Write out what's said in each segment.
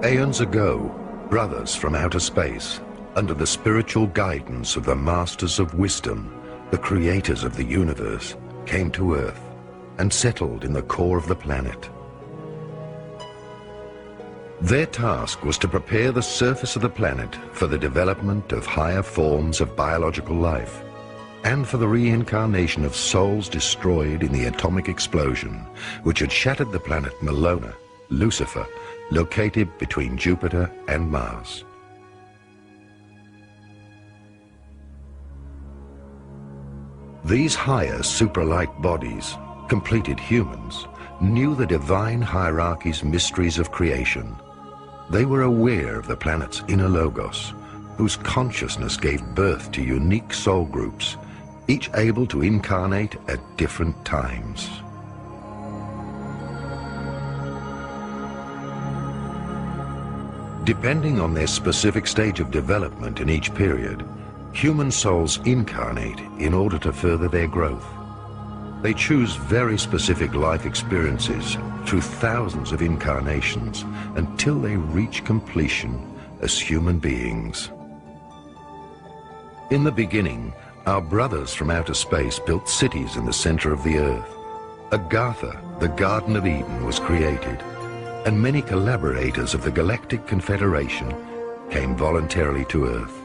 Aeons ago, brothers from outer space, under the spiritual guidance of the masters of wisdom, the creators of the universe, came to Earth and settled in the core of the planet. Their task was to prepare the surface of the planet for the development of higher forms of biological life and for the reincarnation of souls destroyed in the atomic explosion which had shattered the planet Melona, Lucifer, located between Jupiter and Mars. These higher supralight bodies, completed humans, knew the divine hierarchy's mysteries of creation. They were aware of the planet's inner logos, whose consciousness gave birth to unique soul groups, each able to incarnate at different times. Depending on their specific stage of development in each period, human souls incarnate in order to further their growth. They choose very specific life experiences through thousands of incarnations until they reach completion as human beings. In the beginning, our brothers from outer space built cities in the center of the Earth. Agartha, the Garden of Eden, was created, and many collaborators of the Galactic Confederation came voluntarily to Earth.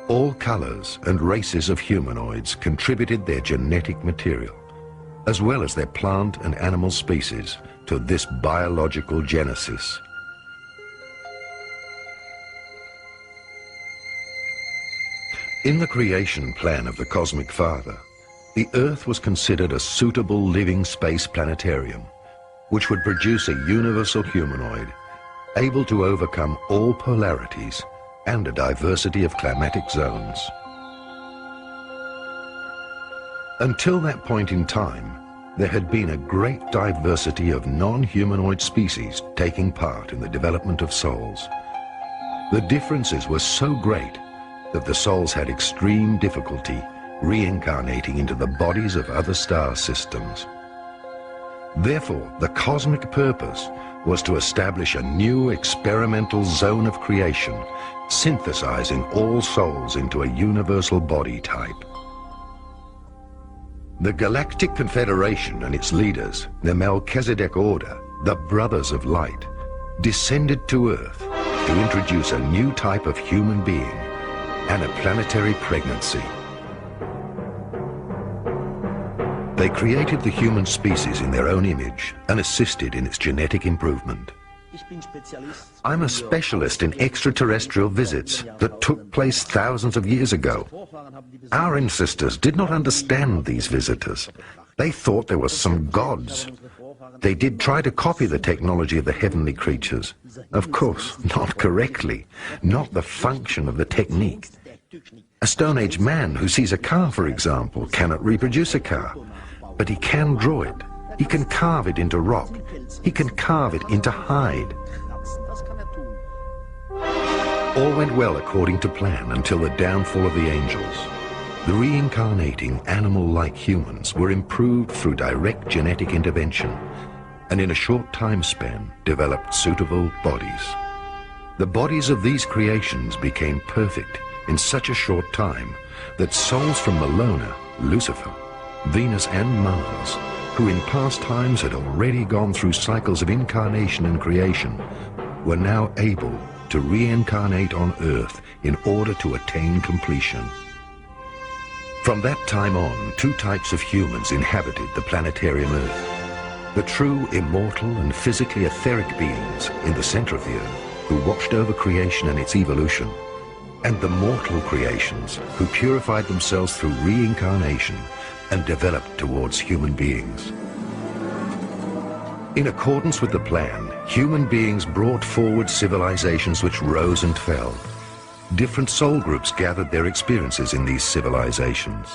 All colors and races of humanoids contributed their genetic material, as well as their plant and animal species, to this biological genesis. In the creation plan of the Cosmic Father, the Earth was considered a suitable living space planetarium, which would produce a universal humanoid, able to overcome all polarities and a diversity of climatic zones. Until that point in time, there had been a great diversity of non-humanoid species taking part in the development of souls. The differences were so great that the souls had extreme difficulty reincarnating into the bodies of other star systems. Therefore, the cosmic purpose was to establish a new experimental zone of creation, synthesizing all souls into a universal body type. The Galactic Confederation and its leaders, the Melchizedek Order, the Brothers of Light, descended to Earth to introduce a new type of human being and a planetary pregnancy. They created the human species in their own image and assisted in its genetic improvement. I'm a specialist in extraterrestrial visits that took place thousands of years ago. Our ancestors did not understand these visitors. They thought there were some gods. They did try to copy the technology of the heavenly creatures. Of course, not correctly, not the function of the technique. A Stone Age man who sees a car, for example, cannot reproduce a car, but he can draw it. He can carve it into rock. He can carve it into hide. All went well according to plan until the downfall of the angels. The reincarnating animal-like humans were improved through direct genetic intervention and in a short time span developed suitable bodies. The bodies of these creations became perfect in such a short time that souls from Melona, Lucifer, Venus and Mars, who in past times had already gone through cycles of incarnation and creation, were now able to reincarnate on Earth in order to attain completion. From that time on, two types of humans inhabited the planetarium Earth. The true immortal and physically etheric beings in the center of the Earth, who watched over creation and its evolution, and the mortal creations who purified themselves through reincarnation and developed towards human beings. In accordance with the plan, human beings brought forward civilizations which rose and fell. Different soul groups gathered their experiences in these civilizations.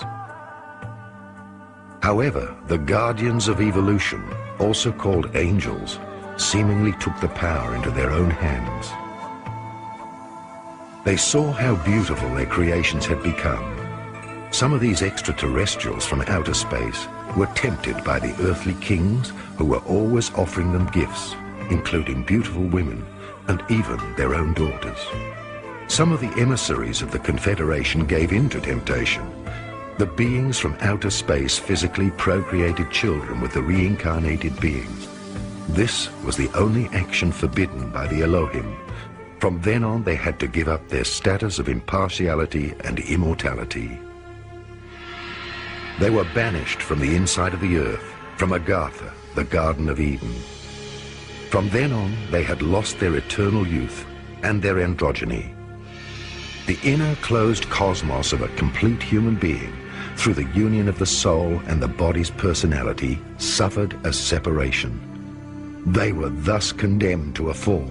However, the guardians of evolution, also called angels, seemingly took the power into their own hands. They saw how beautiful their creations had become. Some of these extraterrestrials from outer space were tempted by the earthly kings who were always offering them gifts, including beautiful women, and even their own daughters. Some of the emissaries of the Confederation gave in to temptation. The beings from outer space physically procreated children with the reincarnated beings. This was the only action forbidden by the Elohim. From then on, they had to give up their status of impartiality and immortality. They were banished from the inside of the earth, from Agartha, the Garden of Eden. From then on, they had lost their eternal youth and their androgyny. The inner closed cosmos of a complete human being, through the union of the soul and the body's personality, suffered a separation. They were thus condemned to a fall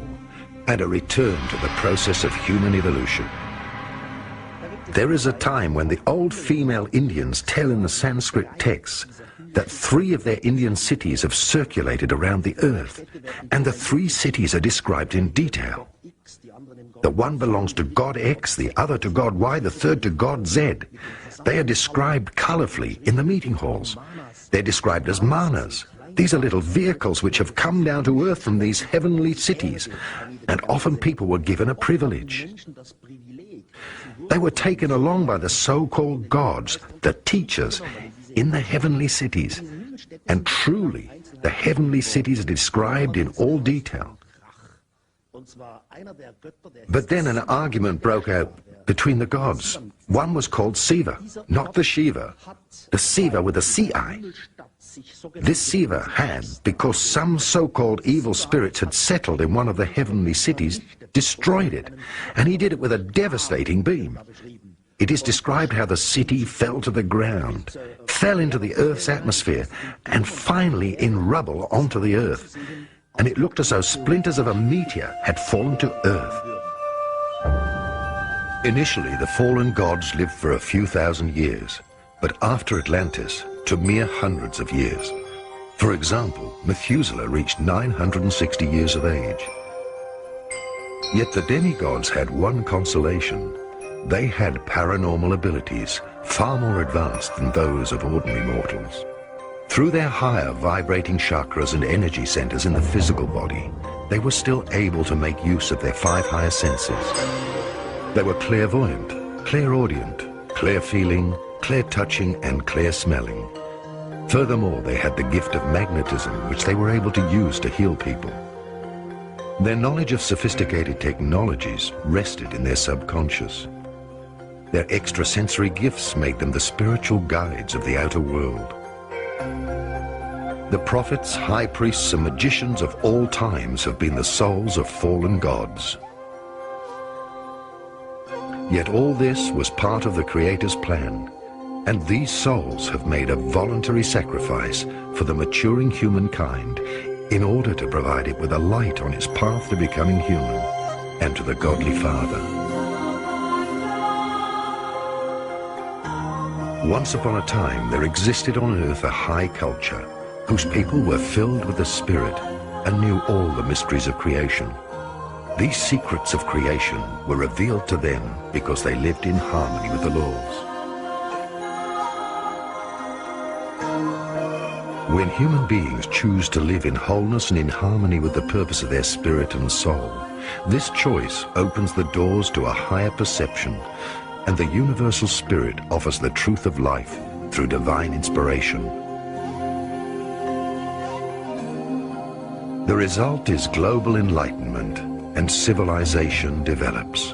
and a return to the process of human evolution. There is a time when the old female Indians tell in the Sanskrit texts that 3 of their Indian cities have circulated around the earth, and the 3 cities are described in detail. The one belongs to God X, the other to God Y, the third to God Z. They are described colorfully in the meeting halls. They're described as manas. These are little vehicles which have come down to earth from these heavenly cities, and often people were given a privilege. They were taken along by the so-called gods, the teachers, in the heavenly cities. And truly, the heavenly cities are described in all detail. But then an argument broke out between the gods. One was called Siva, not the Shiva. The Siva with a C-I. This Siva had, because some so-called evil spirits had settled in one of the heavenly cities, destroyed it, and he did it with a devastating beam. It is described how the city fell to the ground, fell into the Earth's atmosphere, and finally in rubble onto the Earth. And it looked as though splinters of a meteor had fallen to Earth. Initially, the fallen gods lived for a few thousand years, but after Atlantis, to mere hundreds of years. For example, Methuselah reached 960 years of age. Yet the demigods had one consolation. They had paranormal abilities far more advanced than those of ordinary mortals. Through their higher vibrating chakras and energy centers in the physical body, they were still able to make use of their 5 higher senses. They were clairvoyant, clairaudient, clear-feeling, clear-touching, and clear-smelling. Furthermore, they had the gift of magnetism, which they were able to use to heal people. Their knowledge of sophisticated technologies rested in their subconscious. Their extrasensory gifts made them the spiritual guides of the outer world. The prophets, high priests, and magicians of all times have been the souls of fallen gods. Yet all this was part of the Creator's plan, and these souls have made a voluntary sacrifice for the maturing humankind in order to provide it with a light on its path to becoming human and to the Godly Father. Once upon a time, there existed on earth a high culture whose people were filled with the Spirit and knew all the mysteries of creation. These secrets of creation were revealed to them because they lived in harmony with the laws. When human beings choose to live in wholeness and in harmony with the purpose of their spirit and soul, this choice opens the doors to a higher perception, and the universal spirit offers the truth of life through divine inspiration. The result is global enlightenment, and civilization develops.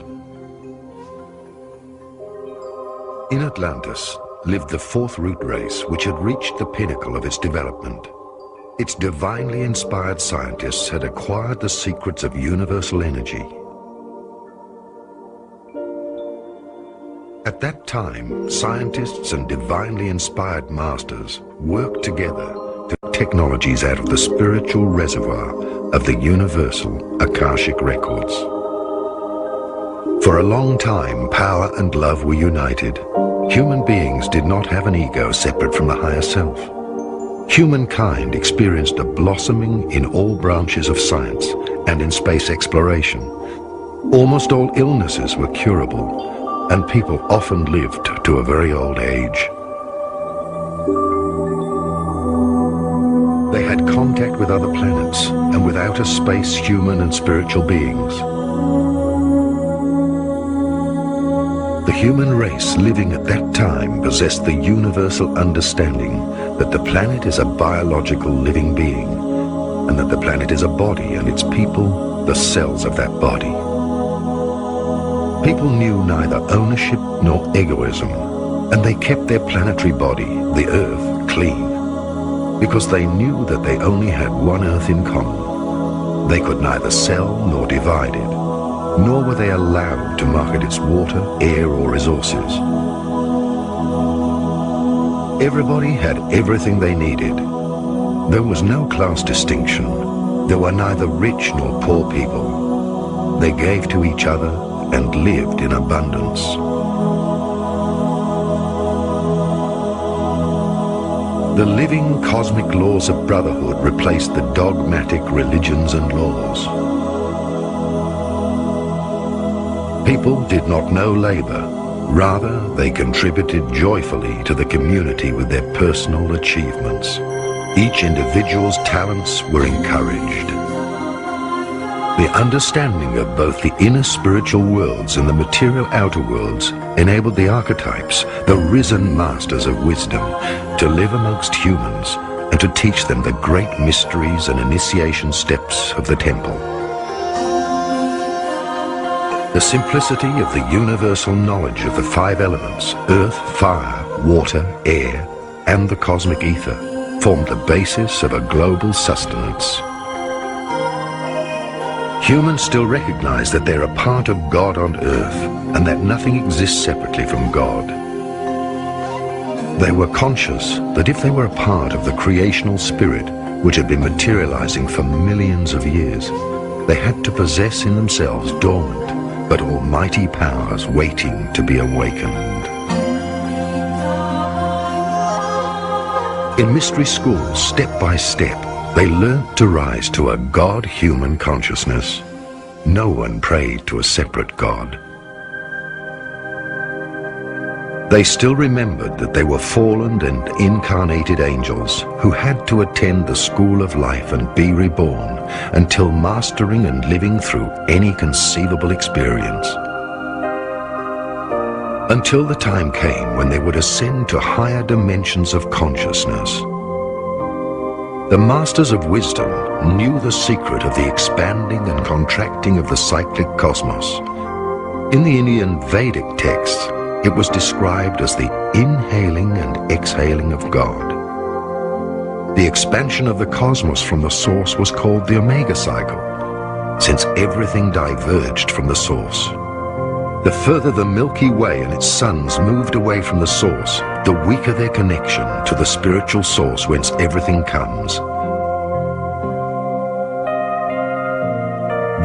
In Atlantis lived the 4th root race, which had reached the pinnacle of its development. Its divinely inspired scientists had acquired the secrets of universal energy. At that time, scientists and divinely inspired masters worked together to take technologies out of the spiritual reservoir of the universal Akashic records. For a long time, power and love were united. Human beings did not have an ego separate from the higher self. Humankind experienced a blossoming in all branches of science and in space exploration. Almost all illnesses were curable, and people often lived to a very old age. They had contact with other planets and with outer space human and spiritual beings. The human race living at that time possessed the universal understanding that the planet is a biological living being, and that the planet is a body and its people the cells of that body. People knew neither ownership nor egoism, and they kept their planetary body, the Earth, clean, because they knew that they only had one Earth in common. They could neither sell nor divide it, nor were they allowed to market its water, air, or resources. Everybody had everything they needed. There was no class distinction. There were neither rich nor poor people. They gave to each other and lived in abundance. The living cosmic laws of brotherhood replaced the dogmatic religions and laws. People did not know labor. Rather, they contributed joyfully to the community with their personal achievements. Each individual's talents were encouraged. The understanding of both the inner spiritual worlds and the material outer worlds enabled the archetypes, the risen masters of wisdom, to live amongst humans and to teach them the great mysteries and initiation steps of the temple. The simplicity of the universal knowledge of the five elements, earth, fire, water, air, and the cosmic ether, formed the basis of a global sustenance. Humans still recognize that they're a part of God on earth, and that nothing exists separately from God. They were conscious that if they were a part of the creational spirit, which had been materializing for millions of years, they had to possess in themselves dormant but almighty powers waiting to be awakened. In mystery schools, step by step, they learnt to rise to a God-human consciousness. No one prayed to a separate God. They still remembered that they were fallen and incarnated angels who had to attend the school of life and be reborn until mastering and living through any conceivable experience. Until the time came when they would ascend to higher dimensions of consciousness. The masters of wisdom knew the secret of the expanding and contracting of the cyclic cosmos. In the Indian Vedic texts, it was described as the inhaling and exhaling of God. The expansion of the cosmos from the source was called the Omega cycle, since everything diverged from the source. The further the Milky Way and its suns moved away from the source, the weaker their connection to the spiritual source whence everything comes.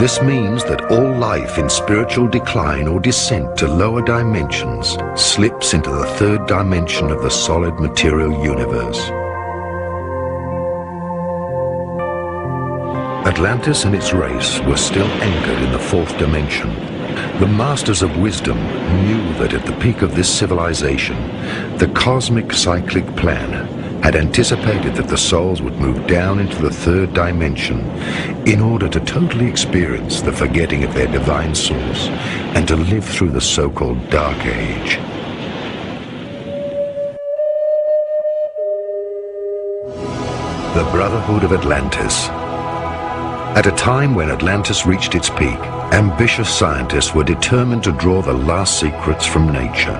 This means that all life in spiritual decline or descent to lower dimensions slips into the third dimension of the solid material universe. Atlantis and its race were still anchored in the fourth dimension. The masters of wisdom knew that at the peak of this civilization, the cosmic cyclic plan had anticipated that the souls would move down into the third dimension in order to totally experience the forgetting of their divine source and to live through the so-called Dark Age. The Brotherhood of Atlantis. At a time when Atlantis reached its peak, ambitious scientists were determined to draw the last secrets from nature.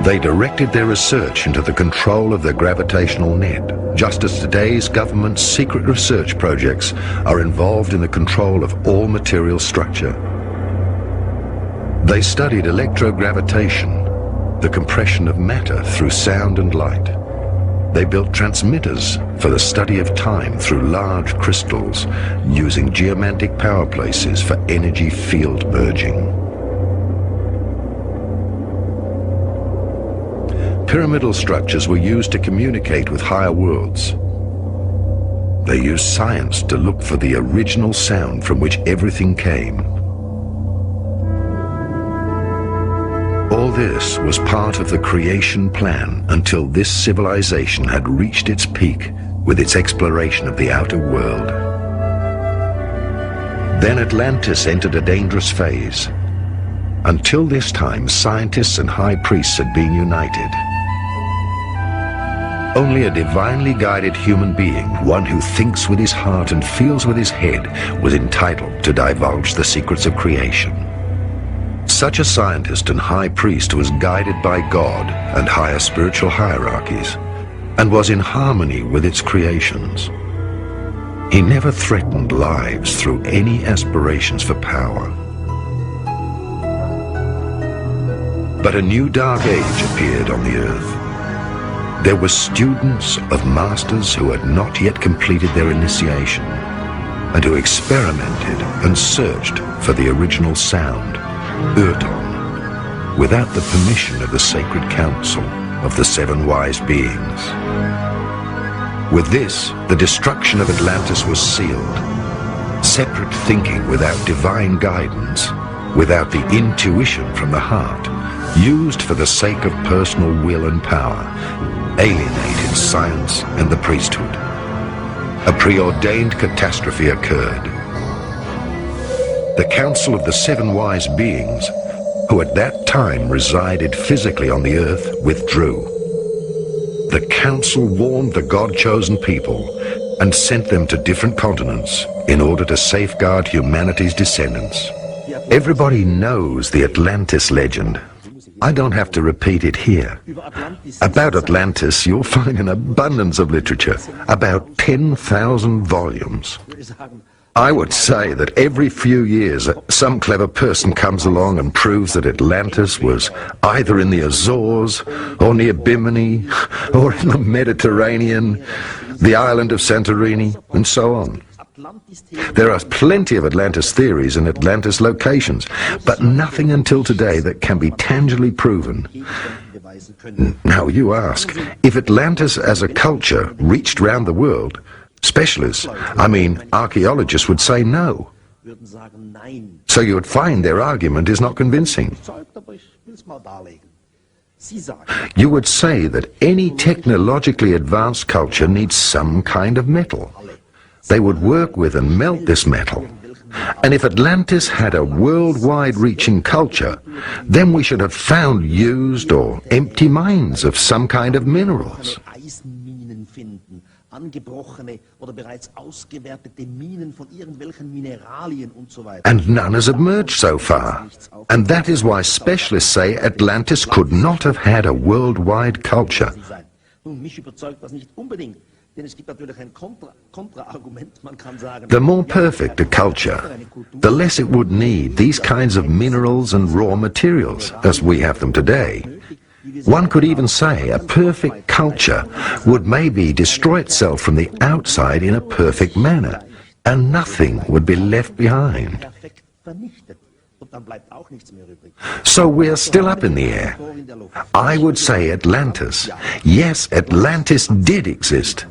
They directed their research into the control of the gravitational net, just as today's government's secret research projects are involved in the control of all material structure. They studied electrogravitation, the compression of matter through sound and light. They built transmitters for the study of time through large crystals, using geomantic power places for energy field merging. Pyramidal structures were used to communicate with higher worlds. They used science to look for the original sound from which everything came. All this was part of the creation plan until this civilization had reached its peak with its exploration of the outer world. Then Atlantis entered a dangerous phase. Until this time, scientists and high priests had been united. Only a divinely guided human being, one who thinks with his heart and feels with his head, was entitled to divulge the secrets of creation. Such a scientist and high priest was guided by God and higher spiritual hierarchies, and was in harmony with its creations. He never threatened lives through any aspirations for power. But a new dark age appeared on the earth. There were students of masters who had not yet completed their initiation, and who experimented and searched for the original sound, Urton, without the permission of the sacred council of the seven wise beings. With this, the destruction of Atlantis was sealed. Separate thinking without divine guidance, without the intuition from the heart, used for the sake of personal will and power, alienated science and the priesthood. A preordained catastrophe occurred. The Council of the Seven Wise Beings, who at that time resided physically on the earth, withdrew. The Council warned the God-chosen people and sent them to different continents in order to safeguard humanity's descendants. Everybody knows the Atlantis legend. I don't have to repeat it here. About Atlantis, you'll find an abundance of literature, about 10,000 volumes. I would say that every few years, some clever person comes along and proves that Atlantis was either in the Azores, or near Bimini, or in the Mediterranean, the island of Santorini, and so on. There are plenty of Atlantis theories and Atlantis locations, but nothing until today that can be tangibly proven. Now you ask, if Atlantis as a culture reached round the world, specialists, archaeologists would say no. So you would find their argument is not convincing. You would say that any technologically advanced culture needs some kind of metal. They would work with and melt this metal. And if Atlantis had a worldwide reaching culture, then we should have found used or empty mines of some kind of minerals. And none has emerged so far. And that is why specialists say Atlantis could not have had a worldwide culture. The more perfect a culture, the less it would need these kinds of minerals and raw materials as we have them today. One could even say a perfect culture would maybe destroy itself from the outside in a perfect manner, and nothing would be left behind. So we're still up in the air. I would say Atlantis. Yes, Atlantis did exist.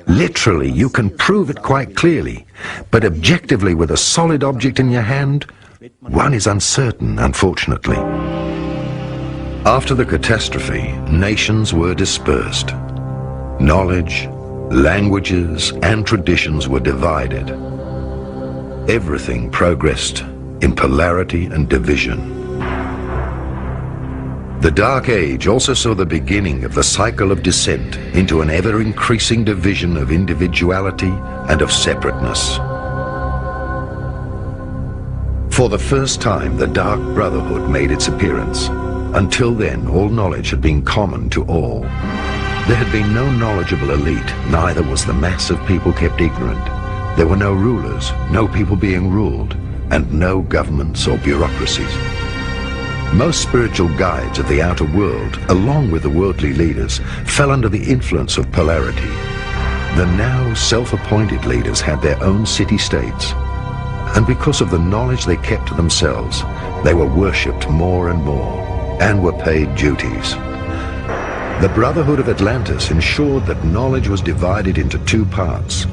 Literally, you can prove it quite clearly, but objectively with a solid object in your hand, one is uncertain, unfortunately. After the catastrophe, nations were dispersed. Knowledge, languages, and traditions were divided. Everything progressed in polarity and division. The Dark Age also saw the beginning of the cycle of descent into an ever-increasing division of individuality and of separateness. For the first time, the Dark Brotherhood made its appearance. Until then, all knowledge had been common to all. There had been no knowledgeable elite, neither was the mass of people kept ignorant. There were no rulers, no people being ruled, and no governments or bureaucracies. Most spiritual guides of the outer world, along with the worldly leaders, fell under the influence of polarity. The now self-appointed leaders had their own city-states, and because of the knowledge they kept to themselves, they were worshipped more and more, and were paid duties. The Brotherhood of Atlantis ensured that knowledge was divided into two parts.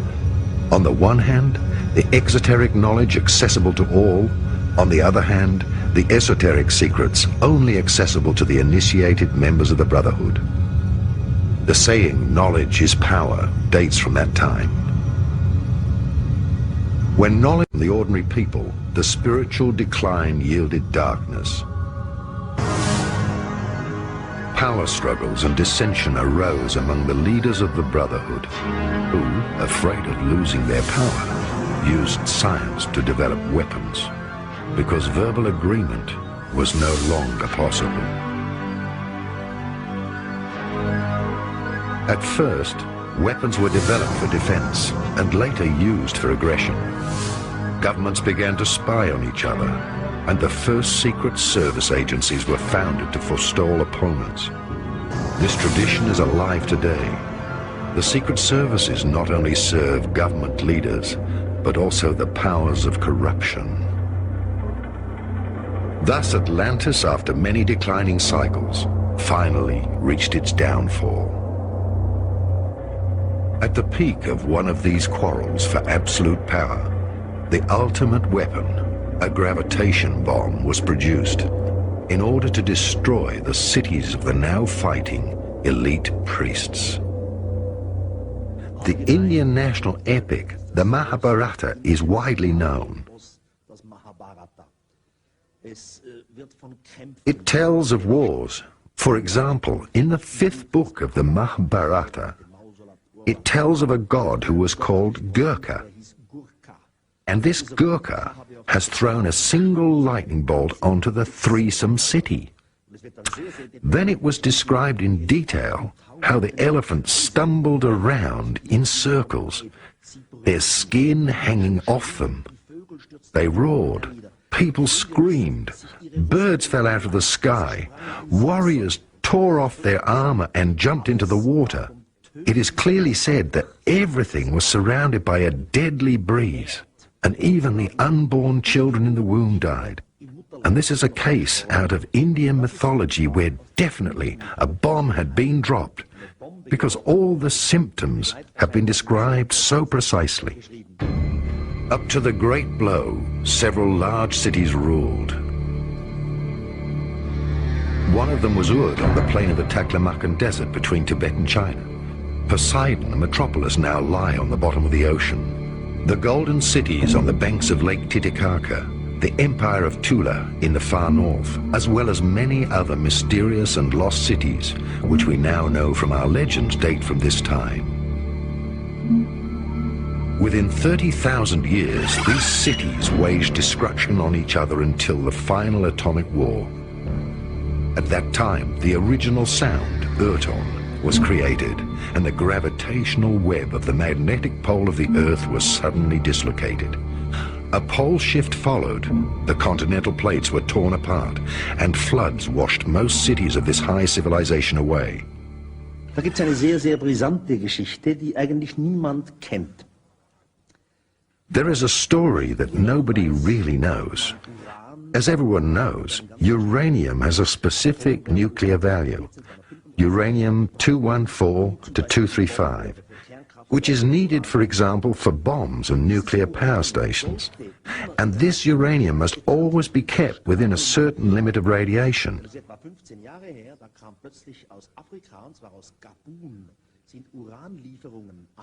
On the one hand, the exoteric knowledge accessible to all. On the other hand, the esoteric secrets only accessible to the initiated members of the Brotherhood. The saying, "knowledge is power," dates from that time. When knowledge from the ordinary people, the spiritual decline yielded darkness. Power struggles and dissension arose among the leaders of the Brotherhood, who, afraid of losing their power, used science to develop weapons, because verbal agreement was no longer possible. At first, weapons were developed for defense and later used for aggression. Governments began to spy on each other, and the first secret service agencies were founded to forestall opponents. This tradition is alive today. The secret services not only serve government leaders, but also the powers of corruption. Thus, Atlantis, after many declining cycles, finally reached its downfall. At the peak of one of these quarrels for absolute power, the ultimate weapon, a gravitation bomb, was produced in order to destroy the cities of the now fighting elite priests. The Indian national epic, the Mahabharata, is widely known. It tells of wars. For example, in the 5th book of the Mahabharata, it tells of a god who was called Gurkha. And this Gurkha has thrown a single lightning bolt onto the threesome city. Then it was described in detail how the elephants stumbled around in circles, their skin hanging off them. They roared, people screamed, birds fell out of the sky, warriors tore off their armor and jumped into the water. It is clearly said that everything was surrounded by a deadly breeze, and even the unborn children in the womb died. And this is a case out of Indian mythology where definitely a bomb had been dropped, because all the symptoms have been described so precisely. Up to the Great Blow, several large cities ruled. One of them was Urd on the plain of the Taklamakan Desert between Tibet and China. Poseidon, the metropolis, now lie on the bottom of the ocean. The golden cities on the banks of Lake Titicaca, the Empire of Tula in the far north, as well as many other mysterious and lost cities, which we now know from our legends date from this time. Within 30,000 years, these cities waged destruction on each other until the final atomic war. At that time, the original sound, Urton, was created, and the gravitational web of the magnetic pole of the Earth was suddenly dislocated. A pole shift followed, the continental plates were torn apart, and floods washed most cities of this high civilization away. Da gibt's eine sehr, sehr brisante Geschichte, die eigentlich niemand kennt. There is a story that nobody really knows. As everyone knows, uranium has a specific nuclear value, uranium-214 to 235, which is needed, for example, for bombs and nuclear power stations. And this uranium must always be kept within a certain limit of radiation.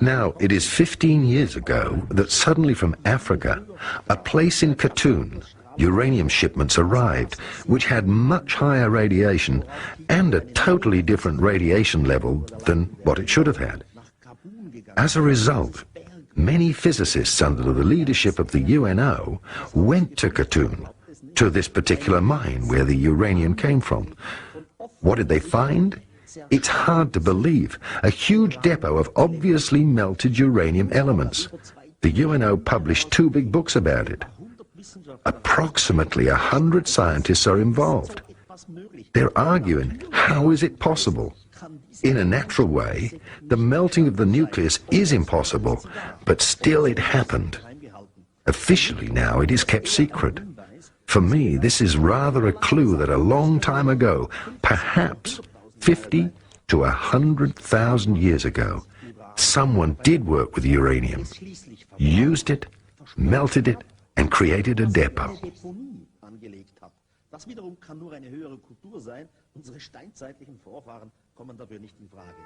Now, it is 15 years ago that suddenly from Africa, a place in Katoon, uranium shipments arrived, which had much higher radiation and a totally different radiation level than what it should have had. As a result, many physicists under the leadership of the UNO went to Katoon, to this particular mine where the uranium came from. What did they find? It's hard to believe. A huge depot of obviously melted uranium elements. The UNO published 2 big books about it. Approximately 100 scientists are involved. They're arguing, how is it possible? In a natural way, the melting of the nucleus is impossible, but still it happened. Officially now it is kept secret. For me, this is rather a clue that a long time ago, perhaps 50 to 100,000 years ago, someone did work with uranium, used it, melted it, and created a depot. Das wiederum kann nur eine höhere Kultur sein. Unsere steinzeitlichen Vorfahren kommen dafür nicht in Frage.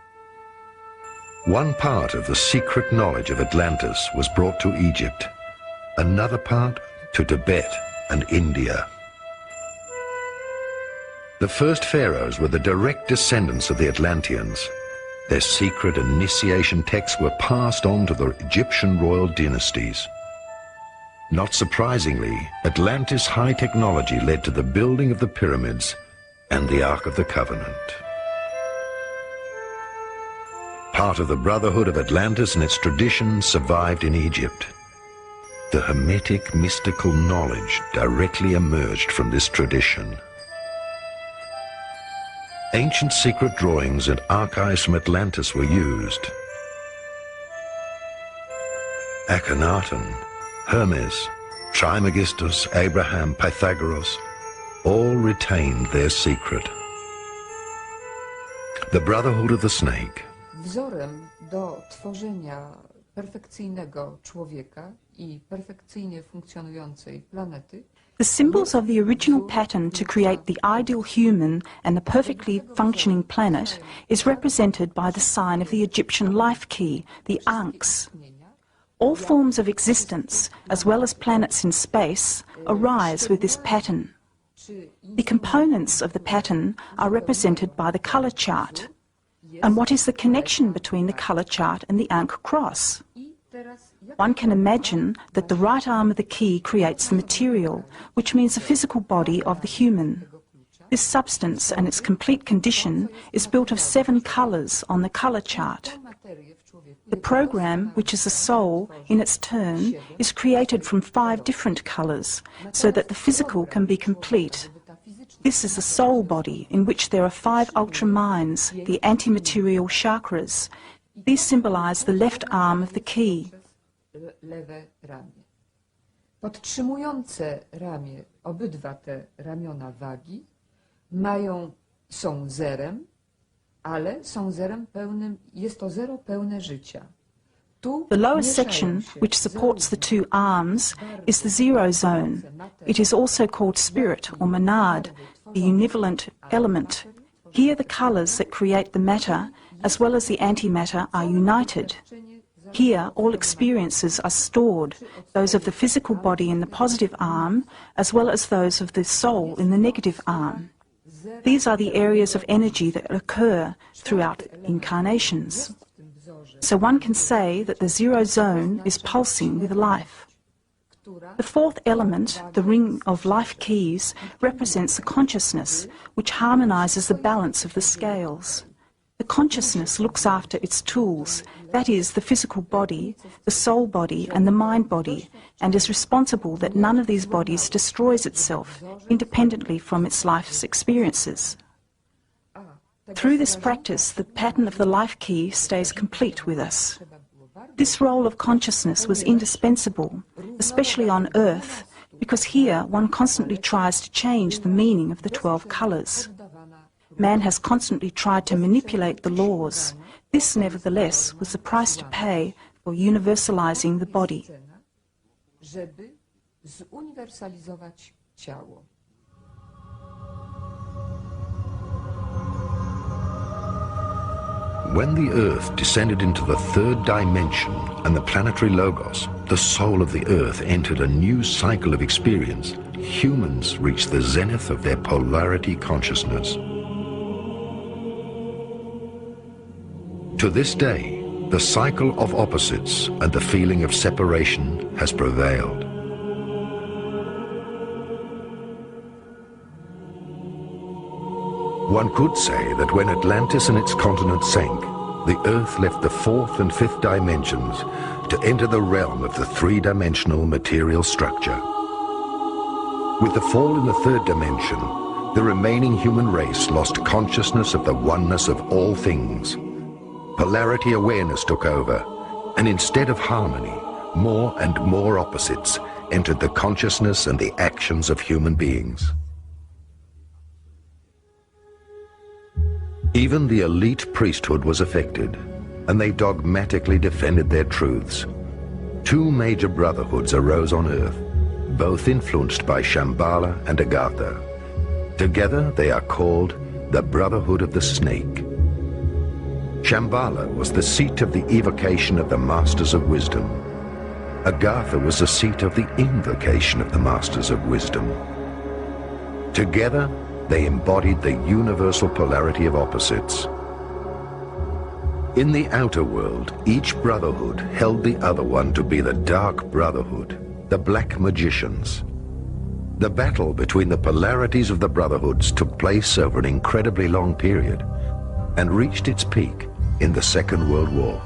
One part of the secret knowledge of Atlantis was brought to Egypt, another part to Tibet and India. The first pharaohs were the direct descendants of the Atlanteans. Their secret initiation texts were passed on to the Egyptian royal dynasties. Not surprisingly, Atlantis' high technology led to the building of the pyramids and the Ark of the Covenant. Part of the Brotherhood of Atlantis and its traditions survived in Egypt. The Hermetic mystical knowledge directly emerged from this tradition. Ancient secret drawings and archives from Atlantis were used. Akhenaten, Hermes, Trismegistus, Abraham, Pythagoras, all retained their secret. The Brotherhood of the Snake. Wzorem do tworzenia perfekcyjnego człowieka I perfekcyjnie funkcjonującej planety. The symbols of the original pattern to create the ideal human and the perfectly functioning planet is represented by the sign of the Egyptian life key, the Ankhs. All forms of existence, as well as planets in space, arise with this pattern. The components of the pattern are represented by the colour chart. And what is the connection between the colour chart and the Ankh cross? One can imagine that the right arm of the key creates the material, which means the physical body of the human. This substance and its complete condition is built of 7 colours on the colour chart. The program, which is the soul, in its turn, is created from 5 different colours, so that the physical can be complete. This is the soul body, in which there are 5 ultra-minds, the antimaterial chakras. These symbolize the left arm of the key. Lewe ramię. Podtrzymujące ramię, obydwa te ramiona wagi, są zerem, ale są zerem pełnym, jest to zero pełne życia. The lower section, which supports the 2 arms, is the zero zone. It is also called spirit or monad, the univalent element. Here the colours that create the matter, as well as the antimatter, are united. Here all experiences are stored, those of the physical body in the positive arm, as well as those of the soul in the negative arm. These are the areas of energy that occur throughout incarnations. So one can say that the zero zone is pulsing with life. The 4th element, the ring of life keys, represents the consciousness, which harmonizes the balance of the scales. The consciousness looks after its tools, that is, the physical body, the soul body and the mind body, and is responsible that none of these bodies destroys itself, independently from its life's experiences. Through this practice, the pattern of the life key stays complete with us. This role of consciousness was indispensable, especially on Earth, because here one constantly tries to change the meaning of the 12 colours. Man has constantly tried to manipulate the laws. This, nevertheless, was the price to pay for universalizing the body. Żeby zuniwersalizować ciało. When the Earth descended into the 3rd dimension and the planetary logos, the soul of the Earth entered a new cycle of experience, humans reached the zenith of their polarity consciousness. To this day, the cycle of opposites and the feeling of separation has prevailed. One could say that when Atlantis and its continent sank, the Earth left the 4th and 5th dimensions to enter the realm of the 3-dimensional material structure. With the fall in the 3rd dimension, the remaining human race lost consciousness of the oneness of all things. Polarity awareness took over, and instead of harmony, more and more opposites entered the consciousness and the actions of human beings. Even the elite priesthood was affected, and they dogmatically defended their truths. 2 major brotherhoods arose on Earth, both influenced by Shambhala and Agartha, Together they are called the Brotherhood of the Snake. Shambhala was the seat of the evocation of the Masters of Wisdom. Agartha was the seat of the invocation of the Masters of Wisdom. Together, they embodied the universal polarity of opposites. In the outer world, each brotherhood held the other one to be the Dark Brotherhood, the Black Magicians. The battle between the polarities of the brotherhoods took place over an incredibly long period and reached its peak in the Second World War.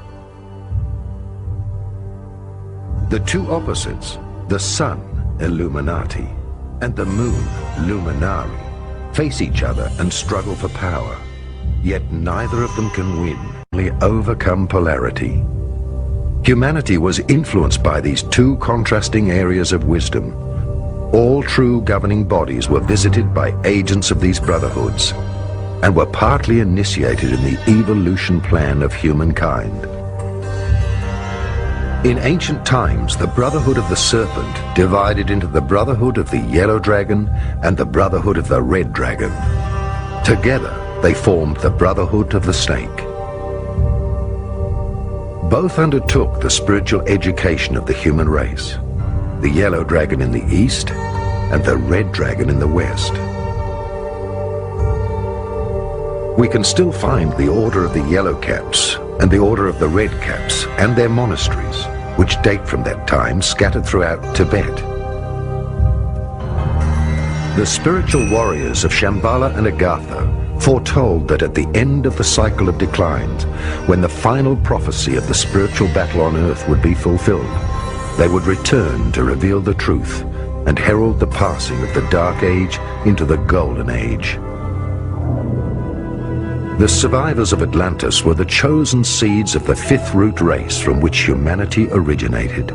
The two opposites, the sun, Illuminati, and the moon, Luminari, face each other and struggle for power, yet neither of them can win, only overcome polarity. Humanity was influenced by these two contrasting areas of wisdom. All true governing bodies were visited by agents of these brotherhoods and were partly initiated in the evolution plan of humankind. In ancient times, the Brotherhood of the Serpent divided into the Brotherhood of the Yellow Dragon and the Brotherhood of the Red Dragon. Together, they formed the Brotherhood of the Snake. Both undertook the spiritual education of the human race, the Yellow Dragon in the east and the Red Dragon in the west. We can still find the Order of the Yellow Caps and the Order of the Red Caps and their monasteries, which date from that time, scattered throughout Tibet. The spiritual warriors of Shambhala and Agartha foretold that at the end of the cycle of declines, when the final prophecy of the spiritual battle on earth would be fulfilled, they would return to reveal the truth and herald the passing of the Dark Age into the Golden Age. The survivors of Atlantis were the chosen seeds of the fifth root race from which humanity originated.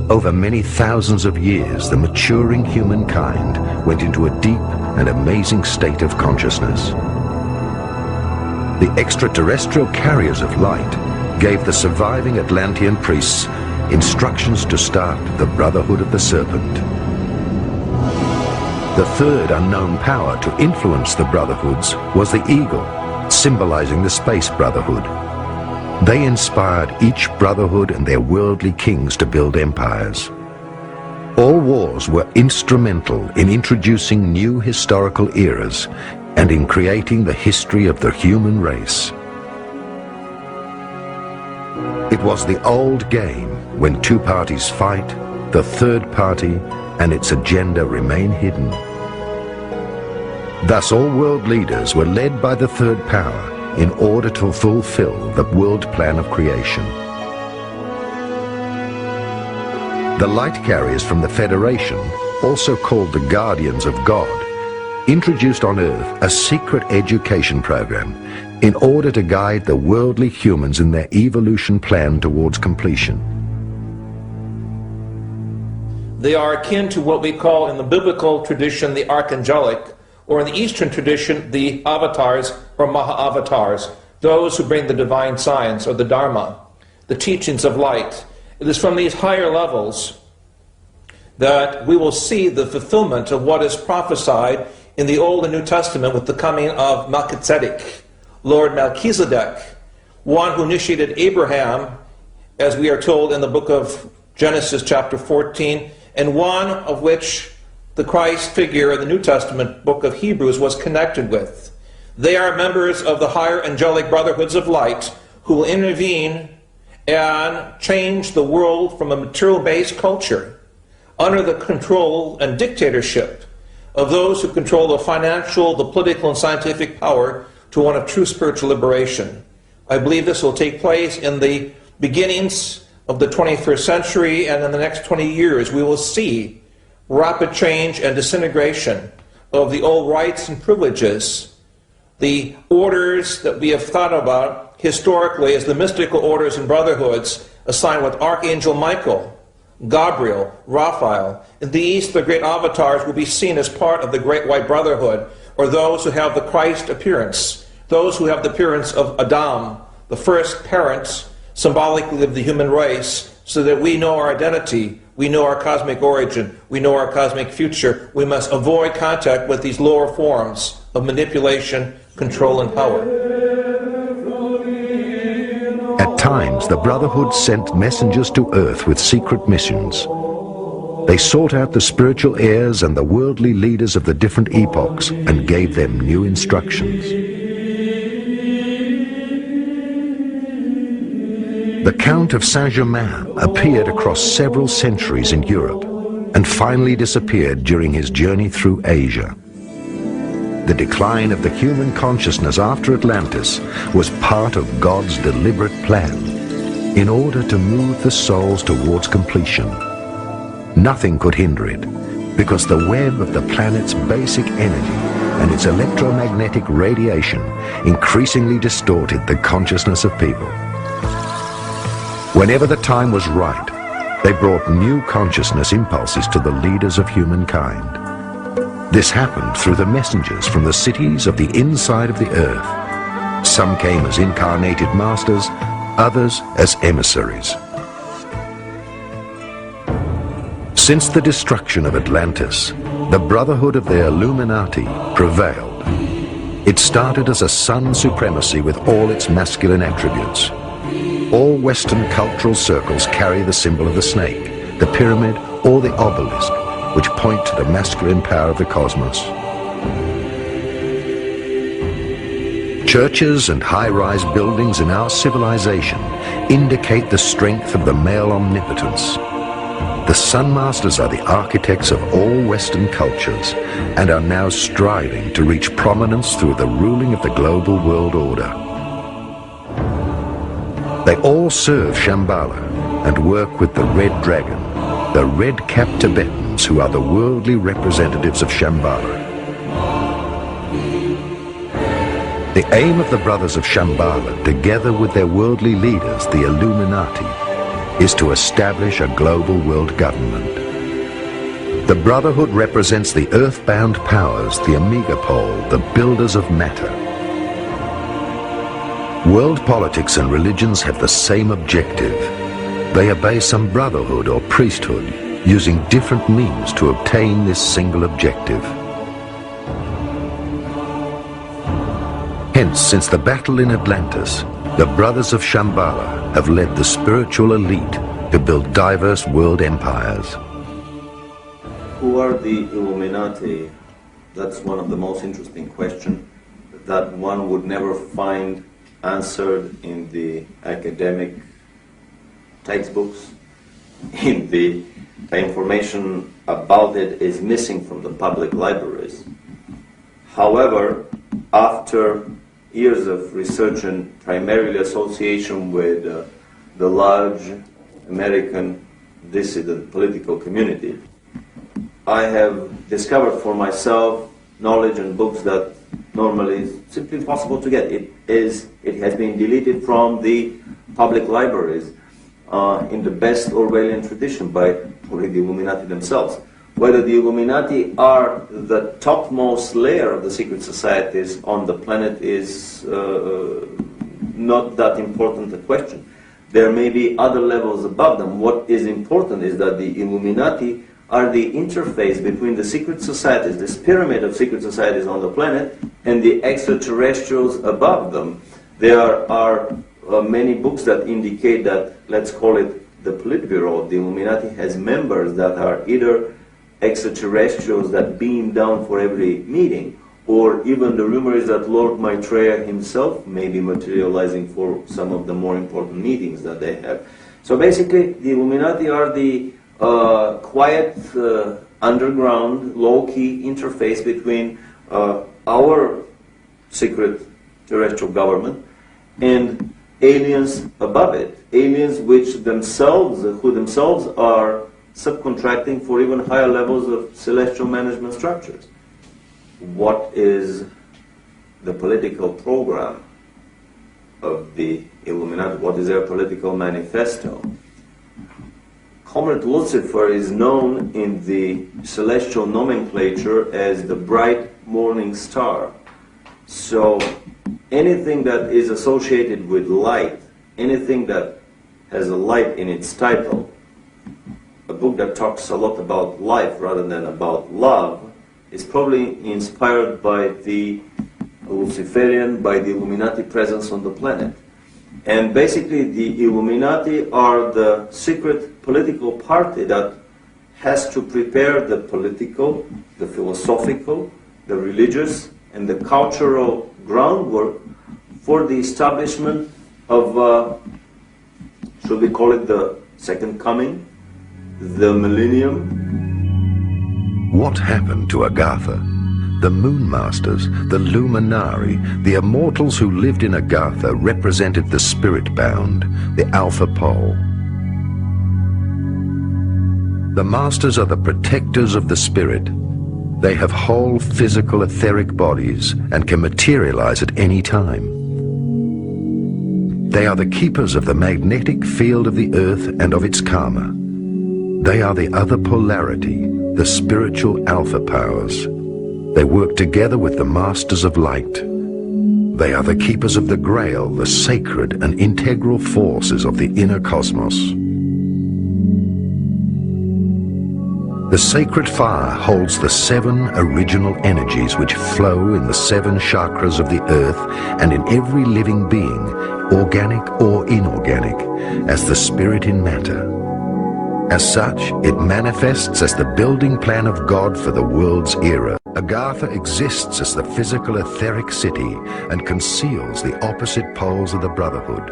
Over many thousands of years, the maturing humankind went into a deep and amazing state of consciousness. The extraterrestrial carriers of light gave the surviving Atlantean priests instructions to start the Brotherhood of the Serpent. The third unknown power to influence the brotherhoods was the eagle, symbolizing the Space Brotherhood. They inspired each brotherhood and their worldly kings to build empires. All wars were instrumental in introducing new historical eras and in creating the history of the human race. It was the old game: when two parties fight, the third party and its agenda remain hidden. Thus all world leaders were led by the third power in order to fulfill the world plan of creation. The light carriers from the Federation, also called the Guardians of God, introduced on Earth a secret education program in order to guide the worldly humans in their evolution plan towards completion. They are akin to what we call in the biblical tradition the archangelic, or in the Eastern tradition the avatars or maha-avatars, those who bring the divine science or the Dharma, the teachings of light. It is from these higher levels that we will see the fulfillment of what is prophesied in the Old and New Testament with the coming of Melchizedek, Lord Melchizedek, one who initiated Abraham, as we are told in the book of Genesis chapter 14, and one of which the Christ figure in the New Testament book of Hebrews was connected with. They are members of the higher angelic brotherhoods of light who will intervene and change the world from a material-based culture under the control and dictatorship of those who control the financial, the political, and scientific power to one of true spiritual liberation. I believe this will take place in the beginnings of the 21st century, and in the next 20 years we will see rapid change and disintegration of the old rights and privileges, the orders that we have thought about historically as the mystical orders and brotherhoods assigned with Archangel Michael, Gabriel, Raphael. In the East, the great avatars will be seen as part of the Great White Brotherhood, or those who have the Christ appearance, those who have the appearance of Adam, the first parents symbolically of the human race, so that we know our identity. We know our cosmic origin. We know our cosmic future. We must avoid contact with these lower forms of manipulation, control, and power. At times, the Brotherhood sent messengers to Earth with secret missions. They sought out the spiritual heirs and the worldly leaders of the different epochs and gave them new instructions. The Count of Saint-Germain appeared across several centuries in Europe and finally disappeared during his journey through Asia. The decline of the human consciousness after Atlantis was part of God's deliberate plan in order to move the souls towards completion. Nothing could hinder it, because the web of the planet's basic energy and its electromagnetic radiation increasingly distorted the consciousness of people. Whenever the time was right, they brought new consciousness impulses to the leaders of humankind. This happened through the messengers from the cities of the inside of the earth. Some came as incarnated masters, others as emissaries. Since the destruction of Atlantis, the Brotherhood of the Illuminati prevailed. It started as a sun supremacy with all its masculine attributes. All Western cultural circles carry the symbol of the snake, the pyramid, or the obelisk, which point to the masculine power of the cosmos. Churches and high-rise buildings in our civilization indicate the strength of the male omnipotence. The Sun Masters are the architects of all Western cultures and are now striving to reach prominence through the ruling of the global world order. They all serve Shambhala and work with the Red Dragon, the red-capped Tibetans who are the worldly representatives of Shambhala. The aim of the Brothers of Shambhala, together with their worldly leaders, the Illuminati, is to establish a global world government. The Brotherhood represents the earthbound powers, the Omegapole, the builders of matter. World politics and religions have the same objective. They obey some brotherhood or priesthood, using different means to obtain this single objective. Hence, since the battle in Atlantis, the Brothers of Shambhala have led the spiritual elite to build diverse world empires. Who are the Illuminati? That's one of the most interesting questions that one would never find answered in the academic textbooks. In the information about it is missing from the public libraries. However, after years of research and primarily association with the large American dissident political community, I have discovered for myself knowledge and books that normally is simply impossible to get. It has been deleted from the public libraries in the best Orwellian tradition by the Illuminati themselves. Whether the Illuminati are the topmost layer of the secret societies on the planet is not that important a question. There may be other levels above them. What is important is that the Illuminati are the interface between the secret societies, this pyramid of secret societies on the planet, and the extraterrestrials above them. There are many books that indicate that, let's call it the Politburo, the Illuminati has members that are either extraterrestrials that beam down for every meeting, or even the rumor is that Lord Maitreya himself may be materializing for some of the more important meetings that they have. So basically, the Illuminati are the quiet, underground, low-key interface between our secret terrestrial government and aliens above it, aliens who themselves are subcontracting for even higher levels of celestial management structures. What is the political program of the Illuminati? What is their political manifesto? Comrade Lucifer is known in the celestial nomenclature as the bright morning star. So anything that is associated with light, anything that has a light in its title, book that talks a lot about life rather than about love, is probably inspired by the Luciferian, by the Illuminati presence on the planet. And basically the Illuminati are the secret political party that has to prepare the political, the philosophical, the religious, and the cultural groundwork for the establishment of, should we call it the second coming, the millennium? What happened to Agartha? The Moon Masters, the Luminari, the immortals who lived in Agartha represented the spirit-bound, the Alpha Pole. The Masters are the protectors of the spirit. They have whole physical etheric bodies and can materialize at any time. They are the keepers of the magnetic field of the earth and of its karma. They are the other polarity, the spiritual alpha powers. They work together with the Masters of Light. They are the keepers of the Grail, the sacred and integral forces of the inner cosmos. The sacred fire holds the 7 original energies which flow in the 7 chakras of the earth and in every living being, organic or inorganic, as the spirit in matter. As such, it manifests as the building plan of God for the world's era. Agartha exists as the physical etheric city and conceals the opposite poles of the Brotherhood.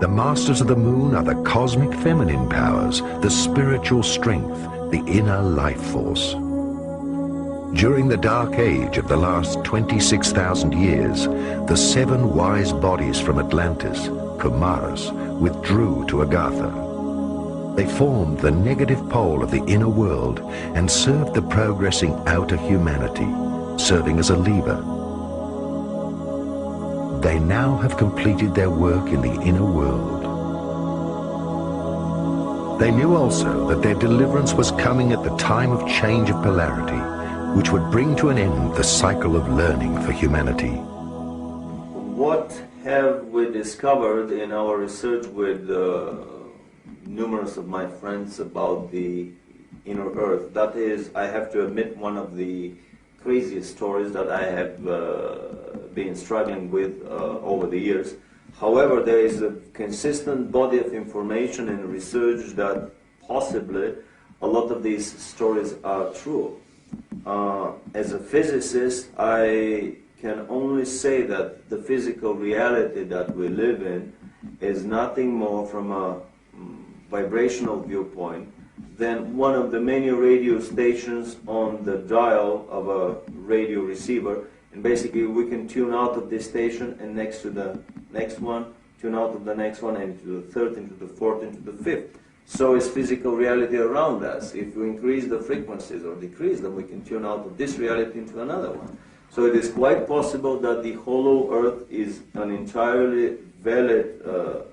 The Masters of the Moon are the cosmic feminine powers, the spiritual strength, the inner life force. During the Dark Age of the last 26,000 years, the 7 wise bodies from Atlantis, Kumaras, withdrew to Agartha. They formed the negative pole of the inner world and served the progressing outer humanity, serving as a lever. They now have completed their work in the inner world. They knew also that their deliverance was coming at the time of change of polarity, which would bring to an end the cycle of learning for humanity. What have we discovered in our research with numerous of my friends about the inner earth? That is, I have to admit, one of the craziest stories that I have been struggling with over the years. However, there is a consistent body of information and research that possibly a lot of these stories are true. As a physicist, I can only say that the physical reality that we live in is nothing more from a vibrational viewpoint than one of the many radio stations on the dial of a radio receiver, and basically we can tune out of this station and next to the next one, tune out of the next one, and into the third, into the fourth, into the fifth. So is physical reality around us. If we increase the frequencies or decrease them, we can tune out of this reality into another one. So it is quite possible that the hollow earth is an entirely valid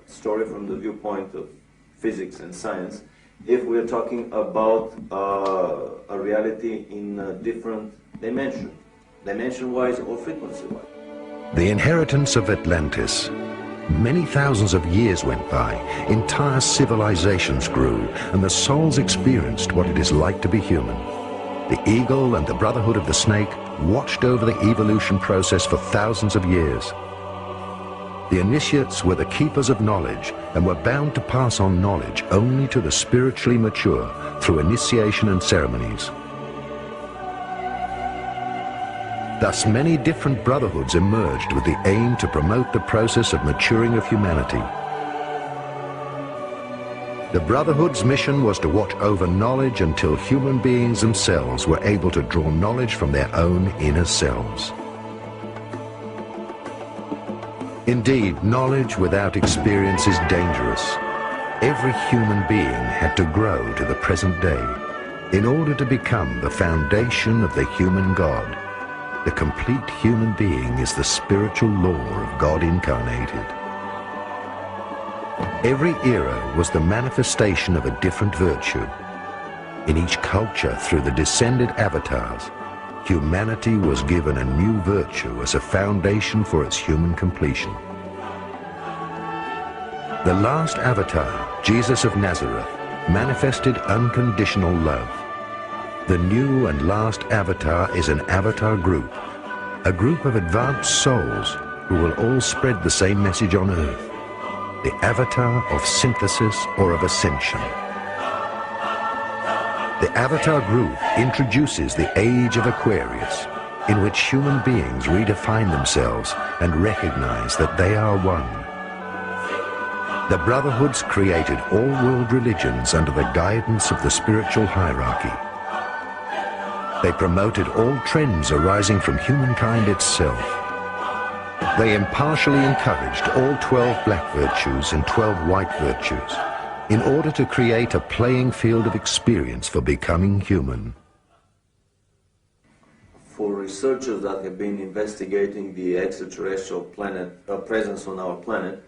story from the viewpoint of physics and science, if we're talking about a reality in a different dimension, dimension-wise or frequency-wise. The inheritance of Atlantis. Many thousands of years went by, entire civilizations grew, and the souls experienced what it is like to be human. The eagle and the Brotherhood of the Snake watched over the evolution process for thousands of years. The initiates were the keepers of knowledge and were bound to pass on knowledge only to the spiritually mature through initiation and ceremonies. Thus, many different brotherhoods emerged with the aim to promote the process of maturing of humanity. The Brotherhood's mission was to watch over knowledge until human beings themselves were able to draw knowledge from their own inner selves. Indeed, knowledge without experience is dangerous. Every human being had to grow to the present day in order to become the foundation of the human God. The complete human being is the spiritual law of God incarnated. Every era was the manifestation of a different virtue. In each culture, through the descended avatars, humanity was given a new virtue as a foundation for its human completion. The last avatar, Jesus of Nazareth, manifested unconditional love. The new and last avatar is an avatar group, a group of advanced souls who will all spread the same message on Earth, the avatar of synthesis or of ascension. The avatar group introduces the age of Aquarius, in which human beings redefine themselves and recognize that they are one. The brotherhoods created all world religions under the guidance of the spiritual hierarchy. They promoted all trends arising from humankind itself. They impartially encouraged all 12 black virtues and 12 white virtues in order to create a playing field of experience for becoming human. For researchers that have been investigating the extraterrestrial presence on our planet,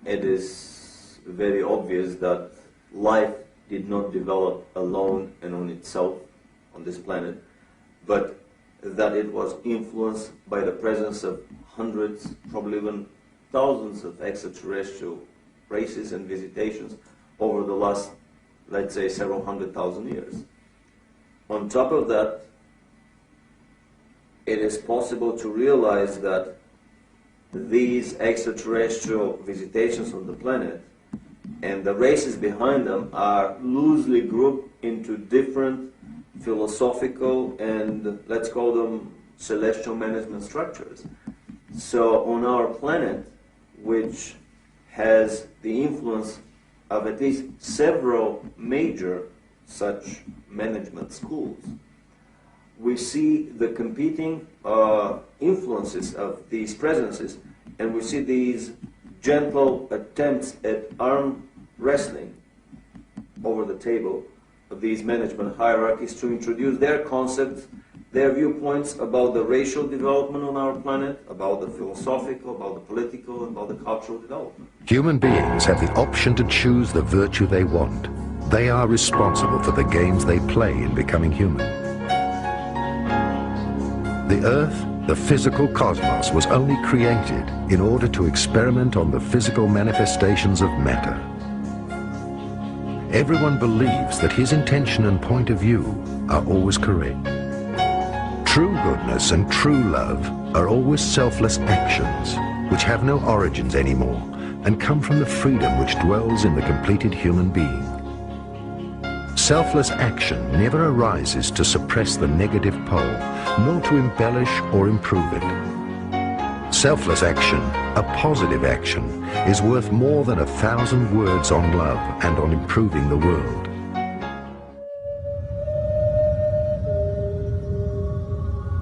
it is very obvious that life did not develop alone and on itself on this planet, but that it was influenced by the presence of hundreds, probably even thousands of extraterrestrial races and visitations over the last, let's say, several 100,000 years. On top of that, it is possible to realize that these extraterrestrial visitations on the planet and the races behind them are loosely grouped into different philosophical and, let's call them, celestial management structures. So on our planet, which has the influence of at least several major such management schools, we see the competing influences of these presences, and we see these gentle attempts at arm wrestling over the table of these management hierarchies to introduce their concepts, their viewpoints about the racial development on our planet, about the philosophical, about the political, and about the cultural development. Human beings have the option to choose the virtue they want. They are responsible for the games they play in becoming human. The Earth, the physical cosmos, was only created in order to experiment on the physical manifestations of matter. Everyone believes that his intention and point of view are always correct. True goodness and true love are always selfless actions, which have no origins anymore, and come from the freedom which dwells in the completed human being. Selfless action never arises to suppress the negative pole, nor to embellish or improve it. Selfless action, a positive action, is worth more than 1,000 words on love and on improving the world.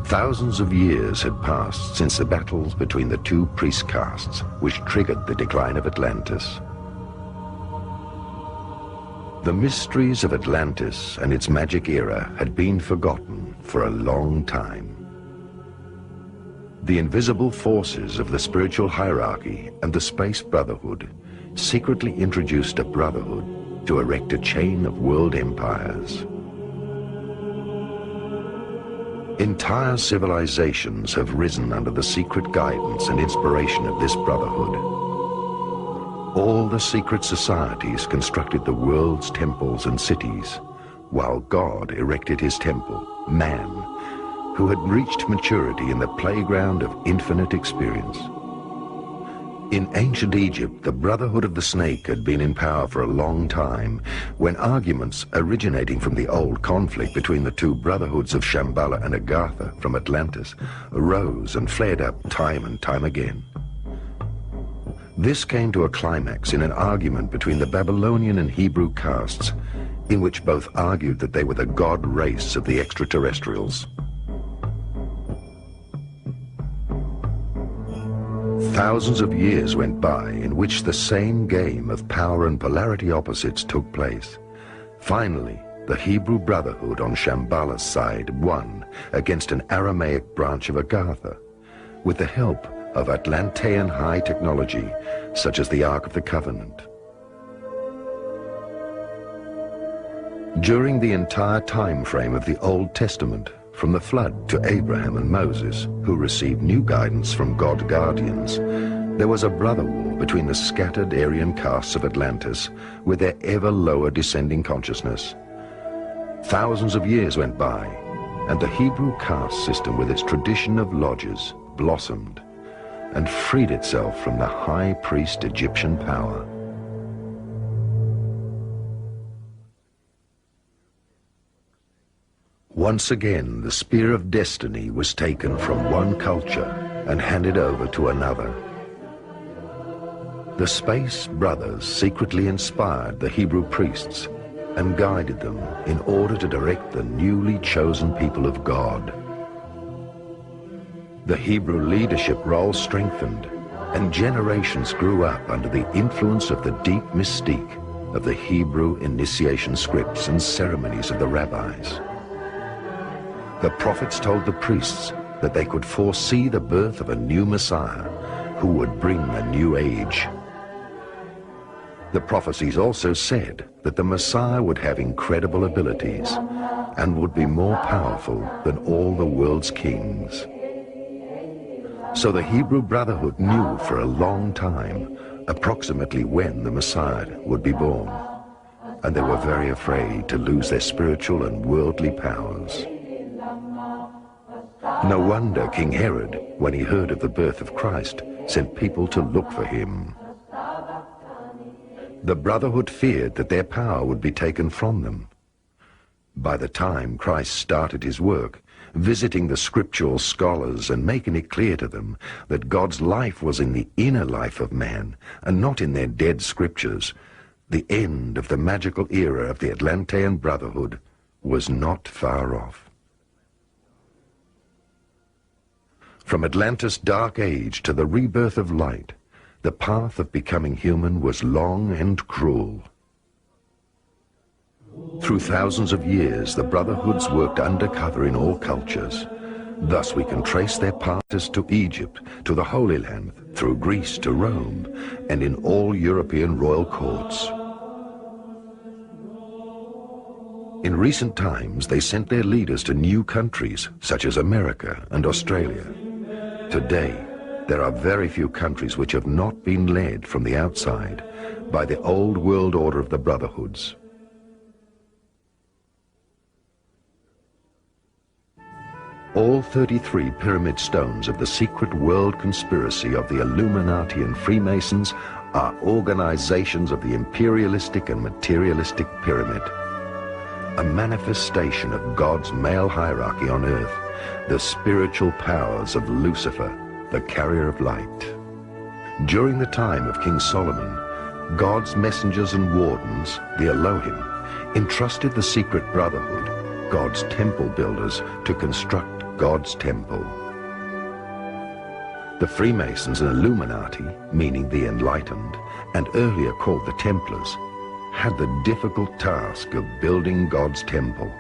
Thousands of years had passed since the battles between the two priest castes, which triggered the decline of Atlantis. The mysteries of Atlantis and its magic era had been forgotten for a long time. The invisible forces of the spiritual hierarchy and the Space Brotherhood secretly introduced a brotherhood to erect a chain of world empires. Entire civilizations have risen under the secret guidance and inspiration of this brotherhood. All the secret societies constructed the world's temples and cities, while God erected his temple, man, who had reached maturity in the playground of infinite experience. In ancient Egypt, the Brotherhood of the Snake had been in power for a long time, when arguments originating from the old conflict between the two brotherhoods of Shambhala and Agartha from Atlantis arose and flared up time and time again. This came to a climax in an argument between the Babylonian and Hebrew castes, in which both argued that they were the god race of the extraterrestrials. Thousands of years went by in which the same game of power and polarity opposites took place. Finally, the Hebrew Brotherhood on Shambhala's side won against an Aramaic branch of Agartha, with the help of Atlantean high technology, such as the Ark of the Covenant. During the entire time frame of the Old Testament, from the flood to Abraham and Moses, who received new guidance from God guardians, There was a brother war between the scattered Aryan castes of Atlantis with their ever lower descending consciousness. Thousands of years went by, and the Hebrew caste system with its tradition of lodges blossomed and freed itself from the high priest Egyptian power. Once again, the spear of destiny was taken from one culture and handed over to another. The Space Brothers secretly inspired the Hebrew priests and guided them in order to direct the newly chosen people of God. The Hebrew leadership role strengthened, and generations grew up under the influence of the deep mystique of the Hebrew initiation scripts and ceremonies of the rabbis. The prophets told the priests that they could foresee the birth of a new Messiah who would bring a new age. The prophecies also said that the Messiah would have incredible abilities and would be more powerful than all the world's kings. So the Hebrew Brotherhood knew for a long time approximately when the Messiah would be born, and they were very afraid to lose their spiritual and worldly powers. No wonder King Herod, when he heard of the birth of Christ, sent people to look for him. The Brotherhood feared that their power would be taken from them. By the time Christ started his work, visiting the scriptural scholars and making it clear to them that God's life was in the inner life of man and not in their dead scriptures, the end of the magical era of the Atlantean Brotherhood was not far off. From Atlantis' dark age to the rebirth of light, the path of becoming human was long and cruel. Through thousands of years, the Brotherhoods worked undercover in all cultures. Thus we can trace their paths to Egypt, to the Holy Land, through Greece to Rome, and in all European royal courts. In recent times, they sent their leaders to new countries, such as America and Australia. Today, there are very few countries which have not been led from the outside by the old world order of the Brotherhoods. All 33 pyramid stones of the secret world conspiracy of the Illuminati and Freemasons are organizations of the imperialistic and materialistic pyramid, a manifestation of God's male hierarchy on earth, the spiritual powers of Lucifer, the carrier of light. During the time of King Solomon, God's messengers and wardens, the Elohim, entrusted the secret brotherhood, God's temple builders, to construct God's temple. The Freemasons and Illuminati, meaning the enlightened, and earlier called the Templars, had the difficult task of building God's temple.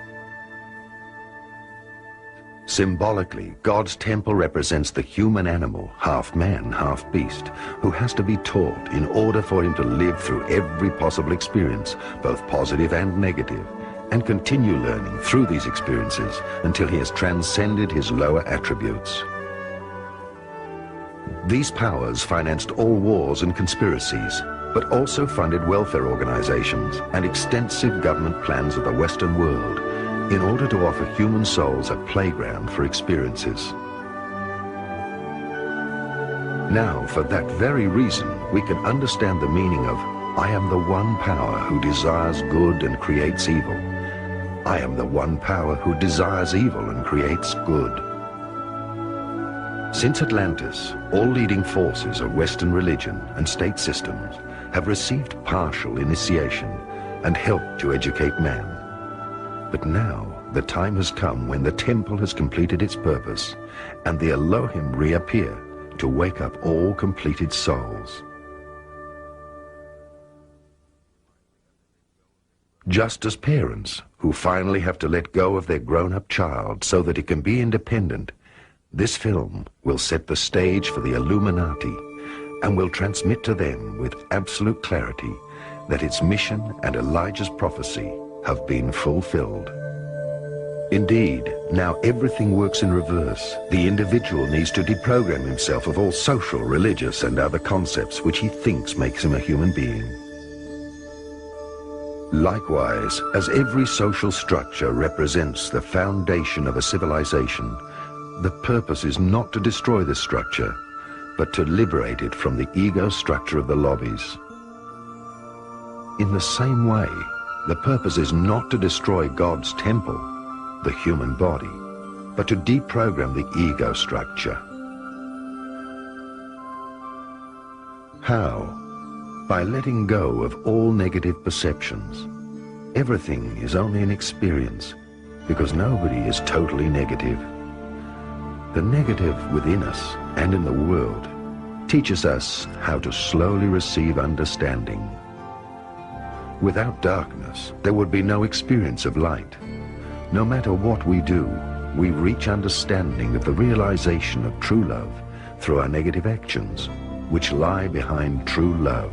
Symbolically, God's temple represents the human animal, half man, half beast, who has to be taught in order for him to live through every possible experience, both positive and negative, and continue learning through these experiences until he has transcended his lower attributes. These powers financed all wars and conspiracies, but also funded welfare organizations and extensive government plans of the Western world in order to offer human souls a playground for experiences. Now, for that very reason, we can understand the meaning of, I am the one power who desires good and creates evil. I am the one power who desires evil and creates good. Since Atlantis, all leading forces of Western religion and state systems have received partial initiation and helped to educate man. But now the time has come when the temple has completed its purpose and the Elohim reappear to wake up all completed souls. Just as parents who finally have to let go of their grown-up child so that it can be independent, this film will set the stage for the Illuminati and will transmit to them with absolute clarity that its mission and Elijah's prophecy have been fulfilled. Indeed, now everything works in reverse. The individual needs to deprogram himself of all social, religious, and other concepts which he thinks makes him a human being. Likewise, as every social structure represents the foundation of a civilization, the purpose is not to destroy the structure, but to liberate it from the ego structure of the lobbies. In the same way, the purpose is not to destroy God's temple, the human body, but to deprogram the ego structure. How? By letting go of all negative perceptions. Everything is only an experience, because nobody is totally negative. The negative within us and in the world teaches us how to slowly receive understanding. Without darkness, there would be no experience of light. No matter what we do, we reach understanding of the realization of true love through our negative actions, which lie behind true love.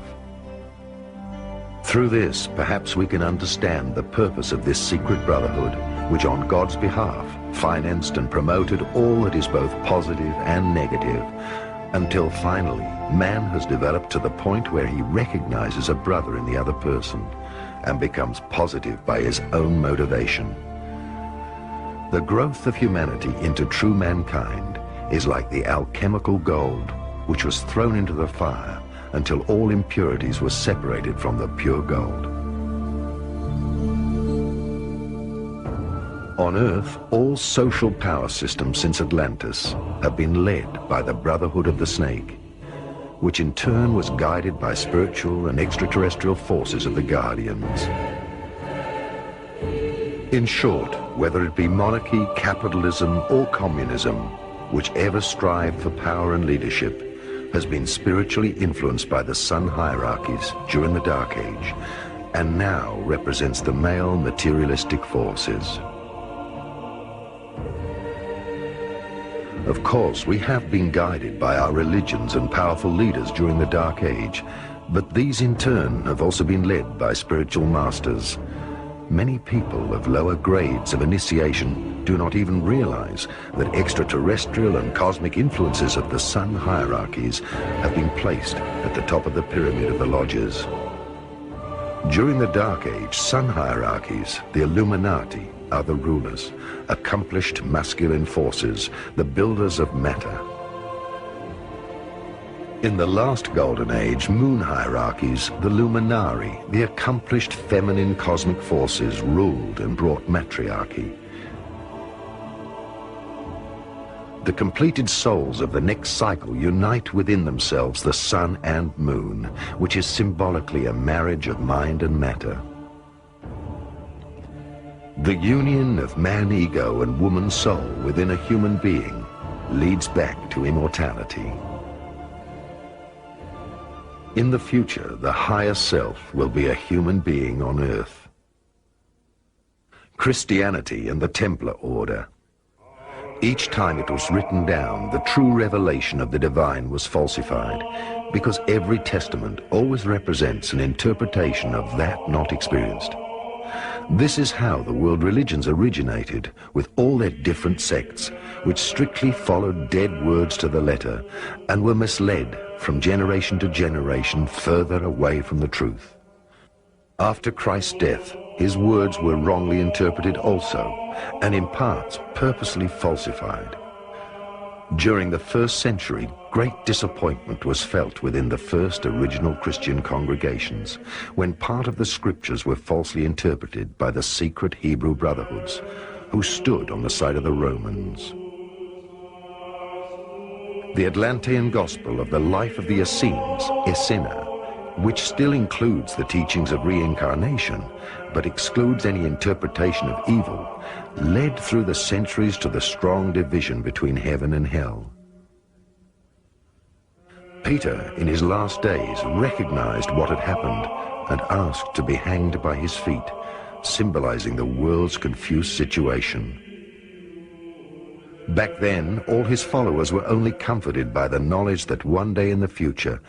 Through this, perhaps we can understand the purpose of this secret brotherhood, which on God's behalf financed and promoted all that is both positive and negative, until finally man has developed to the point where he recognizes a brother in the other person and becomes positive by his own motivation. The growth of humanity into true mankind is like the alchemical gold which was thrown into the fire until all impurities were separated from the pure gold. On Earth, all social power systems since Atlantis have been led by the Brotherhood of the Snake, which in turn was guided by spiritual and extraterrestrial forces of the Guardians. In short, whether it be monarchy, capitalism, or communism, whichever strived for power and leadership has been spiritually influenced by the sun hierarchies during the Dark Age, and now represents the male materialistic forces. Of course, we have been guided by our religions and powerful leaders during the Dark Age, but these in turn have also been led by spiritual masters. Many people of lower grades of initiation do not even realize that extraterrestrial and cosmic influences of the sun hierarchies have been placed at the top of the pyramid of the lodges. During the Dark Age, sun hierarchies, the Illuminati, are the rulers, accomplished masculine forces, the builders of matter. In the last Golden Age, moon hierarchies, the Luminari, the accomplished feminine cosmic forces, ruled and brought matriarchy. The completed souls of the next cycle unite within themselves the sun and moon, which is symbolically a marriage of mind and matter. The union of man-ego and woman-soul within a human being leads back to immortality. In the future, the higher self will be a human being on Earth. Christianity and the Templar Order. Each time it was written down, the true revelation of the divine was falsified, because every testament always represents an interpretation of that not experienced. This is how the world religions originated, with all their different sects, which strictly followed dead words to the letter and were misled from generation to generation further away from the truth. After Christ's death, his words were wrongly interpreted also, and in parts purposely falsified. During the 1st century, great disappointment was felt within the first original Christian congregations, when part of the scriptures were falsely interpreted by the secret Hebrew brotherhoods, who stood on the side of the Romans. The Atlantean gospel of the life of the Essenes, Essena, which still includes the teachings of reincarnation, but excludes any interpretation of evil, led through the centuries to the strong division between heaven and hell. Peter, in his last days, recognized what had happened and asked to be hanged by his feet, symbolizing the world's confused situation. Back then, all his followers were only comforted by the knowledge that one day in the future,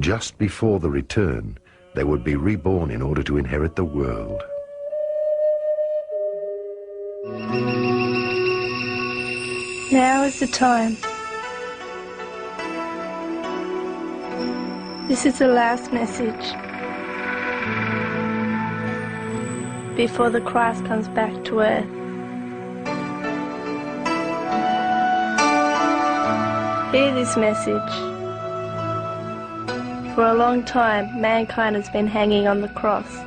just before the return, they would be reborn in order to inherit the world. Now is the time. This is the last message before the Christ comes back to earth. Hear this message. For a long time, mankind has been hanging on the cross.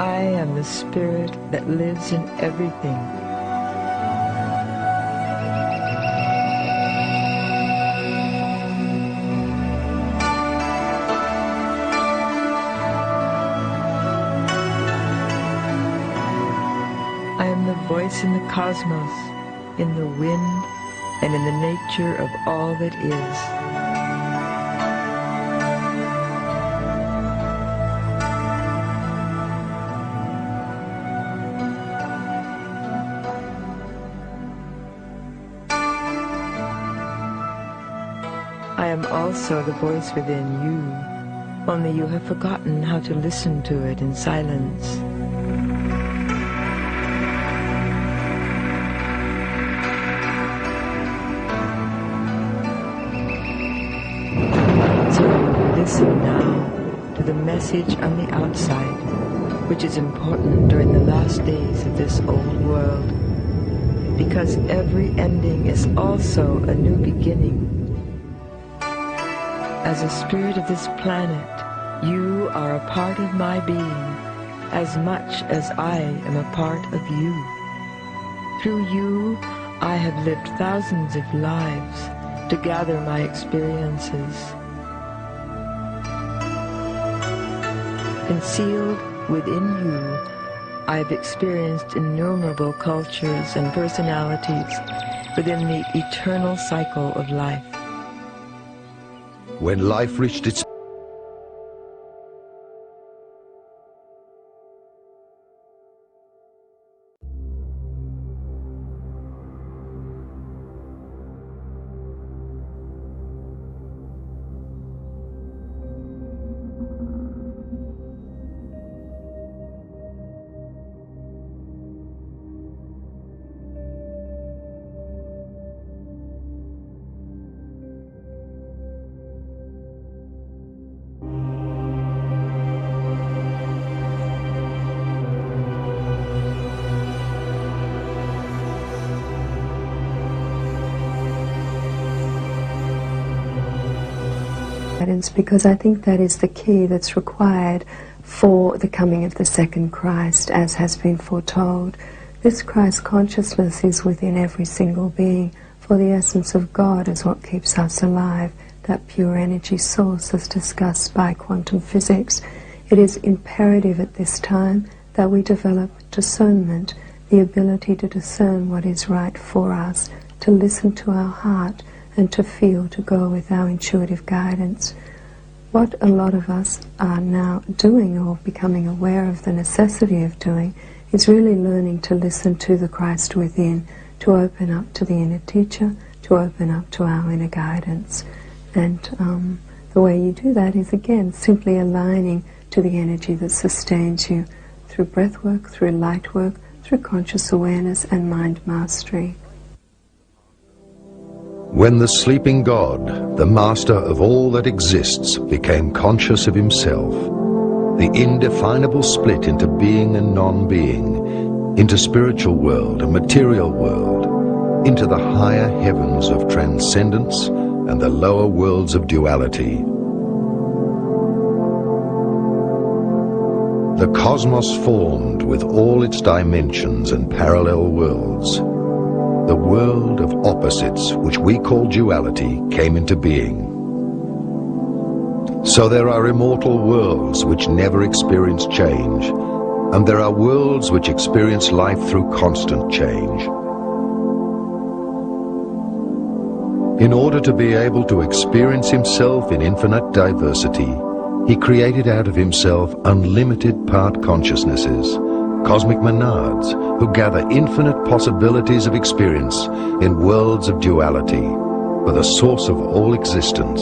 I am the spirit that lives in everything. I am the voice in the cosmos, in the wind, and in the nature of all that is. I am also the voice within you, only you have forgotten how to listen to it in silence. So listen now to the message on the outside, which is important during the last days of this old world, because every ending is also a new beginning. As a spirit of this planet, you are a part of my being, as much as I am a part of you. Through you, I have lived thousands of lives to gather my experiences. Concealed within you, I have experienced innumerable cultures and personalities within the eternal cycle of life. When life reached its because I think that is the key that's required for the coming of the second Christ, as has been foretold. This Christ consciousness is within every single being, for the essence of God is what keeps us alive, that pure energy source as discussed by quantum physics. It is imperative at this time that we develop discernment, the ability to discern what is right for us, to listen to our heart, and to feel, to go with our intuitive guidance. What a lot of us are now doing, or becoming aware of the necessity of doing, is really learning to listen to the Christ within, to open up to the inner teacher, to open up to our inner guidance. And the way you do that is, again, simply aligning to the energy that sustains you through breath work, through light work, through conscious awareness and mind mastery. When the sleeping God, the master of all that exists, became conscious of himself, the indefinable split into being and non-being, into spiritual world and material world, into the higher heavens of transcendence and the lower worlds of duality. The cosmos formed with all its dimensions and parallel worlds. The world of opposites, which we call duality, came into being. So there are immortal worlds which never experience change, and there are worlds which experience life through constant change. In order to be able to experience himself in infinite diversity, he created out of himself unlimited part consciousnesses, cosmic monads who gather infinite possibilities of experience in worlds of duality, for the source of all existence.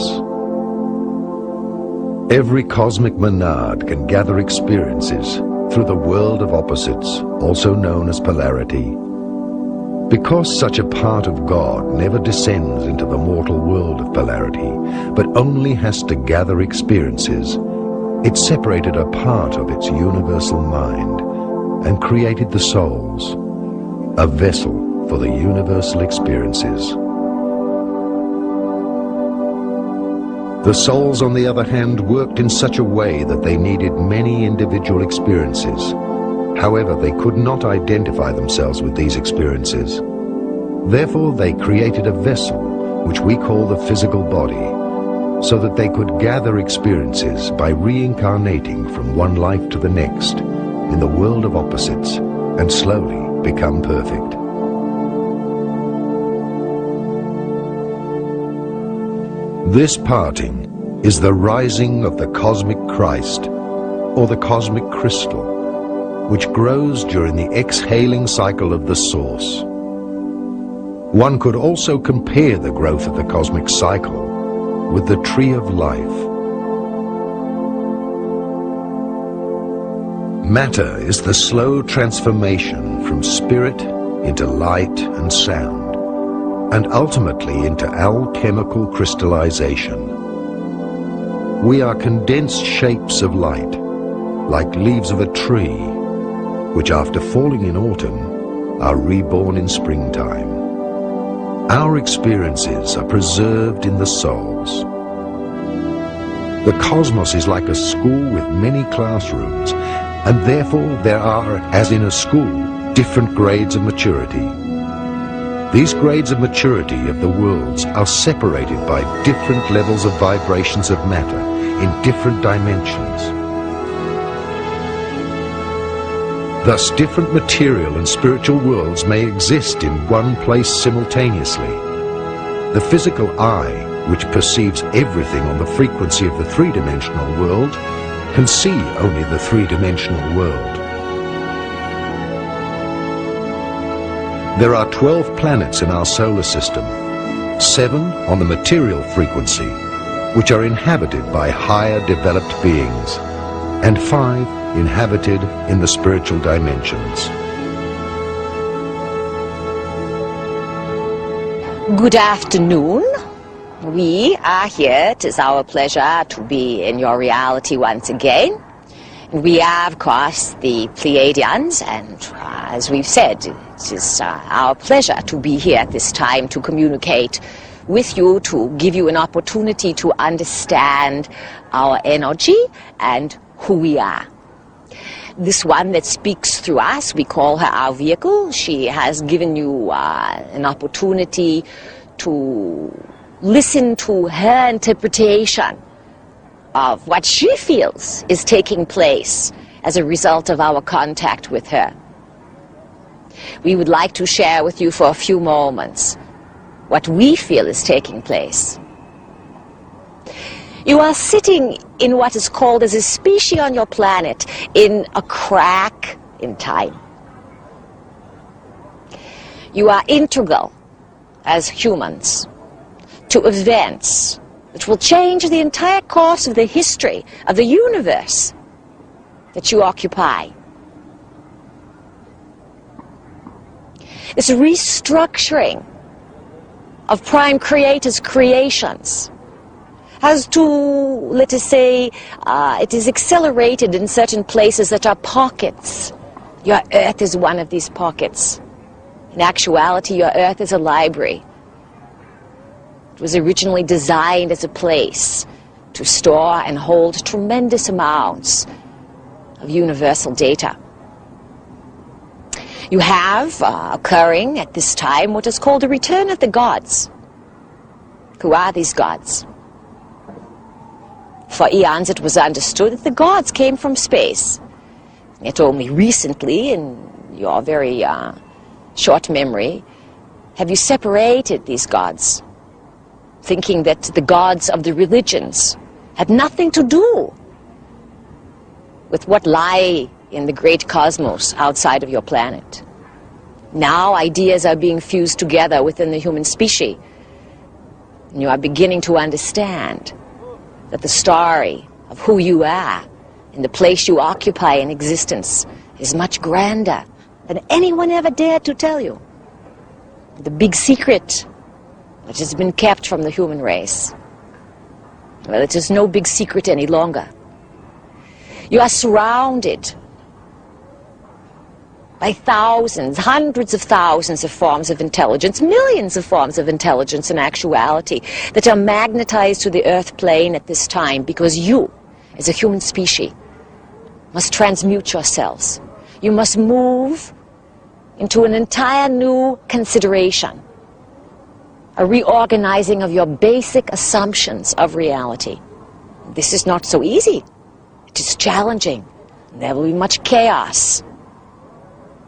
Every cosmic monad can gather experiences through the world of opposites, also known as polarity. Because such a part of God never descends into the mortal world of polarity, but only has to gather experiences, it separated a part of its universal mind and created the souls, a vessel for the universal experiences. The souls, on the other hand, worked in such a way that they needed many individual experiences. However, they could not identify themselves with these experiences. Therefore, they created a vessel, which we call the physical body, so that they could gather experiences by reincarnating from one life to the next in the world of opposites and slowly become perfect. This parting is the rising of the cosmic Christ, or the cosmic crystal, which grows during the exhaling cycle of the source. One could also compare the growth of the cosmic cycle with the tree of life. Matter is the slow transformation from spirit into light and sound, and ultimately into alchemical crystallization. We are condensed shapes of light, like leaves of a tree, which after falling in autumn are reborn in springtime. Our experiences are preserved in the souls. The cosmos is like a school with many classrooms, and therefore there are, as in a school, different grades of maturity. These grades of maturity of the worlds are separated by different levels of vibrations of matter in different dimensions. Thus, different material and spiritual worlds may exist in one place simultaneously. The physical eye, which perceives everything on the frequency of the three-dimensional world, can see only the three-dimensional world. There are 12 planets in our solar system, 7 on the material frequency, which are inhabited by higher developed beings, and 5 inhabited in the spiritual dimensions. Good afternoon. We are here. It is our pleasure to be in your reality once again. We are, of course, the Pleiadians, and as we've said, it is our pleasure to be here at this time to communicate with you, to give you an opportunity to understand our energy and who we are. This one that speaks through us, we call her our vehicle. She has given you an opportunity to listen to her interpretation of what she feels is taking place as a result of our contact with her. We would like to share with you for a few moments what we feel is taking place. You are sitting in what is called as a species on your planet in a crack in time. You are integral as humans to events which will change the entire course of the history of the universe that you occupy. This restructuring of Prime Creator's creations has to, let us say, it is accelerated in certain places that are pockets. Your Earth is one of these pockets. In actuality, your Earth is a library. It was originally designed as a place to store and hold tremendous amounts of universal data. You have occurring at this time what is called the return of the gods. Who are these gods? For eons it was understood that the gods came from space. Yet only recently, in your very short memory, have you separated these gods thinking that the gods of the religions had nothing to do with what lie in the great cosmos outside of your planet. Now ideas are being fused together within the human species, and you are beginning to understand that the story of who you are and the place you occupy in existence is much grander than anyone ever dared to tell you. The big secret that has been kept from the human race. Well, it is no big secret any longer. You are surrounded by thousands, hundreds of thousands of forms of intelligence, millions of forms of intelligence in actuality, that are magnetized to the earth plane at this time, because you, as a human species, must transmute yourselves. You must move into an entire new consideration, a reorganizing of your basic assumptions of reality. This is not so easy. It is challenging. There will be much chaos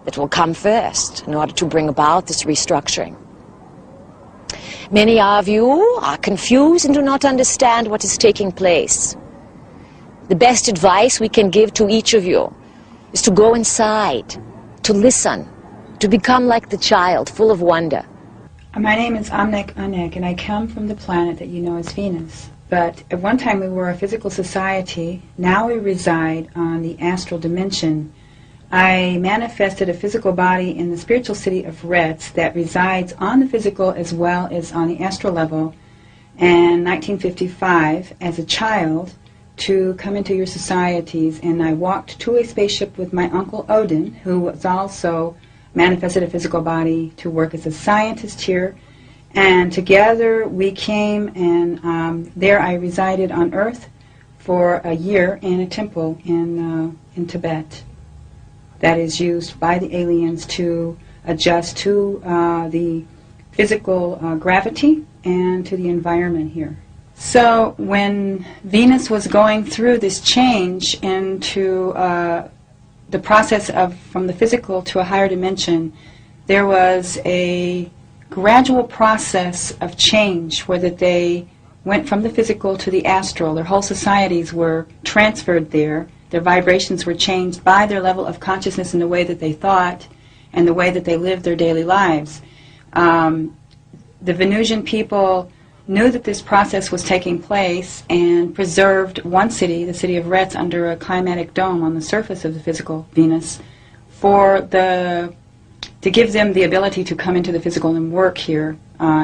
that will come first in order to bring about this restructuring. Many of you are confused and do not understand what is taking place. The best advice we can give to each of you is to go inside, to listen, to become like the child, full of wonder. My name is Amnek Anek, and I come from the planet that you know as Venus. But at one time we were a physical society. Now we reside on the astral dimension. I manifested a physical body in the spiritual city of Retz that resides on the physical as well as on the astral level. And 1955, as a child, to come into your societies, and I walked to a spaceship with my uncle Odin, who was also manifested a physical body to work as a scientist here. And together we came, and there I resided on Earth for a year in a temple in Tibet that is used by the aliens to adjust to the physical gravity and to the environment here. So when Venus was going through this change into the process of from the physical to a higher dimension, there was a gradual process of change where that they went from the physical to the astral. Their whole societies were transferred there. Their vibrations were changed by their level of consciousness and the way that they thought and the way that they lived their daily lives. The Venusian people knew that this process was taking place and preserved one city, the city of Retz, under a climatic dome on the surface of the physical Venus to give them the ability to come into the physical and work here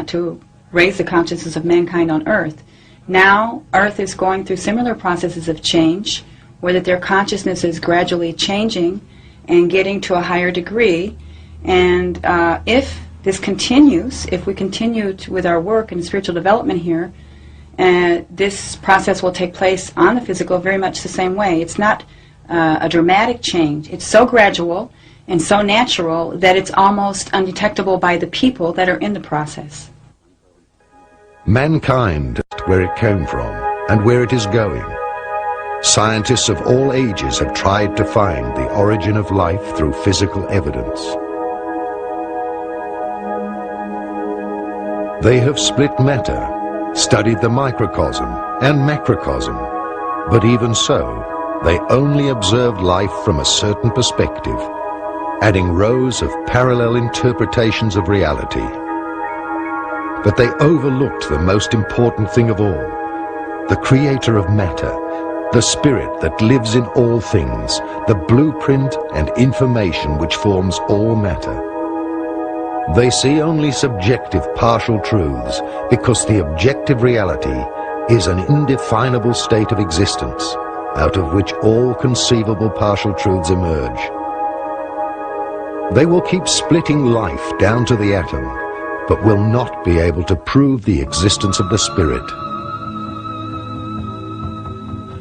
to raise the consciousness of mankind on Earth. Now Earth is going through similar processes of change where that their consciousness is gradually changing and getting to a higher degree. And if this continues, if we continue with our work and spiritual development here, this process will take place on the physical very much the same way. It's not a dramatic change. It's so gradual and so natural that it's almost undetectable by the people that are in the process. Mankind, where it came from and where it is going. Scientists of all ages have tried to find the origin of life through physical evidence. They have split matter, studied the microcosm and macrocosm, but even so, they only observed life from a certain perspective, adding rows of parallel interpretations of reality. But they overlooked the most important thing of all, the creator of matter, the spirit that lives in all things, the blueprint and information which forms all matter. They see only subjective partial truths because the objective reality is an indefinable state of existence out of which all conceivable partial truths emerge. They will keep splitting life down to the atom, but will not be able to prove the existence of the spirit.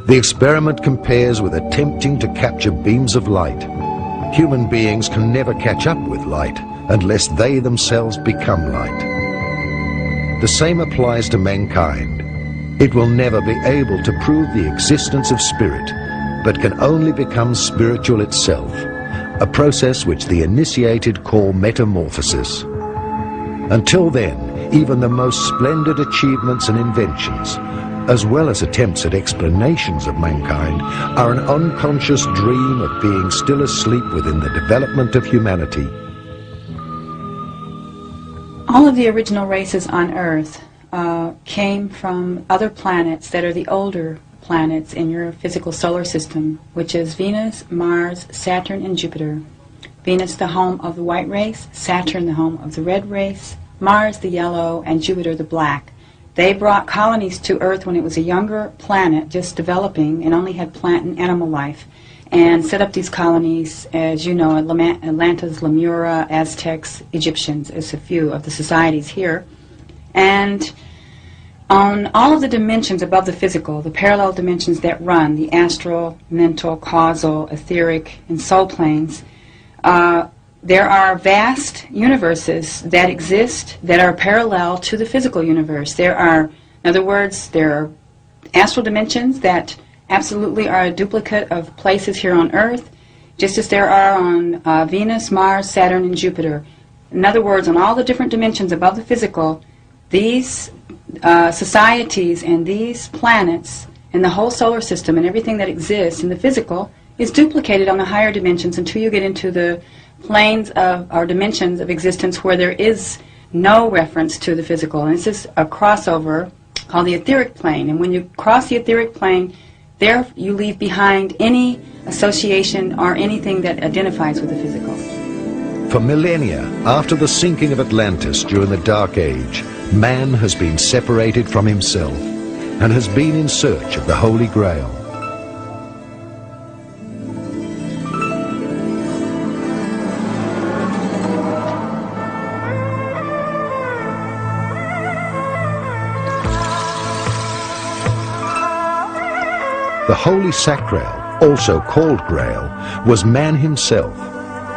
The experiment compares with attempting to capture beams of light. Human beings can never catch up with light unless they themselves become light. The same applies to mankind. It will never be able to prove the existence of spirit, but can only become spiritual itself, a process which the initiated call metamorphosis. Until then, even the most splendid achievements and inventions, as well as attempts at explanations of mankind, are an unconscious dream of being still asleep within the development of humanity. All of the original races on Earth came from other planets that are the older planets in your physical solar system, which is Venus, Mars, Saturn, and Jupiter. Venus, the home of the white race, Saturn, the home of the red race, Mars, the yellow, and Jupiter, the black. They brought colonies to Earth when it was a younger planet, just developing, and only had plant and animal life, and set up these colonies, as you know, Atlantis, Lemura, Aztecs, Egyptians, as a few of the societies here. And on all of the dimensions above the physical, the parallel dimensions that run, the astral, mental, causal, etheric, and soul planes, there are vast universes that exist that are parallel to the physical universe. There are, in other words, there are astral dimensions that absolutely are a duplicate of places here on Earth, just as there are on Venus, Mars, Saturn, and Jupiter. In other words, on all the different dimensions above the physical, these societies and these planets and the whole solar system and everything that exists in the physical is duplicated on the higher dimensions until you get into the planes of, or dimensions of existence where there is no reference to the physical. And this is a crossover called the etheric plane. And when you cross the etheric plane, there you leave behind any association or anything that identifies with the physical. For millennia after the sinking of Atlantis during the Dark Age, man has been separated from himself and has been in search of the Holy Grail. The Holy Sacral, also called Grail, was man himself.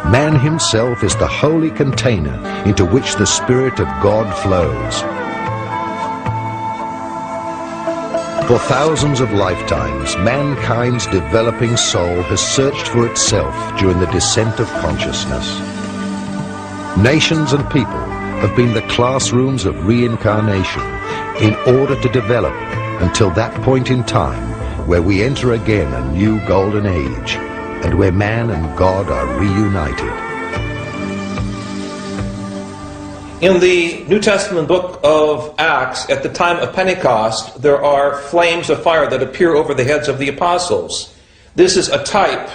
Man himself is the holy container into which the Spirit of God flows. For thousands of lifetimes, mankind's developing soul has searched for itself during the descent of consciousness. Nations and people have been the classrooms of reincarnation in order to develop until that point in time where we enter again a new golden age, and where man and God are reunited. In the New Testament book of Acts, at the time of Pentecost, there are flames of fire that appear over the heads of the apostles. This is a type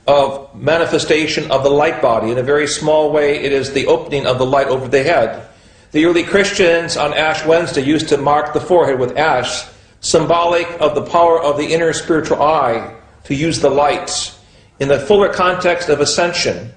of manifestation of the light body. In a very small way, it is the opening of the light over the head. The early Christians on Ash Wednesday used to mark the forehead with ash, symbolic of the power of the inner spiritual eye to use the light. In the fuller context of ascension,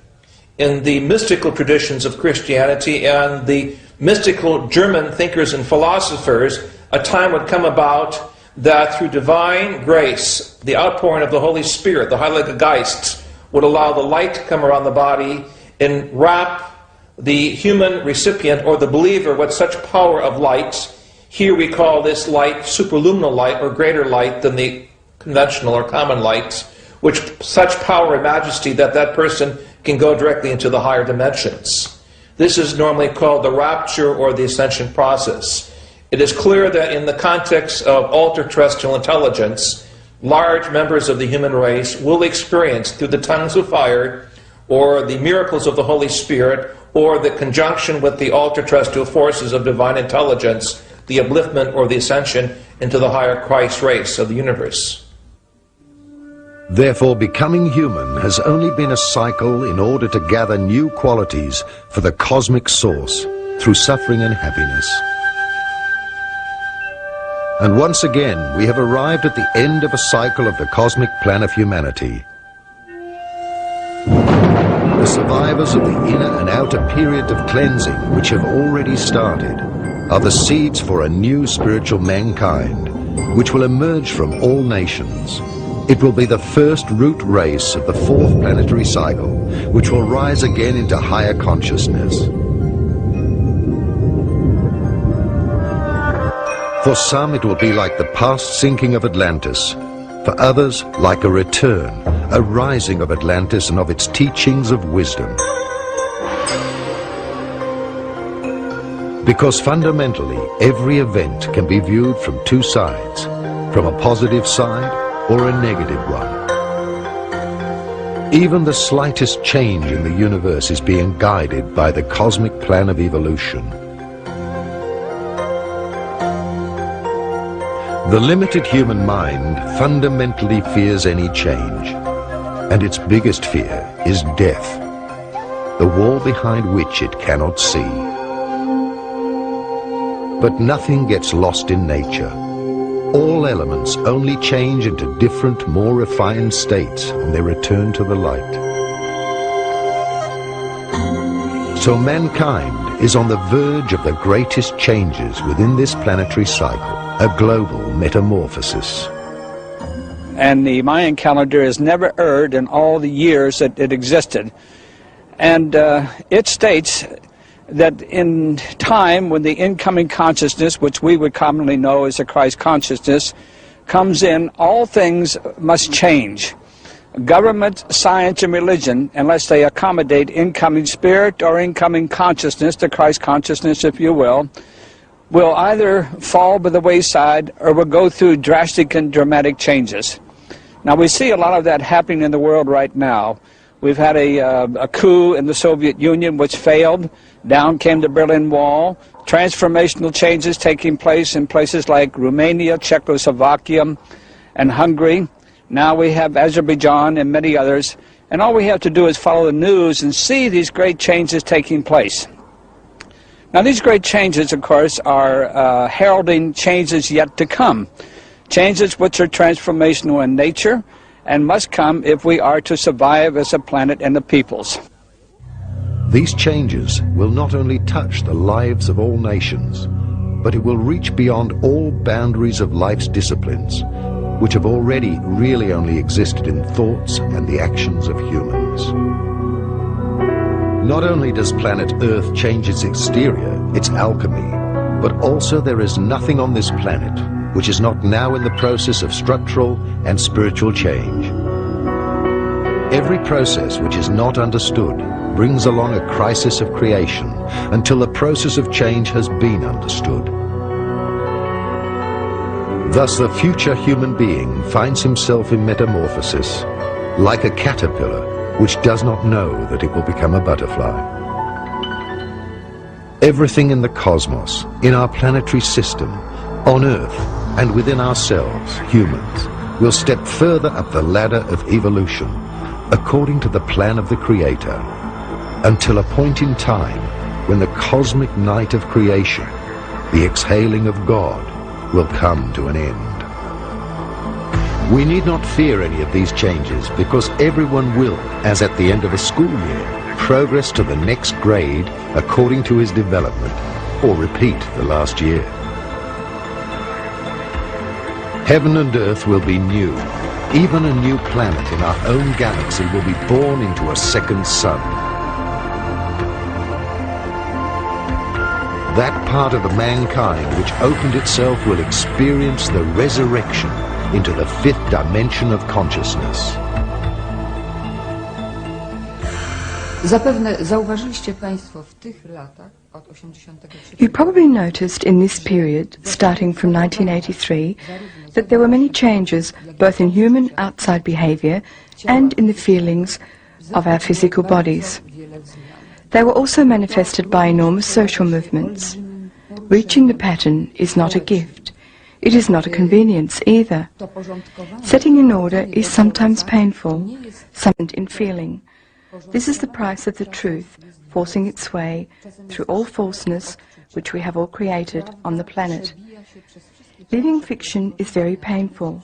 in the mystical traditions of Christianity and the mystical German thinkers and philosophers, a time would come about that through divine grace, the outpouring of the Holy Spirit, the Heilige Geist, would allow the light to come around the body and wrap the human recipient or the believer with such power of light. Here we call this light superluminal light, or greater light than the conventional or common light, which such power and majesty that that person can go directly into the higher dimensions. This is normally called the rapture or the ascension process. It is clear that in the context of ultra-terrestrial intelligence, large members of the human race will experience through the tongues of fire, or the miracles of the Holy Spirit, or the conjunction with the ultra-terrestrial forces of divine intelligence, the upliftment or the ascension into the higher Christ race of the universe. Therefore, becoming human has only been a cycle in order to gather new qualities for the cosmic source through suffering and happiness. And once again, we have arrived at the end of a cycle of the cosmic plan of humanity. The survivors of the inner and outer period of cleansing, which have already started, are the seeds for a new spiritual mankind, which will emerge from all nations. It will be the first root race of the fourth planetary cycle, which will rise again into higher consciousness. For some, it will be like the past sinking of Atlantis. For others, like a return, a rising of Atlantis and of its teachings of wisdom. Because fundamentally, every event can be viewed from two sides, from a positive side or a negative one. Even the slightest change in the universe is being guided by the cosmic plan of evolution. The limited human mind fundamentally fears any change, and its biggest fear is death, the wall behind which it cannot see. But nothing gets lost in nature. All elements only change into different, more refined states on their return to the light. So mankind is on the verge of the greatest changes within this planetary cycle, a global metamorphosis. And the Mayan calendar has never erred in all the years that it existed. And it states that in time when the incoming consciousness, which we would commonly know as the Christ consciousness, comes in, all things must change. Government, science, and religion, unless they accommodate incoming spirit or incoming consciousness, the Christ consciousness, if you will either fall by the wayside or will go through drastic and dramatic changes. Now, we see a lot of that happening in the world right now. We've had a coup in the Soviet Union which failed. Down came the Berlin Wall. Transformational changes taking place in places like Romania, Czechoslovakia, and Hungary. Now we have Azerbaijan and many others. And all we have to do is follow the news and see these great changes taking place. Now, these great changes, of course, are heralding changes yet to come. Changes which are transformational in nature and must come if we are to survive as a planet and the peoples. These changes will not only touch the lives of all nations, but it will reach beyond all boundaries of life's disciplines, which have already really only existed in thoughts and the actions of humans. Not only does planet Earth change its exterior, its alchemy, but also there is nothing on this planet which is not now in the process of structural and spiritual change. Every process which is not understood brings along a crisis of creation until the process of change has been understood. Thus the future human being finds himself in metamorphosis, like a caterpillar which does not know that it will become a butterfly. Everything in the cosmos, in our planetary system, on Earth, and within ourselves, humans, will step further up the ladder of evolution, according to the plan of the Creator, until a point in time when the cosmic night of creation, the exhaling of God, will come to an end. We need not fear any of these changes because everyone will, as at the end of a school year, progress to the next grade according to his development, or repeat the last year. Heaven and earth will be new. Even a new planet in our own galaxy will be born into a second sun. That part of the mankind which opened itself will experience the resurrection into the fifth dimension of consciousness. Zapewne zauważyliście Państwo w tych latach od 83. You probably noticed in this period, starting from 1983, that there were many changes both in human outside behavior and in the feelings of our physical bodies. They were also manifested by enormous social movements. Reaching the pattern is not a gift. It is not a convenience either. Setting in order is sometimes painful, sometimes in feeling. This is the price of the truth, forcing its way through all falseness which we have all created on the planet. Living fiction is very painful.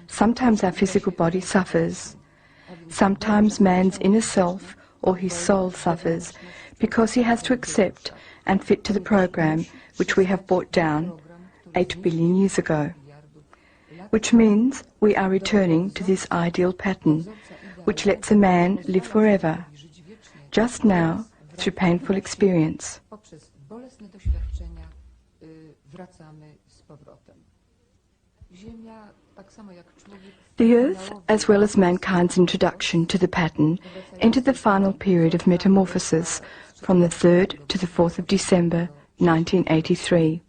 Sometimes our physical body suffers. Sometimes man's inner self or his soul suffers because he has to accept and fit to the program which we have brought down 8 billion years ago. Which means we are returning to this ideal pattern which lets a man live forever, just now through painful experience. The earth, as well as mankind's introduction to the pattern, entered the final period of metamorphosis from the 3rd to the 4th of December 1983.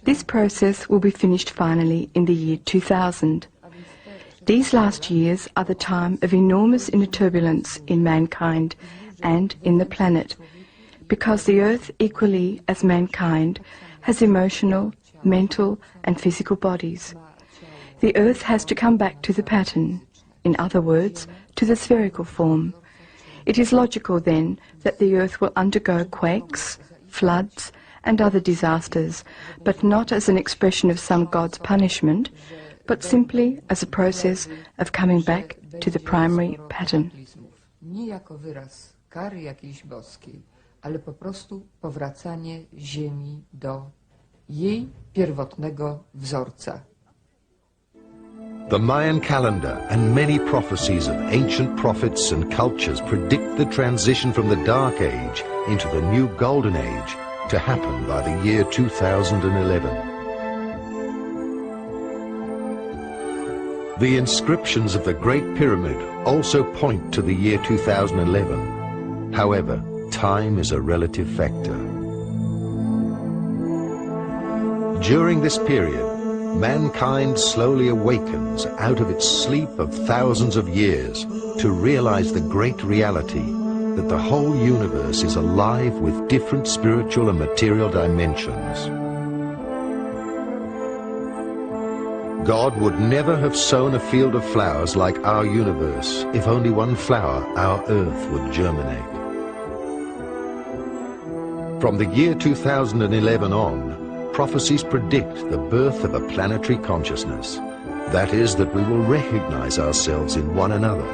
This process will be finished finally in the year 2000. These last years are the time of enormous inner turbulence in mankind and in the planet, because the Earth, equally as mankind, has emotional, mental and physical bodies. The Earth has to come back to the pattern, in other words, to the spherical form. It is logical then that the Earth will undergo quakes, floods and other disasters, but not as an expression of some God's punishment, but simply as a process of coming back to the primary pattern. Nie jako wyraz kary jakiejś boskiej, ale po prostu powracanie Ziemi do jej pierwotnego wzorca. The Mayan calendar and many prophecies of ancient prophets and cultures predict the transition from the Dark Age into the new Golden Age to happen by the year 2011. The inscriptions of the Great Pyramid also point to the year 2011. However, time is a relative factor. During this period, mankind slowly awakens out of its sleep of thousands of years to realize the great reality that the whole universe is alive with different spiritual and material dimensions. God would never have sown a field of flowers like our universe if only one flower, our Earth, would germinate. From the year 2011 on, prophecies predict the birth of a planetary consciousness. That is, that we will recognize ourselves in one another,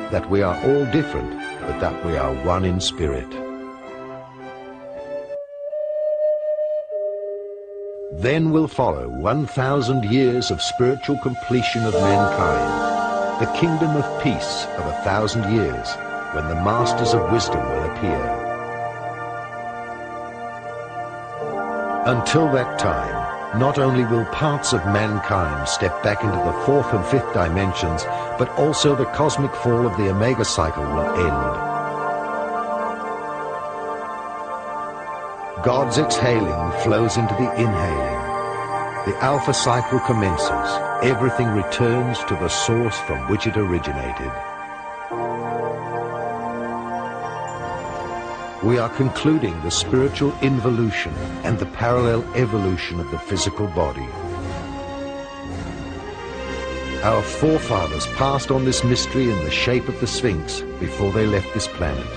that we are all different, but that we are one in spirit. Then will follow 1,000 years of spiritual completion of mankind, the kingdom of peace of 1,000 years, when the masters of wisdom will appear. Until that time, not only will parts of mankind step back into the fourth and fifth dimensions, but also the cosmic fall of the Omega cycle will end. God's exhaling flows into the inhaling. The Alpha cycle commences. Everything returns to the source from which it originated. We are concluding the spiritual involution and the parallel evolution of the physical body. Our forefathers passed on this mystery in the shape of the Sphinx before they left this planet.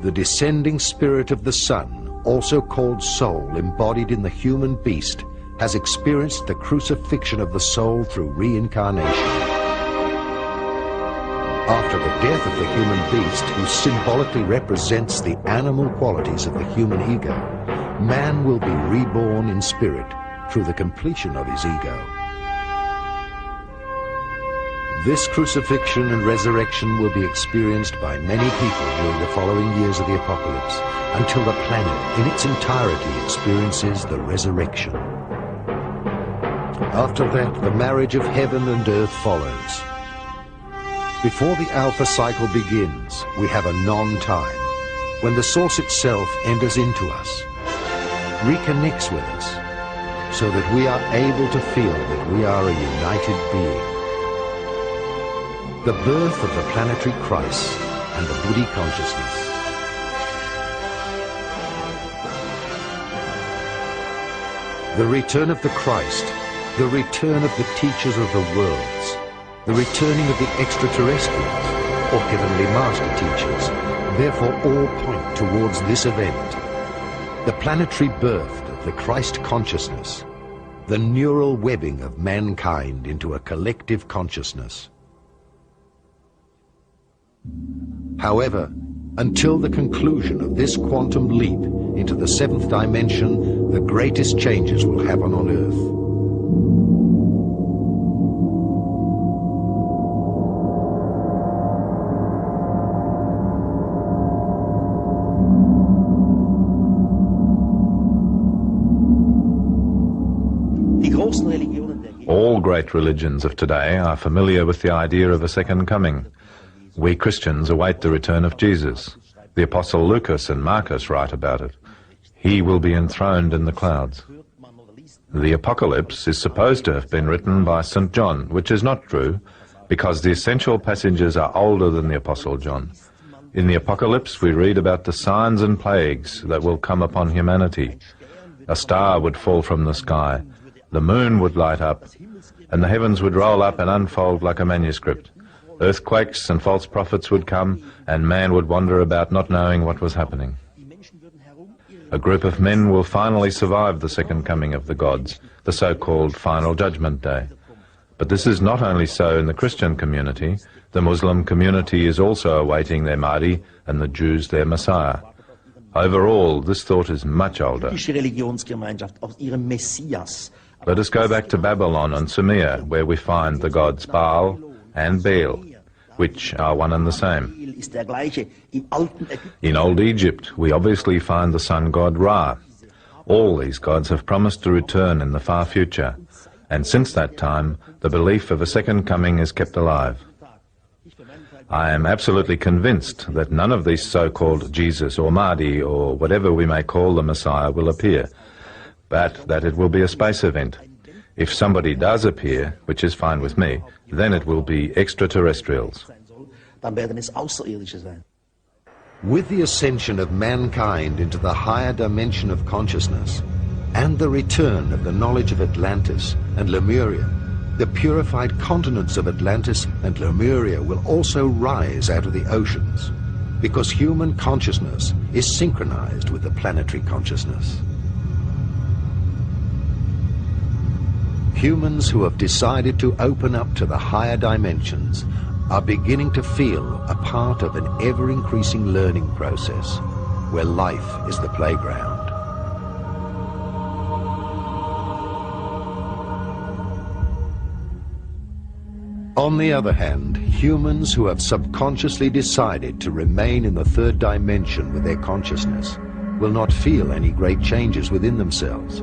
The descending spirit of the sun, also called soul, embodied in the human beast, has experienced the crucifixion of the soul through reincarnation. After the death of the human beast, who symbolically represents the animal qualities of the human ego, man will be reborn in spirit through the completion of his ego. This crucifixion and resurrection will be experienced by many people during the following years of the apocalypse, until the planet in its entirety experiences the resurrection. After that, the marriage of heaven and earth follows. Before the Alpha cycle begins, we have a non-time, when the source itself enters into us, reconnects with us, so that we are able to feel that we are a united being. The birth of the planetary Christ and the Buddhi consciousness. The return of the Christ, the return of the teachers of the worlds, the returning of the extraterrestrials, or heavenly master teachers, therefore all point towards this event. The planetary birth of the Christ consciousness, the neural webbing of mankind into a collective consciousness. However, until the conclusion of this quantum leap into the seventh dimension, the greatest changes will happen on Earth. All great religions of today are familiar with the idea of a second coming. We Christians await the return of Jesus. The Apostle Lucas and Marcus write about it. He will be enthroned in the clouds. The Apocalypse is supposed to have been written by St. John, which is not true, because the essential passages are older than the Apostle John. In the Apocalypse we read about the signs and plagues that will come upon humanity. A star would fall from the sky, the moon would light up, and the heavens would roll up and unfold like a manuscript. Earthquakes and false prophets would come, and man would wander about not knowing what was happening. A group of men will finally survive the second coming of the gods, the so-called Final Judgment Day. But this is not only so in the Christian community. The Muslim community is also awaiting their Mahdi and the Jews their Messiah. Overall, this thought is much older. Let us go back to Babylon and Sumer, where we find the gods Baal and Baal, which are one and the same. In Old Egypt, we obviously find the sun god Ra. All these gods have promised to return in the far future, and since that time, the belief of a second coming is kept alive. I am absolutely convinced that none of these so-called Jesus or Mahdi or whatever we may call the Messiah will appear, but that it will be a space event. If somebody does appear, which is fine with me, then it will be extraterrestrials. With the ascension of mankind into the higher dimension of consciousness and the return of the knowledge of Atlantis and Lemuria, the purified continents of Atlantis and Lemuria will also rise out of the oceans, because human consciousness is synchronized with the planetary consciousness. Humans who have decided to open up to the higher dimensions are beginning to feel a part of an ever-increasing learning process where life is the playground. On the other hand, humans who have subconsciously decided to remain in the third dimension with their consciousness will not feel any great changes within themselves.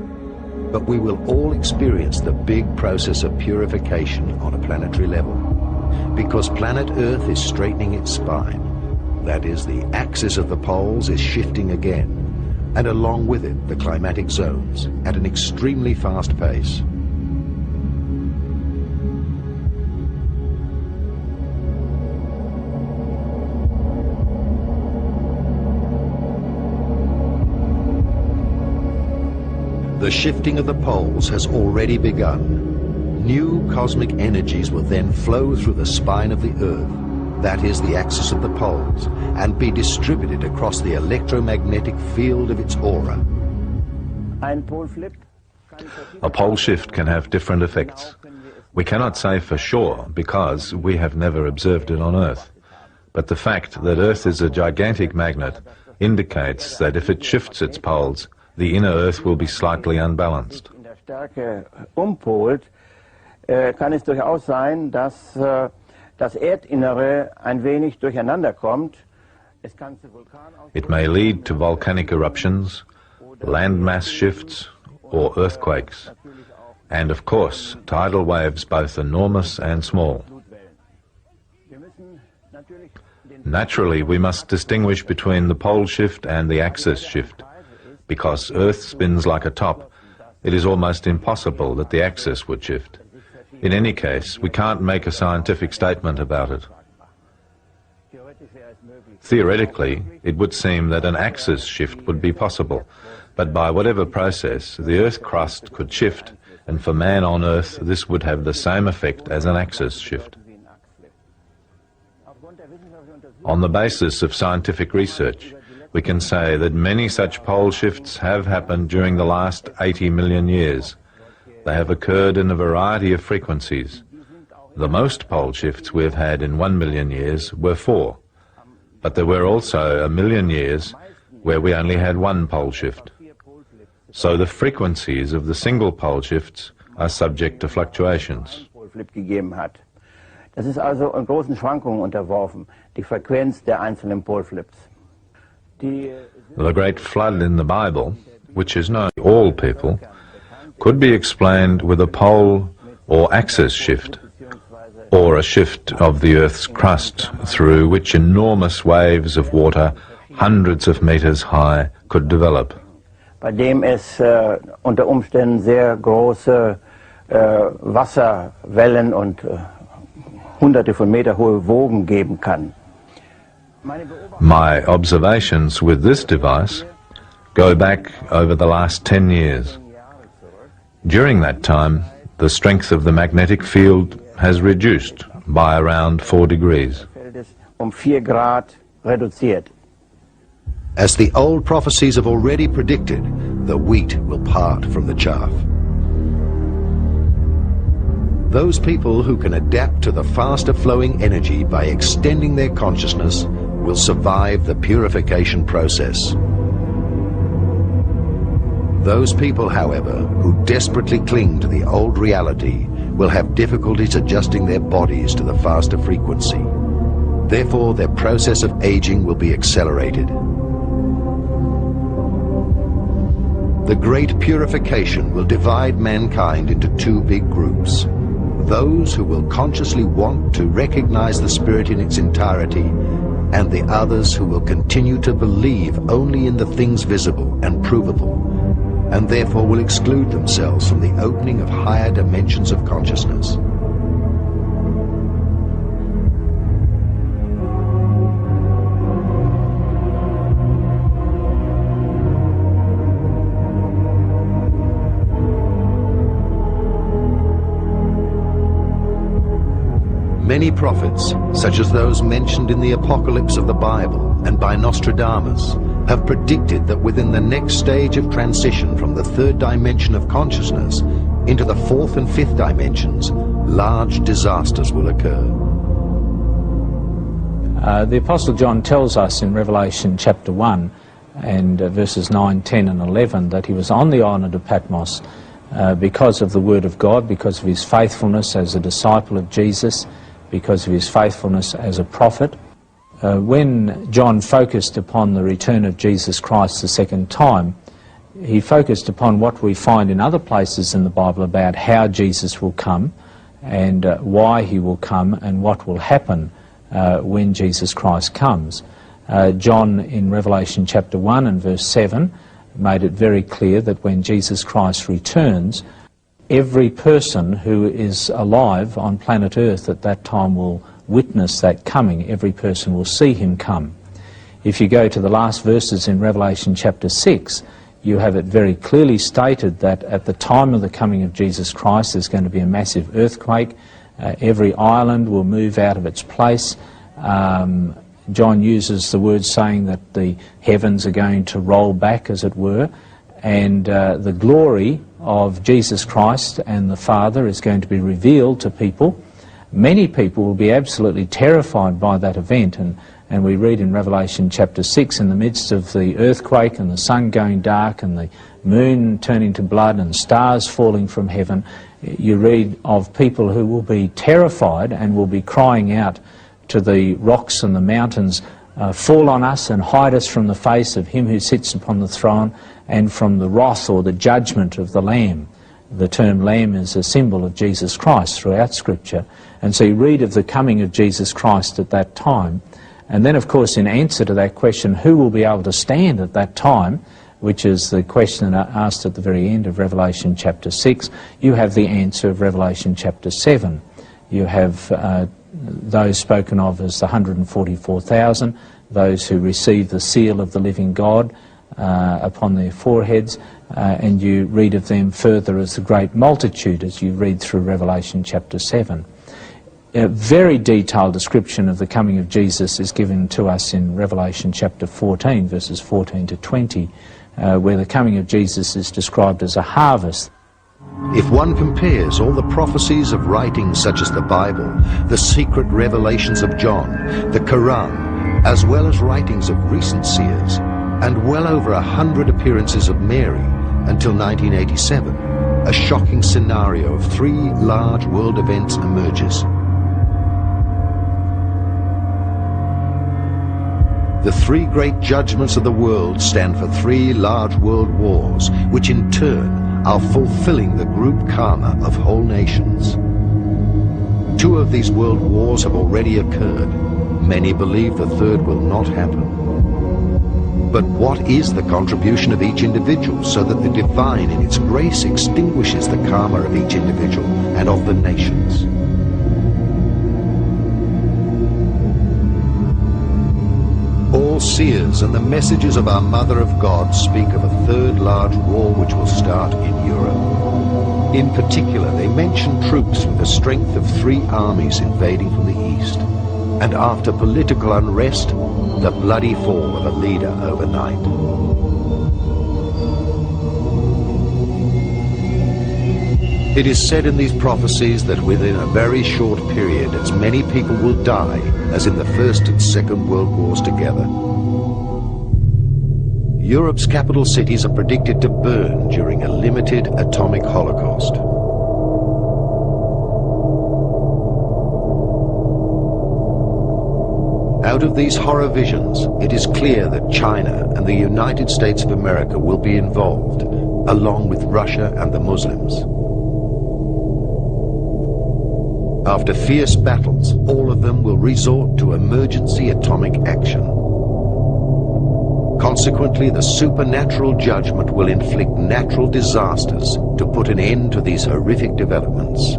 But we will all experience the big process of purification on a planetary level, because planet Earth is straightening its spine. That is, the axis of the poles is shifting again, and along with it the climatic zones at an extremely fast pace. The shifting of the poles has already begun. New cosmic energies will then flow through the spine of the Earth, that is the axis of the poles, and be distributed across the electromagnetic field of its aura. A pole shift can have different effects. We cannot say for sure because we have never observed it on Earth. But the fact that Earth is a gigantic magnet indicates that if it shifts its poles, the inner Earth will be slightly unbalanced. Kann es durchaus sein, dass das Erdinnere ein wenig durcheinander kommt. It may lead to volcanic eruptions, landmass shifts, or earthquakes, and of course tidal waves both enormous and small. Naturally, we must distinguish between the pole shift and the axis shift. Because Earth spins like a top, it is almost impossible that the axis would shift. In any case, we can't make a scientific statement about it. Theoretically, it would seem that an axis shift would be possible, but by whatever process, the Earth crust could shift, and for man on Earth, this would have the same effect as an axis shift. On the basis of scientific research, we can say that many such pole shifts have happened during the last 80 million years. They have occurred in a variety of frequencies. The most pole shifts we have had in 1 million years were 4, but there were also 1 million years where we only had 1 pole shift. So the frequencies of the single pole shifts are subject to fluctuations. Das ist also in großen Schwankungen unterworfen, die Frequenz der einzelnen Polflips. The great flood in the Bible, which is known to all people, could be explained with a pole or axis shift. or a shift of the Earth's crust through which enormous waves of water, hundreds of meters high, could develop. Bei dem es unter Umständen sehr große Wasserwellen und hunderte von Meter hohe Wogen geben kann. My observations with this device go back over the last 10 years. During that time, the strength of the magnetic field has reduced by around 4 degrees. 4 Grad reduziert. As the old prophecies have already predicted, the wheat will part from the chaff. Those people who can adapt to the faster flowing energy by extending their consciousness will survive the purification process. Those people, however, who desperately cling to the old reality will have difficulties adjusting their bodies to the faster frequency. Therefore, their process of aging will be accelerated. The great purification will divide mankind into 2 big groups. Those who will consciously want to recognize the Spirit in its entirety, and the others who will continue to believe only in the things visible and provable, and therefore will exclude themselves from the opening of higher dimensions of consciousness. Many prophets, such as those mentioned in the Apocalypse of the Bible and by Nostradamus, have predicted that within the next stage of transition from the 3rd dimension of consciousness into the 4th and 5th dimensions, large disasters will occur. The Apostle John tells us in Revelation chapter 1 and verses 9, 10 and 11 that he was on the island of Patmos because of the Word of God, because of his faithfulness as a disciple of Jesus, because of his faithfulness as a prophet. When John focused upon the return of Jesus Christ the second time, he focused upon what we find in other places in the Bible about how Jesus will come and why he will come and what will happen when Jesus Christ comes. John in Revelation chapter 1 and verse 7 made it very clear that when Jesus Christ returns, every person who is alive on planet Earth at that time will witness that coming. Every person will see him come. If you go to the last verses in Revelation chapter 6, you have it very clearly stated that at the time of the coming of Jesus Christ there's going to be a massive earthquake. Every island will move out of its place. John uses the word saying that the heavens are going to roll back, as it were, and the glory of Jesus Christ and the Father is going to be revealed to people. Many people will be absolutely terrified by that event, and we read in Revelation chapter 6, in the midst of the earthquake and the sun going dark and the moon turning to blood and stars falling from heaven, you read of people who will be terrified and will be crying out to the rocks and the mountains, fall on us and hide us from the face of him who sits upon the throne and from the wrath or the judgment of the Lamb. The term Lamb is a symbol of Jesus Christ throughout Scripture. And so you read of the coming of Jesus Christ at that time. And then, of course, in answer to that question, who will be able to stand at that time, which is the question asked at the very end of Revelation chapter 6, you have the answer of Revelation chapter 7. You have those spoken of as the 144,000, those who receive the seal of the living God upon their foreheads, and you read of them further as the great multitude as you read through Revelation chapter 7. A very detailed description of the coming of Jesus is given to us in Revelation chapter 14, verses 14 to 20, where the coming of Jesus is described as a harvest. If one compares all the prophecies of writings such as the Bible, the secret revelations of John, the Quran, as well as writings of recent seers, and well over 100 appearances of Mary until 1987, a shocking scenario of 3 large world events emerges. The 3 great judgments of the world stand for 3 large world wars, which in turn are fulfilling the group karma of whole nations. 2 of these world wars have already occurred. Many believe the third will not happen. But what is the contribution of each individual so that the divine in its grace extinguishes the karma of each individual and of the nations? All seers and the messages of our Mother of God speak of a third large war which will start in Europe. In particular, they mention troops with the strength of 3 armies invading from the east, and after political unrest, the bloody fall of a leader overnight. It is said in these prophecies that within a very short period as many people will die as in the First and Second World Wars together. Europe's capital cities are predicted to burn during a limited atomic holocaust. Out of these horror visions, it is clear that China and the United States of America will be involved, along with Russia and the Muslims. After fierce battles, all of them will resort to emergency atomic action. Consequently, the supernatural judgment will inflict natural disasters to put an end to these horrific developments.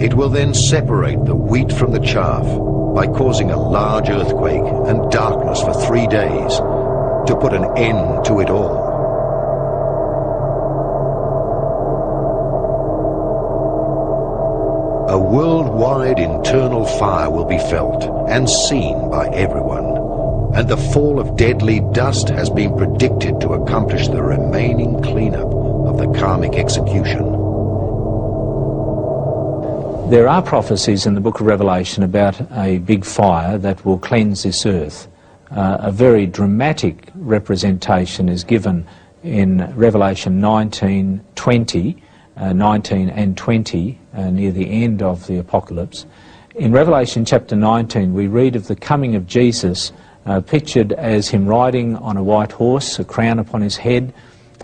It will then separate the wheat from the chaff by causing a large earthquake and darkness for 3 days to put an end to it all. A worldwide internal fire will be felt and seen by everyone, and the fall of deadly dust has been predicted to accomplish the remaining cleanup of the karmic execution. There are prophecies in the book of Revelation about a big fire that will cleanse this earth. A very dramatic representation is given in Revelation 19 and 20, near the end of the apocalypse. In Revelation chapter 19 we read of the coming of Jesus, pictured as him riding on a white horse, a crown upon his head,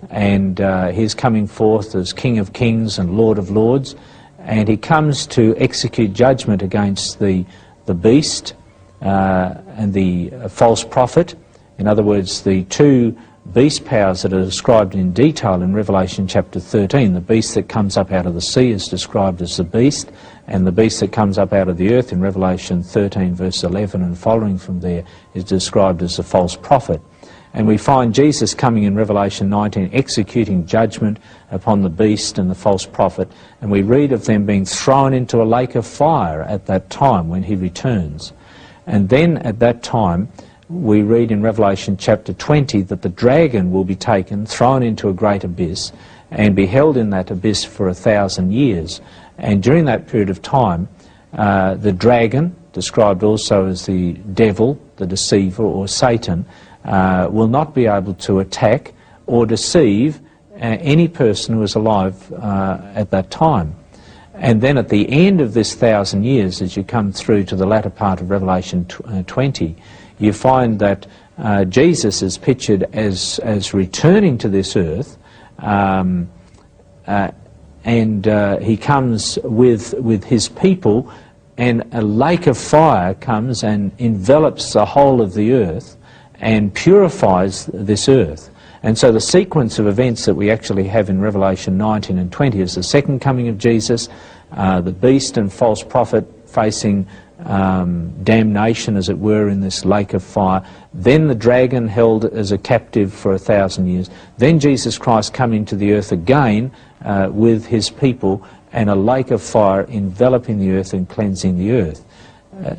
and he's coming forth as King of Kings and Lord of Lords. And he comes to execute judgment against the beast and the false prophet. In other words, the 2 beast powers that are described in detail in Revelation chapter 13. The beast that comes up out of the sea is described as the beast, and the beast that comes up out of the earth in Revelation 13 verse 11 and following from there is described as the false prophet. And we find Jesus coming in Revelation 19 executing judgment upon the beast and the false prophet, and we read of them being thrown into a lake of fire at that time when he returns. And then at that time we read in Revelation chapter 20 that the dragon will be taken, thrown into a great abyss, and be held in that abyss for 1,000 years. And during that period of time, the dragon, described also as the devil, the deceiver, or Satan, will not be able to attack or deceive any person who is alive at that time. And then at the end of this 1,000 years, as you come through to the latter part of Revelation 20, you find that Jesus is pictured as returning to this earth, and he comes with his people, and a lake of fire comes and envelops the whole of the earth and purifies this earth. And so the sequence of events that we actually have in Revelation 19 and 20 is the second coming of Jesus, the beast and false prophet facing damnation, as it were, in this lake of fire, then the dragon held as a captive for 1,000 years, then Jesus Christ coming to the earth again with his people, and a lake of fire enveloping the earth and cleansing the earth.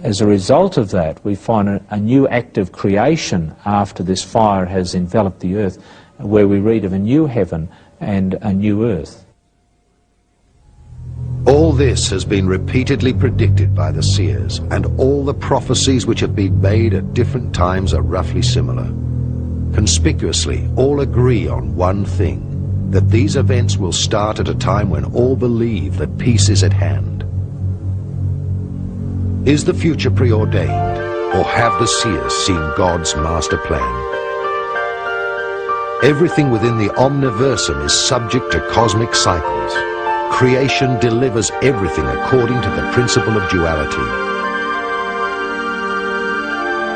As a result of that, we find a new act of creation after this fire has enveloped the earth, where we read of a new heaven and a new earth. All this has been repeatedly predicted by the seers, and all the prophecies which have been made at different times are roughly similar. Conspicuously, all agree on one thing, that these events will start at a time when all believe that peace is at hand. Is the future preordained, or have the seers seen God's master plan? Everything within the omniversum is subject to cosmic cycles. creation delivers everything according to the principle of duality.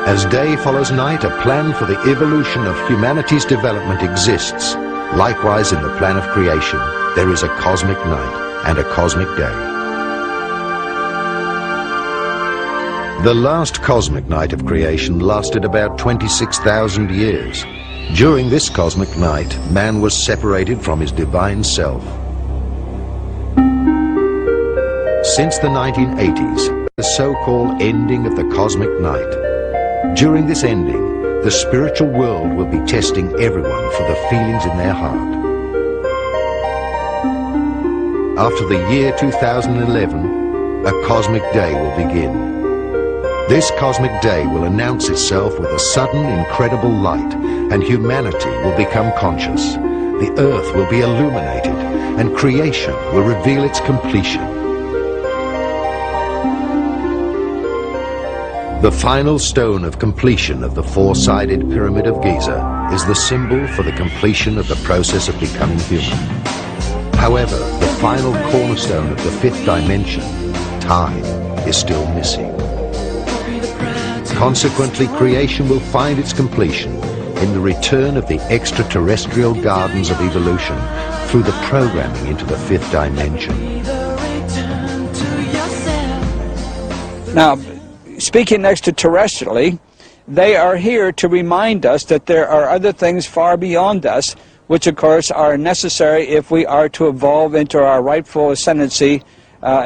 As day follows night, a plan for the evolution of humanity's development exists. Likewise, in the plan of creation, there is a cosmic night and a cosmic day. The last cosmic night of creation lasted about 26,000 years. During this cosmic night, man was separated from his divine self. Since the 1980s, the so-called ending of the cosmic night. During this ending, the spiritual world will be testing everyone for the feelings in their heart. After the year 2011, a cosmic day will begin. This cosmic day will announce itself with a sudden, incredible light, and humanity will become conscious. The earth will be illuminated, and creation will reveal its completion. The final stone of completion of the four-sided Pyramid of Giza is the symbol for the completion of the process of becoming human. However, the final cornerstone of the fifth dimension, time, is still missing. Consequently, creation will find its completion in the return of the extraterrestrial gardens of evolution through the programming into the fifth dimension. Now, speaking extraterrestrially, they are here to remind us that there are other things far beyond us, which of course are necessary if we are to evolve into our rightful ascendancy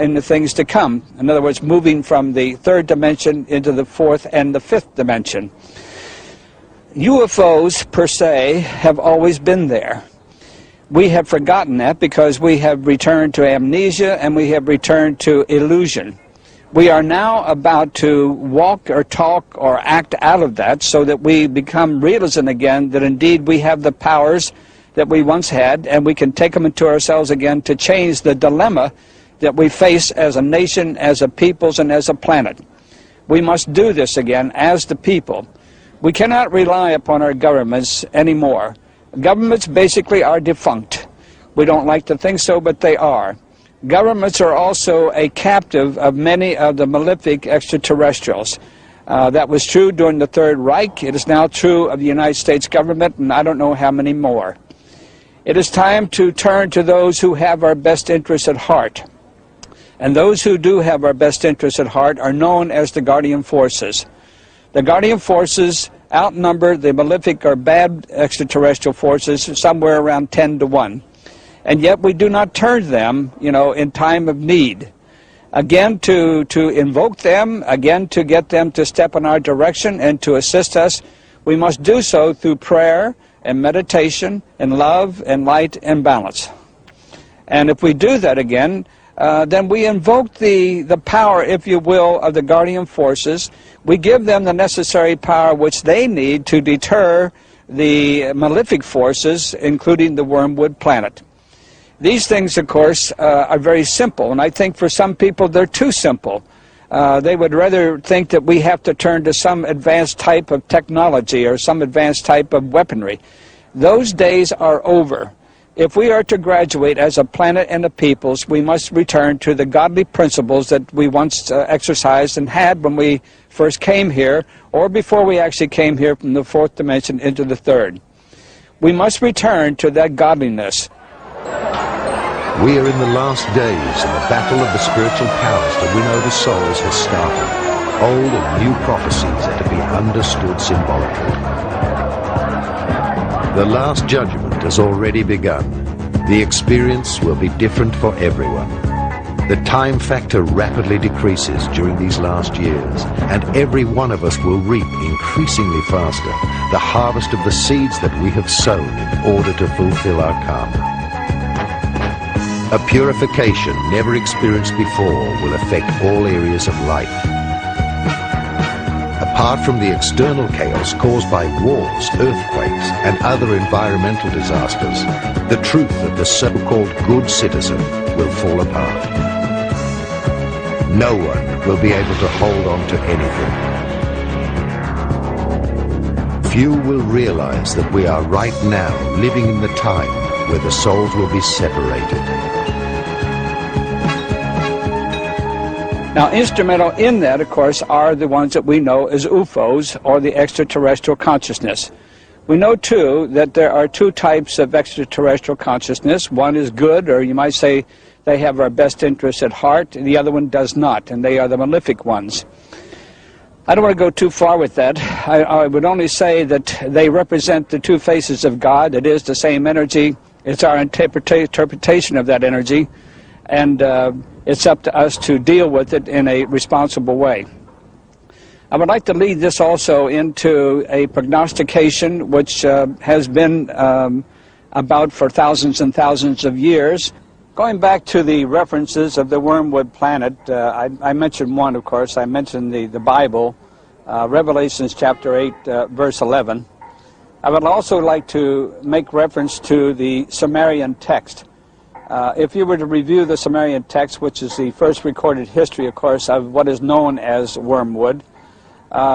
in the things to come. In other words, moving from the third dimension into the fourth and the fifth dimension. UFOs, per se, have always been there. We have forgotten that because we have returned to amnesia and we have returned to illusion. We are now about to walk or talk or act out of that so that we become realism again, that indeed we have the powers that we once had, and we can take them into ourselves again to change the dilemma that we face as a nation, as a peoples, and as a planet. We must do this again as the people. We cannot rely upon our governments anymore. Governments basically are defunct. We don't like to think so, but they are. Governments are also a captive of many of the malefic extraterrestrials. That was true during the Third Reich. It is now true of the United States government, and I don't know how many more. It is time to turn to those who have our best interests at heart. And those who do have our best interests at heart are known as the Guardian Forces. The Guardian Forces outnumber the malefic or bad extraterrestrial forces somewhere around 10 to 1. And yet we do not turn to them, in time of need. Again, to invoke them, again to get them to step in our direction and to assist us, we must do so through prayer and meditation and love and light and balance. And if we do that again, then we invoke the power, if you will, of the Guardian Forces. We give them the necessary power which they need to deter the malefic forces, including the Wormwood Planet. These things, of course, are very simple, and I think for some people they're too simple. They would rather think that we have to turn to some advanced type of technology or some advanced type of weaponry. Those days are over. If we are to graduate as a planet and a peoples, we must return to the godly principles that we once exercised and had when we first came here, or before we actually came here from the fourth dimension into the third. We must return to that godliness. We are in the last days, and the battle of the spiritual powers to win over souls has started. Old and new prophecies are to be understood symbolically. The Last Judgment has already begun. The experience will be different for everyone. The time factor rapidly decreases during these last years, and every one of us will reap increasingly faster the harvest of the seeds that we have sown in order to fulfill our karma. A purification never experienced before will affect all areas of life. Apart from the external chaos caused by wars, earthquakes, and other environmental disasters, the truth of the so-called good citizen will fall apart. No one will be able to hold on to anything. Few will realize that we are right now living in the time where the souls will be separated. Now, instrumental in that, of course, are the ones that we know as UFOs, or the extraterrestrial consciousness. We know, too, that there are two types of extraterrestrial consciousness. One is good, or you might say they have our best interests at heart. The other one does not, and they are the malefic ones. I don't want to go too far with that. I would only say that they represent the two faces of God. It is the same energy. It's our interpretation of that energy, and it's up to us to deal with it in a responsible way. I would like to lead this also into a prognostication which has been about for thousands and thousands of years. Going back to the references of the Wormwood Planet, I mentioned one, of course. I mentioned the Bible, Revelations chapter 8, verse 11. I would also like to make reference to the Sumerian text. If you were to review the Sumerian text, which is the first recorded history, of course, of what is known as wormwood,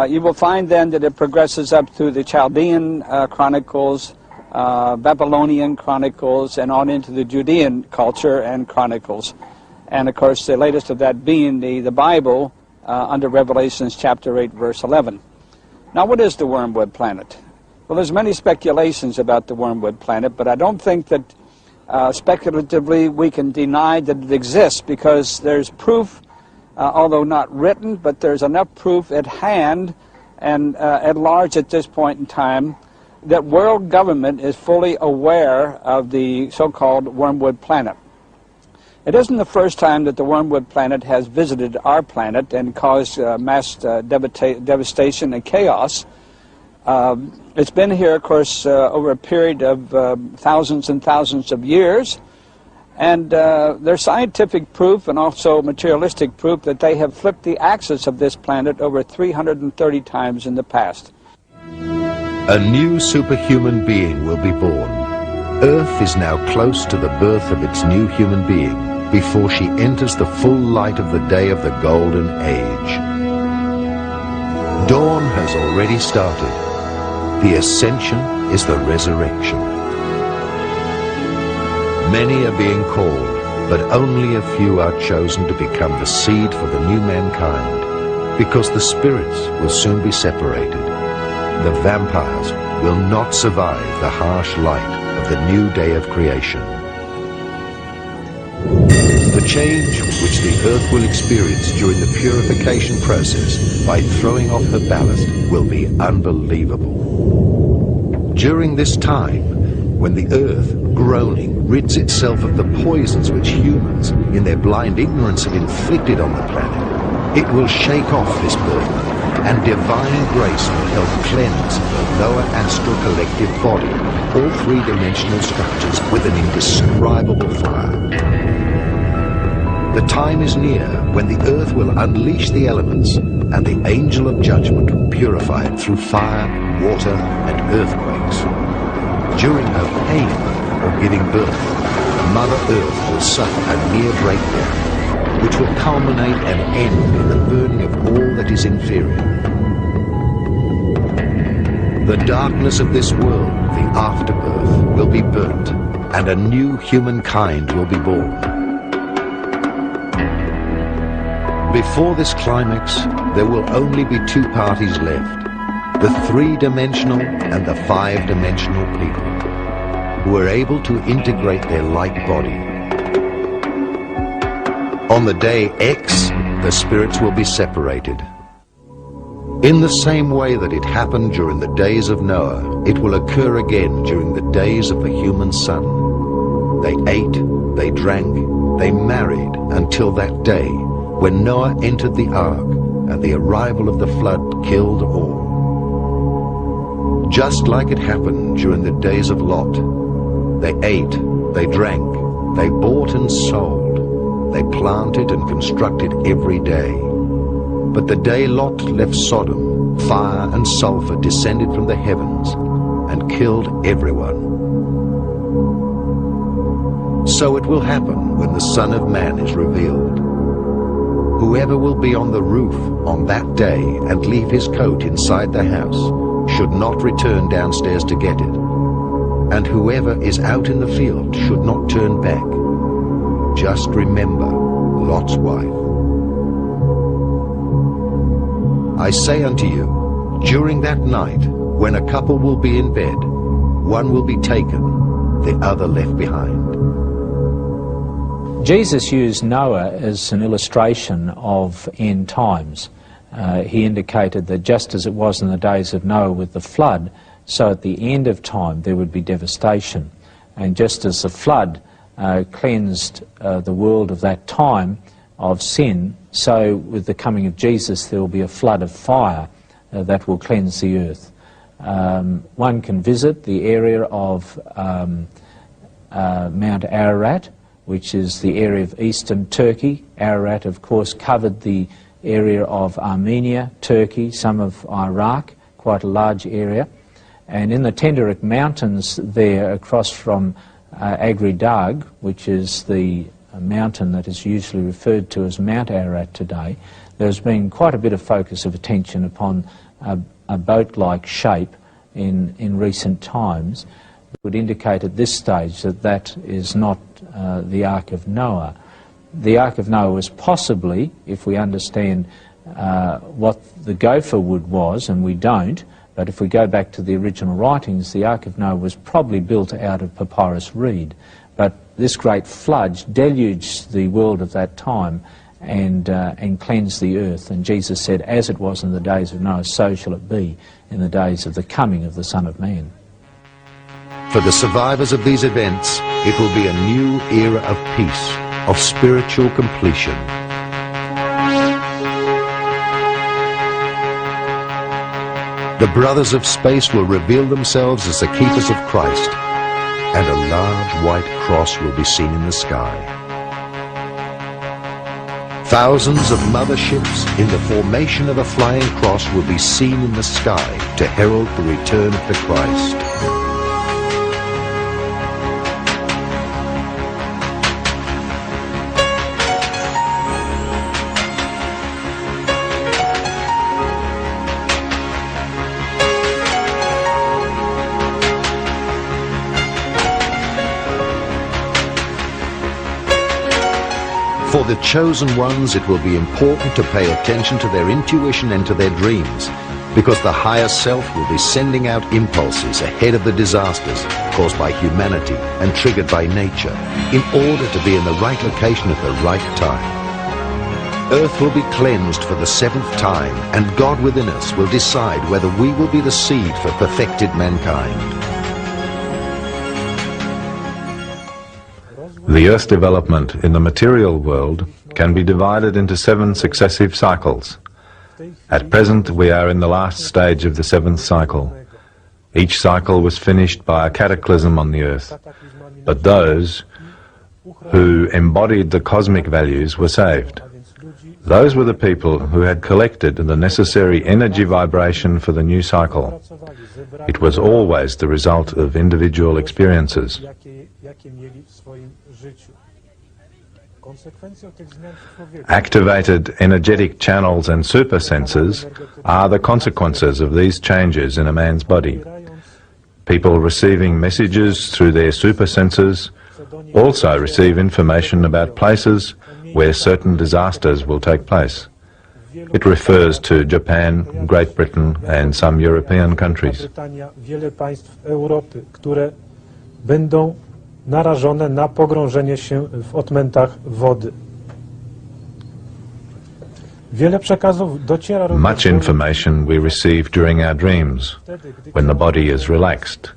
you will find then that it progresses up through the Chaldean chronicles, Babylonian chronicles, and on into the Judean culture and chronicles. And of course, the latest of that being the Bible under Revelations chapter 8, verse 11. Now, what is the Wormwood Planet? Well, there's many speculations about the Wormwood Planet, but I don't think that speculatively we can deny that it exists, because there's proof, although not written, but there's enough proof at hand and at large at this point in time that world government is fully aware of the so-called Wormwood Planet. It isn't the first time that the Wormwood Planet has visited our planet and caused mass devastation and chaos. It's been here, of course, over a period of thousands and thousands of years, and there's scientific proof and also materialistic proof that they have flipped the axis of this planet over 330 times in the past. A new superhuman being will be born. Earth is now close to the birth of its new human being before she enters the full light of the day of the Golden Age. Dawn has already started. The ascension is the resurrection. Many are being called, but only a few are chosen to become the seed for the new mankind, because the spirits will soon be separated. The vampires will not survive the harsh light of the new day of creation. The change which the Earth will experience during the purification process by throwing off her ballast will be unbelievable. During this time, when the Earth, groaning, rids itself of the poisons which humans, in their blind ignorance, have inflicted on the planet, it will shake off this burden, and divine grace will help cleanse the lower astral collective body, all three-dimensional structures, with an indescribable fire. The time is near when the Earth will unleash the elements, and the angel of judgment will purify it through fire, water, and earthquakes. During her pain of giving birth, Mother Earth will suffer a near breakdown, which will culminate and end in the burning of all that is inferior. The darkness of this world, the afterbirth, will be burnt, and a new humankind will be born. Before this climax, there will only be two parties left, the three-dimensional and the five-dimensional people, who are able to integrate their light body. On the day X, the spirits will be separated. In the same way that it happened during the days of Noah, it will occur again during the days of the human son. They ate, they drank, they married until that day when Noah entered the ark and the arrival of the flood killed all. Just like it happened during the days of Lot, they ate, they drank, they bought and sold. They planted and constructed every day. But the day Lot left Sodom, fire and sulfur descended from the heavens and killed everyone. So it will happen when the Son of Man is revealed. Whoever will be on the roof on that day and leave his coat inside the house should not return downstairs to get it. And whoever is out in the field should not turn back. Just remember Lot's wife. I say unto you, during that night, when a couple will be in bed, one will be taken, the other left behind. Jesus used Noah as an illustration of end times. He indicated that just as it was in the days of Noah with the flood, so at the end of time there would be devastation. And just as the flood cleansed the world of that time of sin, so with the coming of Jesus there will be a flood of fire that will cleanse the earth. One can visit the area of Mount Ararat, which is the area of eastern Turkey. Ararat, of course, covered the area of Armenia, Turkey, some of Iraq, quite a large area. And in the Tenderek Mountains there, across from Agridag, which is the mountain that is usually referred to as Mount Ararat today, there's been quite a bit of focus of attention upon a boat-like shape in recent times. It would indicate at this stage that that is not the Ark of Noah. The Ark of Noah was possibly, if we understand what the gopher wood was, and we don't, but if we go back to the original writings, the Ark of Noah was probably built out of papyrus reed. But this great flood deluged the world of that time and cleansed the earth. And Jesus said, as it was in the days of Noah, so shall it be in the days of the coming of the Son of Man. For the survivors of these events, it will be a new era of peace, of spiritual completion. The brothers of space will reveal themselves as the keepers of Christ, and a large white cross will be seen in the sky. Thousands of motherships in the formation of a flying cross will be seen in the sky to herald the return of the Christ. For the chosen ones, it will be important to pay attention to their intuition and to their dreams, because the higher self will be sending out impulses ahead of the disasters caused by humanity and triggered by nature, in order to be in the right location at the right time. Earth will be cleansed for the 7th time, and God within us will decide whether we will be the seed for perfected mankind. The Earth's development in the material world can be divided into 7 successive cycles. At present, we are in the last stage of the 7th cycle. Each cycle was finished by a cataclysm on the Earth, but those who embodied the cosmic values were saved. Those were the people who had collected the necessary energy vibration for the new cycle. It was always the result of individual experiences. Activated energetic channels and super senses are the consequences of these changes in a man's body. People receiving messages through their super senses also receive information about places where certain disasters will take place. It refers to Japan, Great Britain and some European countries. Narażone na pogrążenie się w odmętach wody. Much information we receive during our dreams, when the body is relaxed,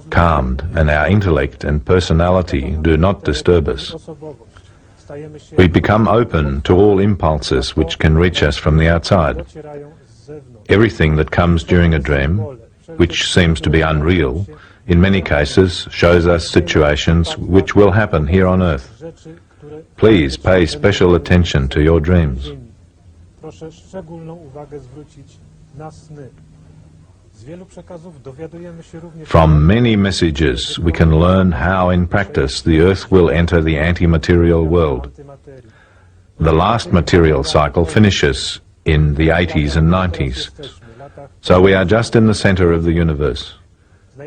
calmed, and our intellect and personality do not disturb us. We become open to all impulses which can reach us from the outside. Everything that comes during a dream, which seems to be unreal, in many cases shows us situations which will happen here on Earth. Please pay special attention to your dreams. From many messages we can learn how in practice the Earth will enter the anti-material world. The last material cycle finishes in the 80s and 90s, so we are just in the center of the universe.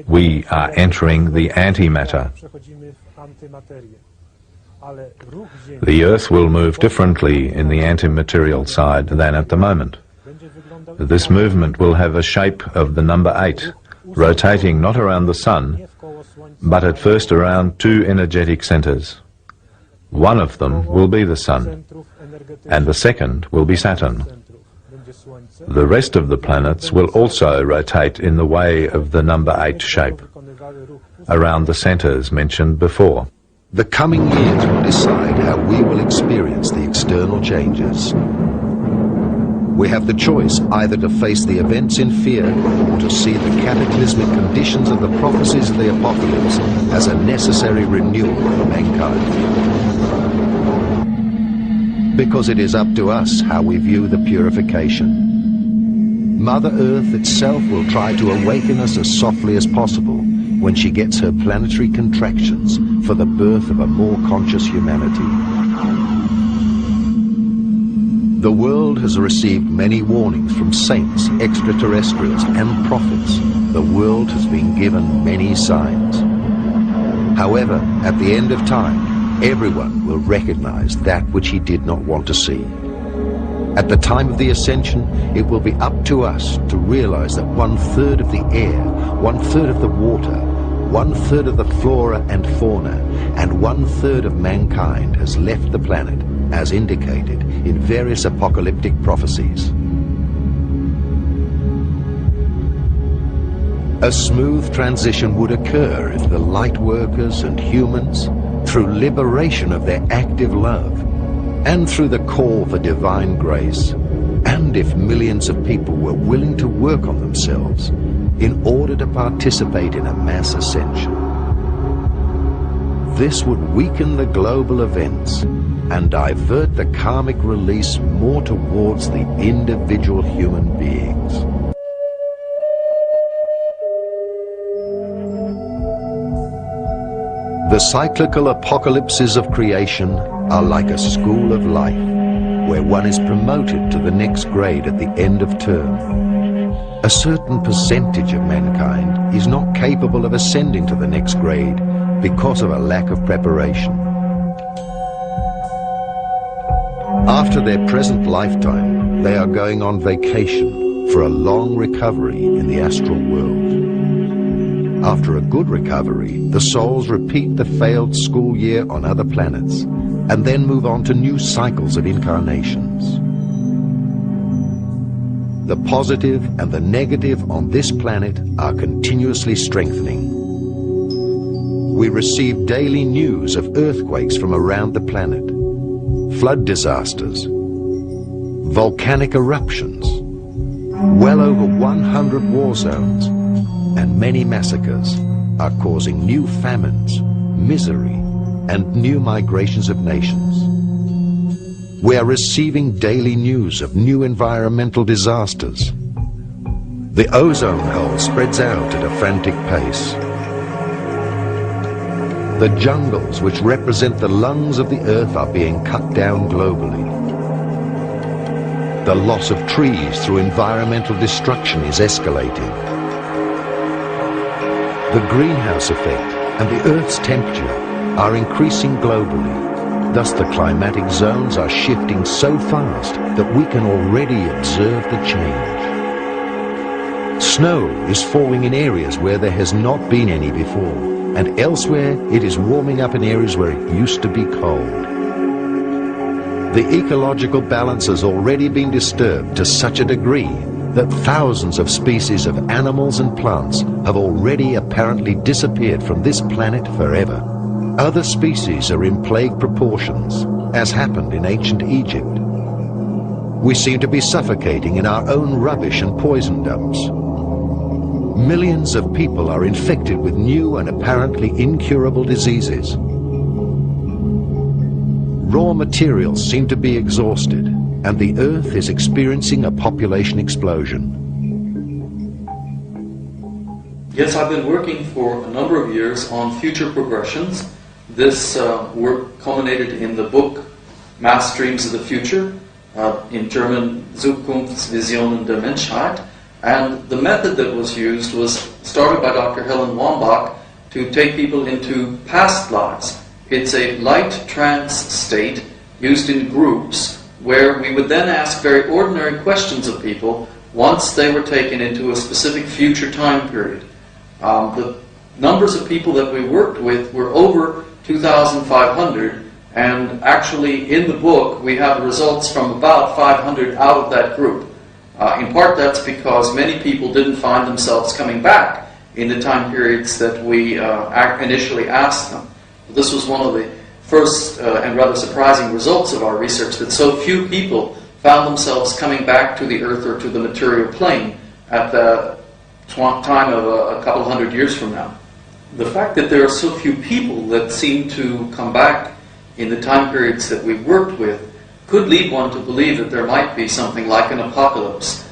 We are entering the antimatter. The Earth will move differently in the antimaterial side than at the moment. This movement will have a shape of the number 8, rotating not around the Sun, but at first around 2 energetic centers. One of them will be the Sun, and the second will be Saturn. The rest of the planets will also rotate in the way of the number 8 shape, around the centers mentioned before. The coming years will decide how we will experience the external changes. We have the choice either to face the events in fear or to see the cataclysmic conditions of the prophecies of the apocalypse as a necessary renewal of mankind. Because it is up to us how we view the purification. Mother Earth itself will try to awaken us as softly as possible when she gets her planetary contractions for the birth of a more conscious humanity. The world has received many warnings from saints, extraterrestrials, and prophets. The world has been given many signs. However, at the end of time, everyone will recognize that which he did not want to see. At the time of the ascension, it will be up to us to realize that 1/3 of the air, 1/3 of the water, 1/3 of the flora and fauna, and 1/3 of mankind has left the planet, as indicated in various apocalyptic prophecies. A smooth transition would occur if the light workers and humans, through liberation of their active love, and through the call for divine grace, and if millions of people were willing to work on themselves in order to participate in a mass ascension. This would weaken the global events and divert the karmic release more towards the individual human beings. The cyclical apocalypses of creation are like a school of life, where one is promoted to the next grade at the end of term. A certain percentage of mankind is not capable of ascending to the next grade because of a lack of preparation. After their present lifetime, they are going on vacation for a long recovery in the astral world. After a good recovery, the souls repeat the failed school year on other planets and then move on to new cycles of incarnations. The positive and the negative on this planet are continuously strengthening. We receive daily news of earthquakes from around the planet, flood disasters, volcanic eruptions, well over 100 war zones, and many massacres are causing new famines, misery, and new migrations of nations. We are receiving daily news of new environmental disasters. The ozone hole spreads out at a frantic pace. The jungles which represent the lungs of the earth are being cut down globally. The loss of trees through environmental destruction is escalating. The greenhouse effect and the Earth's temperature are increasing globally. Thus the climatic zones are shifting so fast that we can already observe the change. Snow is falling in areas where there has not been any before, and elsewhere it is warming up in areas where it used to be cold. The ecological balance has already been disturbed to such a degree that thousands of species of animals and plants have already apparently disappeared from this planet forever. Other species are in plague proportions, as happened in ancient Egypt. We seem to be suffocating in our own rubbish and poison dumps. Millions of people are infected with new and apparently incurable diseases. Raw materials seem to be exhausted, and the Earth is experiencing a population explosion. Yes, I've been working for a number of years on future progressions. This work culminated in the book Mass Streams of the Future, in German Zukunftsvisionen der Menschheit, and the method that was used was started by Dr. Helen Wambach to take people into past lives. It's a light trance state used in groups where we would then ask very ordinary questions of people once they were taken into a specific future time period. The numbers of people that we worked with were over 2,500, and actually in the book we have results from about 500 out of that group. In part that's because many people didn't find themselves coming back in the time periods that we initially asked them. This was one of the first and rather surprising results of our research, that so few people found themselves coming back to the earth or to the material plane at the time of a couple hundred years from now. The fact that there are so few people that seem to come back in the time periods that we've worked with could lead one to believe that there might be something like an apocalypse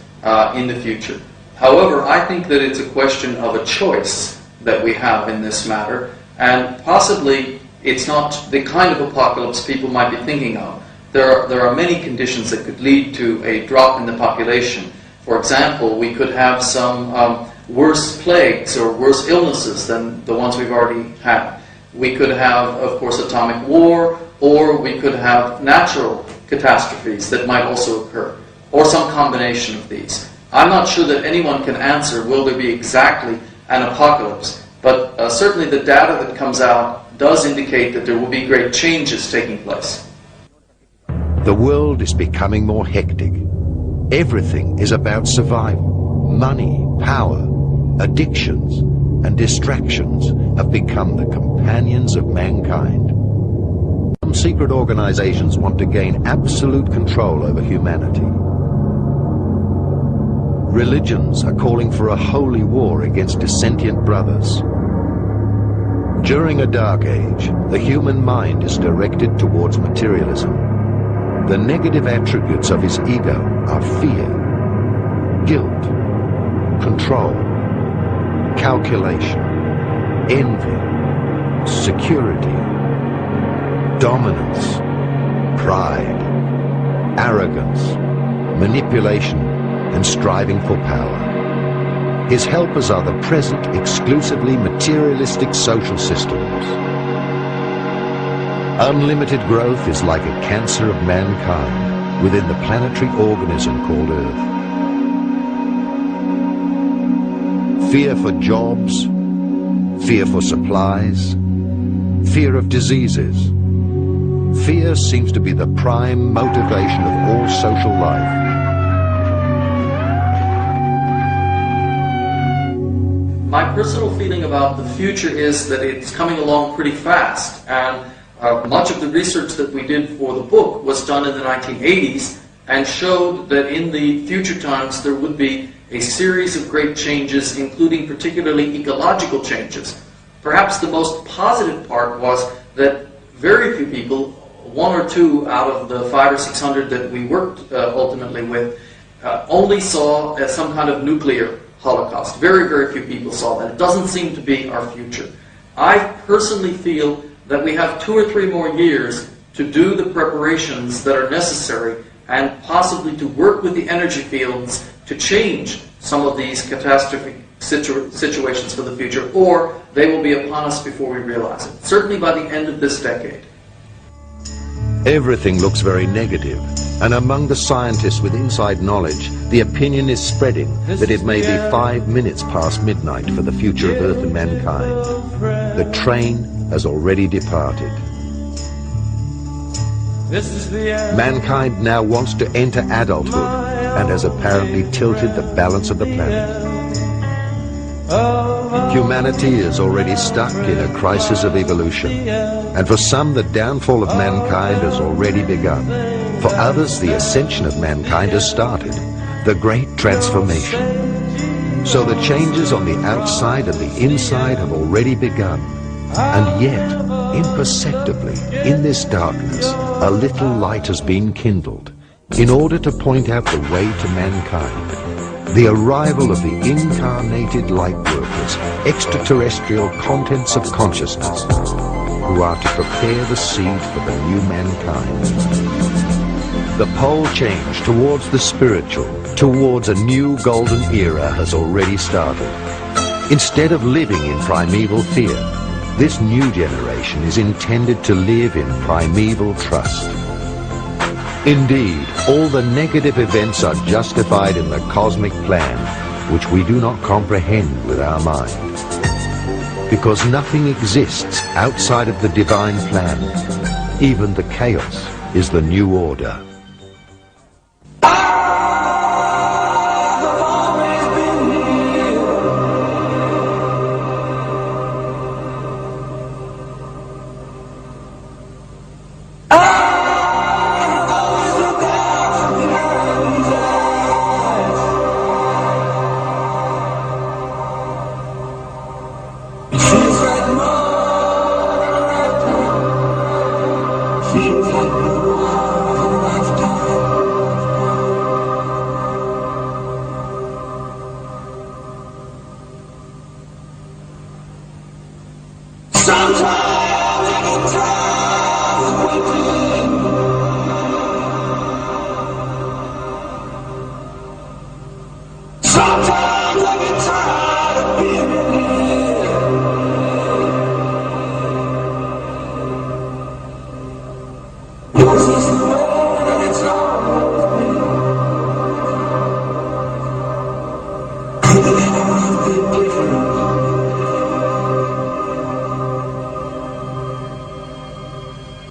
in the future. However, I think that it's a question of a choice that we have in this matter, and possibly it's not the kind of apocalypse people might be thinking of. There are many conditions that could lead to a drop in the population. For example, we could have some worse plagues or worse illnesses than the ones we've already had. We could have, of course, atomic war, or we could have natural catastrophes that might also occur, or some combination of these. I'm not sure that anyone can answer, will there be exactly an apocalypse, but certainly the data that comes out does indicate that there will be great changes taking place. The world is becoming more hectic. Everything is about survival. Money, power, addictions, and distractions have become the companions of mankind. Some secret organizations want to gain absolute control over humanity. Religions are calling for a holy war against dissentient brothers. During a dark age, the human mind is directed towards materialism. The negative attributes of his ego are fear, guilt, control, calculation, envy, security, dominance, pride, arrogance, manipulation, and striving for power. His helpers are the present, exclusively materialistic social systems. Unlimited growth is like a cancer of mankind within the planetary organism called Earth. Fear for jobs, fear for supplies, fear of diseases. Fear seems to be the prime motivation of all social life. My personal feeling about the future is that it's coming along pretty fast, and much of the research that we did for the book was done in the 1980s and showed that in the future times there would be a series of great changes, including particularly ecological changes. Perhaps the most positive part was that very few people, 1 or 2 out of the 500 or 600 that we worked ultimately with, only saw some kind of nuclear holocaust. Very, very few people saw that. It doesn't seem to be our future. I personally feel that we have 2 or 3 more years to do the preparations that are necessary and possibly to work with the energy fields to change some of these catastrophic situations for the future, or they will be upon us before we realize it. Certainly by the end of this decade. Everything looks very negative, and among the scientists with inside knowledge, the opinion is spreading that it may be 5 minutes past midnight for the future of Earth and mankind. The train has already departed. Mankind now wants to enter adulthood and has apparently tilted the balance of the planet. Humanity is already stuck in a crisis of evolution, and for some the downfall of mankind has already begun. For others the ascension of mankind has started, the great transformation. So the changes on the outside and the inside have already begun, and yet, imperceptibly, in this darkness, a little light has been kindled, in order to point out the way to mankind. The arrival of the incarnated light workers, extraterrestrial contents of consciousness, who are to prepare the seed for the new mankind. The pole change towards the spiritual, towards a new golden era has already started. Instead of living in primeval fear, this new generation is intended to live in primeval trust. Indeed, all the negative events are justified in the cosmic plan, which we do not comprehend with our mind. Because nothing exists outside of the divine plan. Even the chaos is the new order.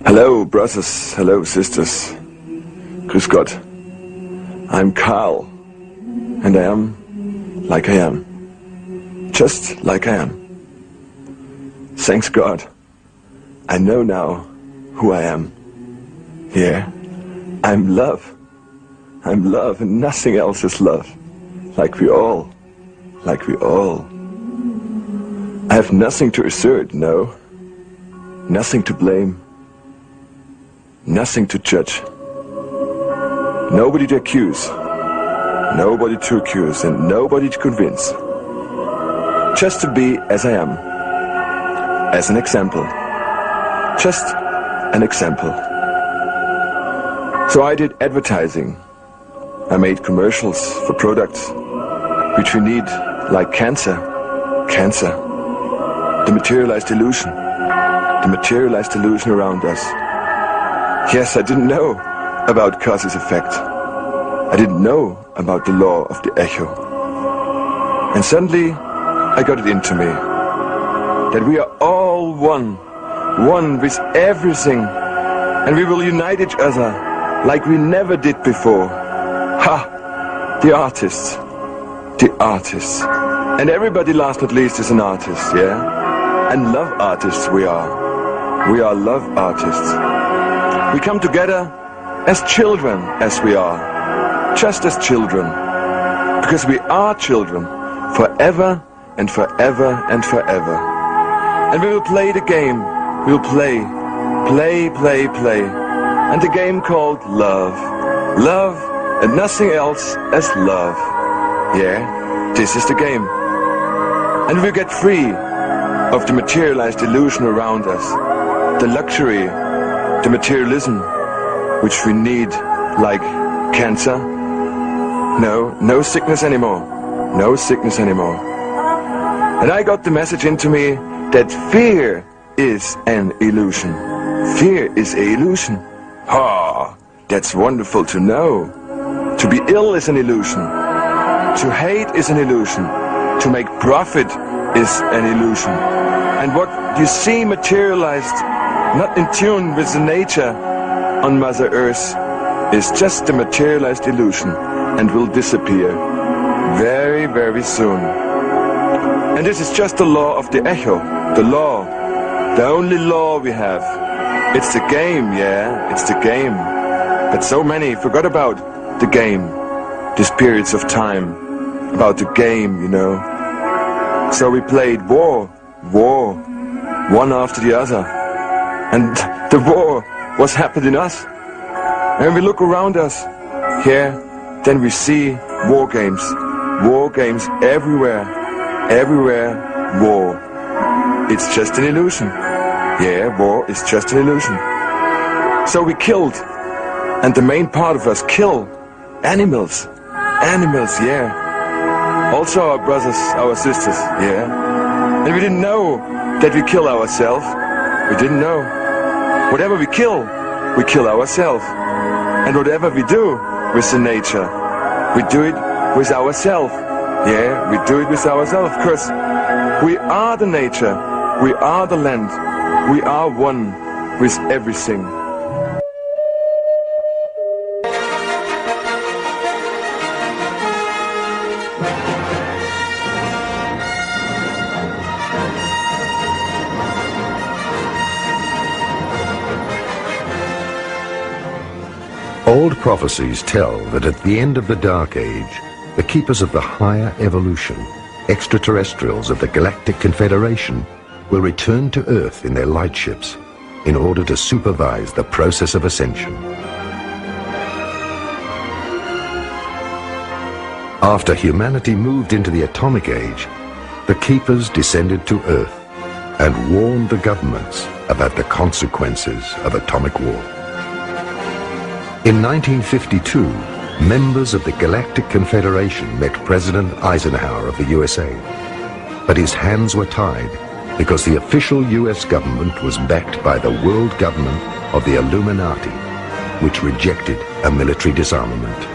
Hello, brothers, hello, sisters. Grüß Gott. I'm Carl, and I am like I am. Just like I am. Thanks God. I know now who I am. Yeah, I'm love. I'm love, and nothing else is love. Like we all. Like we all. I have nothing to assert, no. Nothing to blame. Nothing to judge. Nobody to accuse. Nobody to accuse, and nobody to convince. Just to be as I am. As an example. Just an example. So I did advertising. I made commercials for products which we need, like cancer. Cancer. The materialized illusion. The materialized illusion around us. Yes, I didn't know about causes effect. I didn't know about the law of the echo. And suddenly, I got it into me. That we are all one. One with everything. And we will unite each other like we never did before. Ha! The artists. The artists. And everybody, last but not least, is an artist, yeah? And love artists we are. We are love artists. We come together as children, as we are. Just as children. Because we are children. Forever and forever and forever. And we will play the game. We will play. Play, play, play. And the game called love. Love and nothing else as love. Yeah, this is the game. And we get free of the materialized illusion around us. The luxury, the materialism, which we need, like cancer. No sickness anymore. No sickness anymore. And I got the message into me that fear is an illusion. Fear is an illusion. Ah, that's wonderful to know. To be ill is an illusion. To hate is an illusion. To make profit is an illusion. And what you see materialized, not in tune with the nature on Mother Earth, is just a materialized illusion and will disappear very, very soon. And this is just the law of the echo. The law. The only law we have. It's the game, yeah, it's the game. But so many forgot about the game. These periods of time. About the game, you know. So we played war, one after the other. And the war was happening us. And when we look around us, here, then we see war games. War games everywhere. Everywhere, war. It's just an illusion. Yeah, war is just an illusion. So we killed. And the main part of us kill animals. Animals, yeah. Also our brothers, our sisters, yeah. And we didn't know that we kill ourselves. We didn't know. Whatever we kill ourselves. And whatever we do with the nature, we do it with ourselves. Yeah, we do it with ourselves, because we are the nature, we are the land, we are one with everything. Old prophecies tell that at the end of the Dark Age, the keepers of the higher evolution, extraterrestrials of the Galactic Confederation, will return to Earth in their lightships in order to supervise the process of ascension. After humanity moved into the Atomic Age, the keepers descended to Earth and warned the governments about the consequences of atomic war. In 1952, members of the Galactic Confederation met President Eisenhower of the USA, but his hands were tied because the official US government was backed by the world government of the Illuminati, which rejected a military disarmament.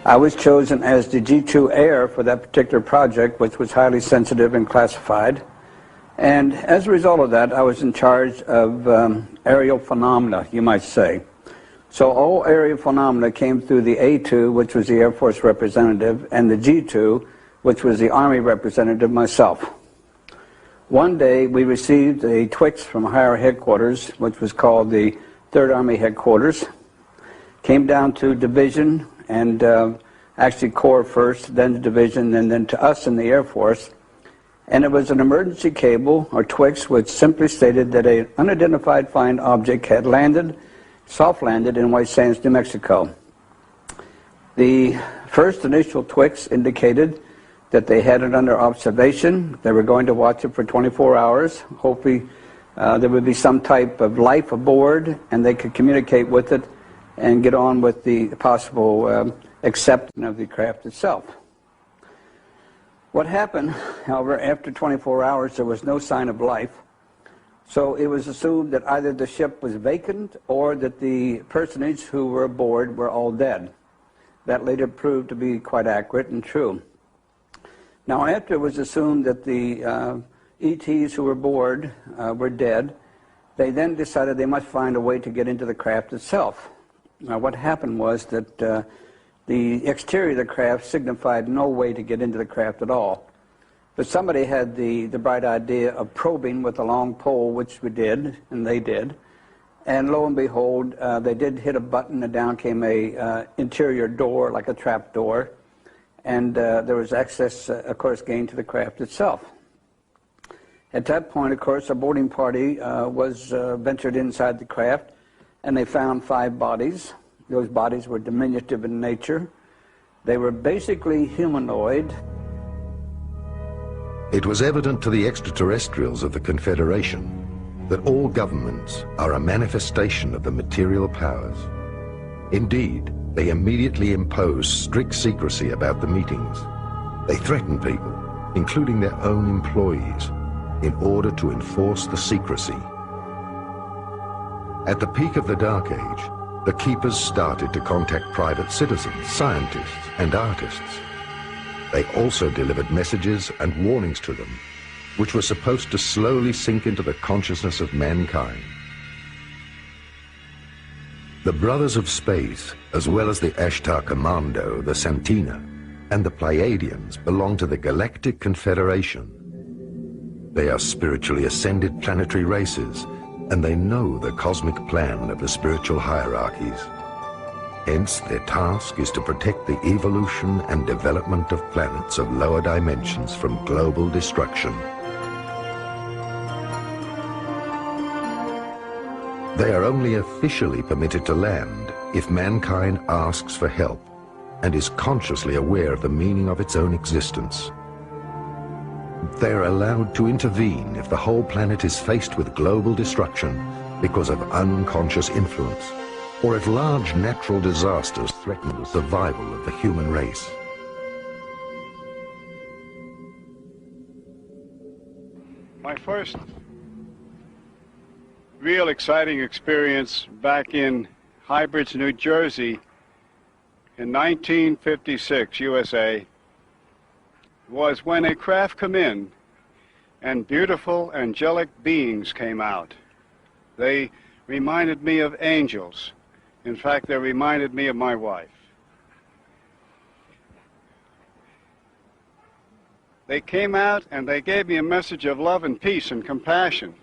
I was chosen as the G2 heir for that particular project, which was highly sensitive and classified. And as a result of that, I was in charge of aerial phenomena, you might say. So all aerial phenomena came through the A2, which was the Air Force representative, and the G2, which was the Army representative, myself. One day, we received a Twix from higher headquarters, which was called the 3rd Army Headquarters. Came down to division, and actually Corps first, then the division, and then to us in the Air Force. And it was an emergency cable, or Twix, which simply stated that an unidentified flying object had landed, soft landed in White Sands, New Mexico. The first initial Twix indicated that they had it under observation. They were going to watch it for 24 hours. Hopefully there would be some type of life aboard and they could communicate with it and get on with the possible acceptance of the craft itself. What happened, however, after 24 hours, there was no sign of life. So it was assumed that either the ship was vacant or that the personage who were aboard were all dead. That later proved to be quite accurate and true. Now, after it was assumed that the ETs who were aboard were dead, they then decided they must find a way to get into the craft itself. Now, what happened was that the exterior of the craft signified no way to get into the craft at all. But somebody had the bright idea of probing with a long pole, which we did, and they did. And lo and behold, they did hit a button, and down came a interior door, like a trap door. And there was access, of course, gained to the craft itself. At that point, of course, a boarding party was ventured inside the craft, and they found 5 bodies. Those bodies were diminutive in nature. They were basically humanoid. It was evident to the extraterrestrials of the Confederation that all governments are a manifestation of the material powers. Indeed, they immediately imposed strict secrecy about the meetings. They threatened people, including their own employees, in order to enforce the secrecy. At the peak of the Dark Age, the Keepers started to contact private citizens, scientists, and artists. They also delivered messages and warnings to them, which were supposed to slowly sink into the consciousness of mankind. The Brothers of Space, as well as the Ashtar Commando, the Santina, and the Pleiadians belong to the Galactic Confederation. They are spiritually ascended planetary races, and they know the cosmic plan of the spiritual hierarchies. Hence, their task is to protect the evolution and development of planets of lower dimensions from global destruction. They are only officially permitted to land if mankind asks for help and is consciously aware of the meaning of its own existence. They are allowed to intervene if the whole planet is faced with global destruction because of unconscious influence, or if large natural disasters threaten the survival of the human race. real exciting experience back in High Bridge, New Jersey in 1956, USA, was when a craft come in and beautiful angelic beings came out. They reminded me of angels. In fact, they reminded me of my wife. They came out and they gave me a message of love and peace and compassion,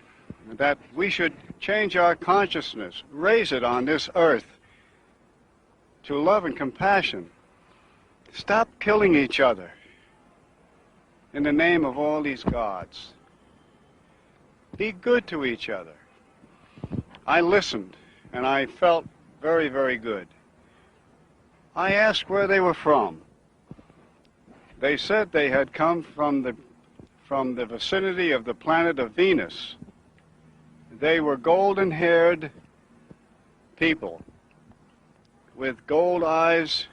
that we should change our consciousness, raise it on this earth to love and compassion. Stop killing each other in the name of all these gods. Be good to each other. I listened, and I felt very, very good. I asked where they were from. They said they had come from the vicinity of the planet of Venus. They were golden-haired people with gold eyes,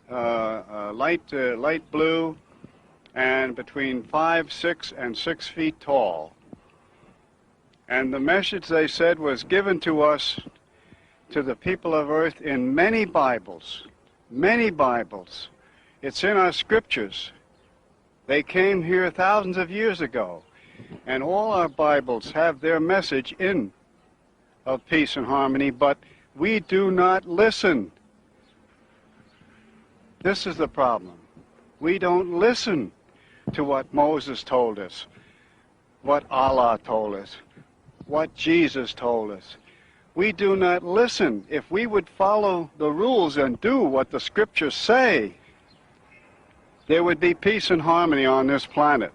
light blue, and between 5, 6, and 6 feet tall. And the message, they said, was given to us, to the people of Earth, in many Bibles. Many Bibles. It's in our scriptures. They came here thousands of years ago. And all our Bibles have their message in of peace and harmony, but we do not listen. This is the problem. We don't listen to what Moses told us, what Allah told us, what Jesus told us. We do not listen. If we would follow the rules and do what the scriptures say, there would be peace and harmony on this planet.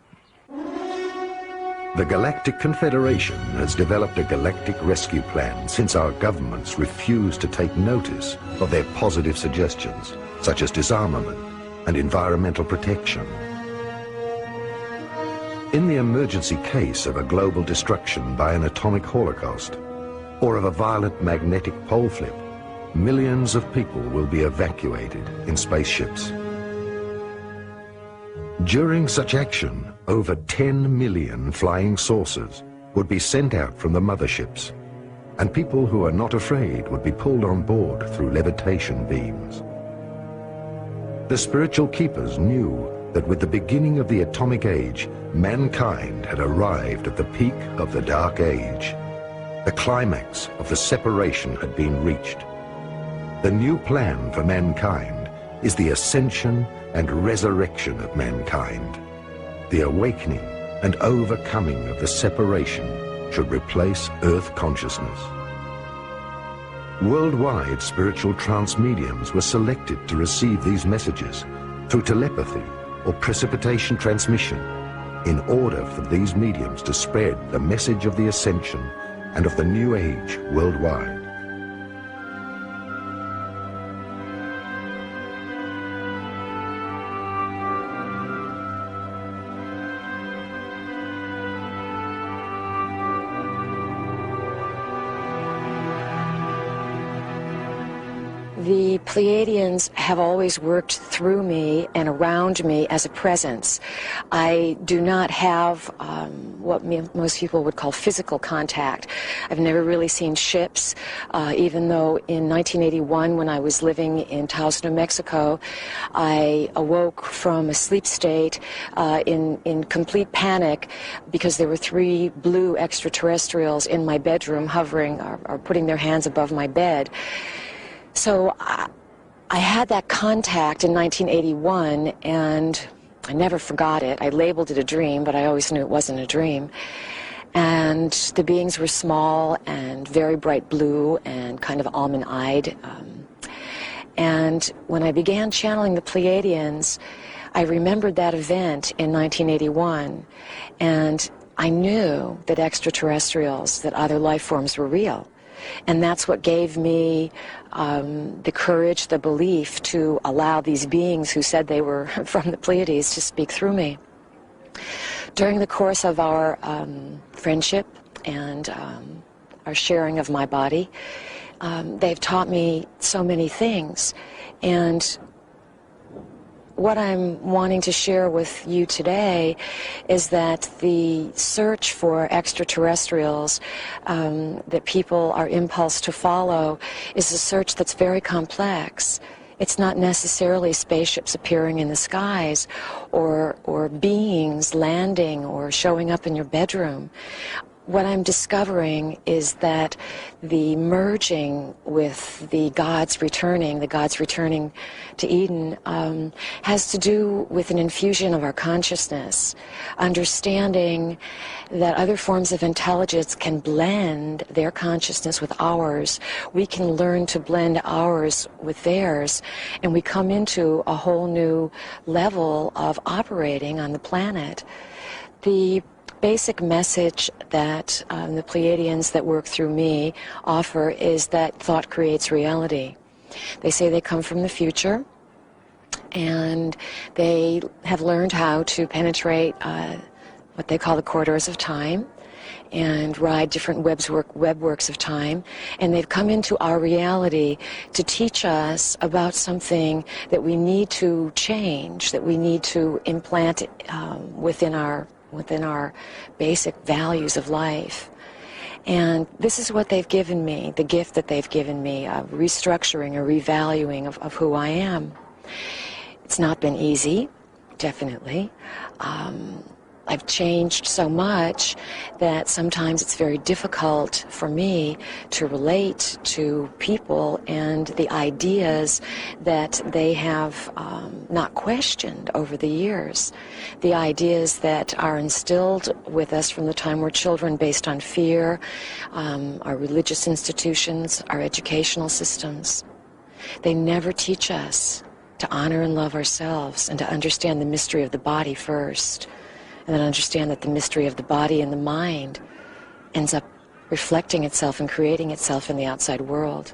The Galactic Confederation has developed a galactic rescue plan since our governments refuse to take notice of their positive suggestions, such as disarmament and environmental protection. In the emergency case of a global destruction by an atomic holocaust, or of a violent magnetic pole flip, millions of people will be evacuated in spaceships. During such action, over 10 million flying saucers would be sent out from the motherships, and people who are not afraid would be pulled on board through levitation beams. The spiritual keepers knew that with the beginning of the atomic age, mankind had arrived at the peak of the Dark Age. The climax of the separation had been reached. The new plan for mankind is the ascension and resurrection of mankind. The awakening and overcoming of the separation should replace Earth consciousness. Worldwide spiritual trance mediums were selected to receive these messages through telepathy or precipitation transmission in order for these mediums to spread the message of the ascension and of the new age worldwide. The Pleiadians have always worked through me and around me as a presence. I do not have what most people would call physical contact. I've never really seen ships, even though in 1981, when I was living in Taos, New Mexico, I awoke from a sleep state in complete panic because there were 3 blue extraterrestrials in my bedroom hovering or putting their hands above my bed. So I had that contact in 1981, and I never forgot it. I labeled it a dream, but I always knew it wasn't a dream. And the beings were small and very bright blue and kind of almond-eyed. And when I began channeling the Pleiadians, I remembered that event in 1981, and I knew that extraterrestrials, that other life forms were real. And that's what gave me the courage, the belief to allow these beings who said they were from the Pleiades to speak through me. During the course of our friendship and our sharing of my body, they've taught me so many things. And what I'm wanting to share with you today is that the search for extraterrestrials that people are impulsed to follow is a search that's very complex. It's not necessarily spaceships appearing in the skies or beings landing or showing up in your bedroom. What I'm discovering is that the merging with the gods returning to Eden, has to do with an infusion of our consciousness, understanding that other forms of intelligence can blend their consciousness with ours. We can learn to blend ours with theirs, and we come into a whole new level of operating on the planet. The basic message that the Pleiadians that work through me offer is that thought creates reality. They say they come from the future, and they have learned how to penetrate what they call the corridors of time and ride different webworks of time, and they've come into our reality to teach us about something that we need to change, that we need to implant within our basic values of life. And this is what they've given me, the gift that they've given me of restructuring or revaluing of who I am. It's not been easy, definitely. I've changed so much that sometimes it's very difficult for me to relate to people and the ideas that they have not questioned over the years. The ideas that are instilled with us from the time we're children based on fear, our religious institutions, our educational systems. They never teach us to honor and love ourselves and to understand the mystery of the body first. And then understand that the mystery of the body and the mind ends up reflecting itself and creating itself in the outside world.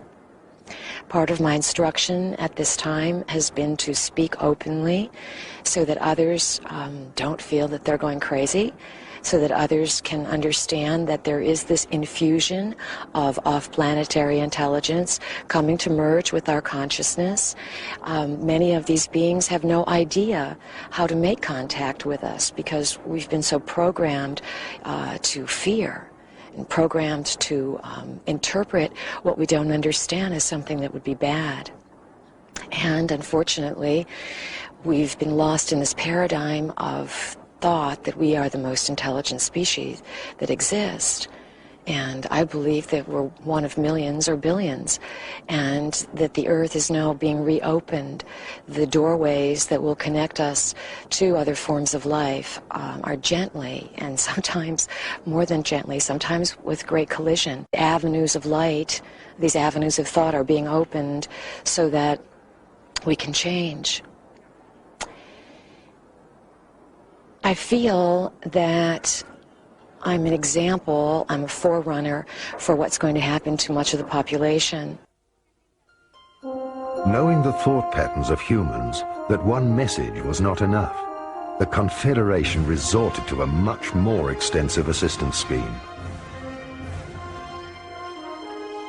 Part of my instruction at this time has been to speak openly so that others don't feel that they're going crazy, so that others can understand that there is this infusion of off-planetary intelligence coming to merge with our consciousness. Many of these beings have no idea how to make contact with us because we've been so programmed to fear and programmed to interpret what we don't understand as something that would be bad. And unfortunately, we've been lost in this paradigm of thought that we are the most intelligent species that exist. And I believe that we're one of millions or billions, and that the earth is now being reopened. The doorways that will connect us to other forms of life are gently, and sometimes more than gently, sometimes with great collision. Avenues of light, these avenues of thought are being opened so that we can change. I feel that I'm an example, I'm a forerunner for what's going to happen to much of the population. Knowing the thought patterns of humans, that one message was not enough, the Confederation resorted to a much more extensive assistance scheme.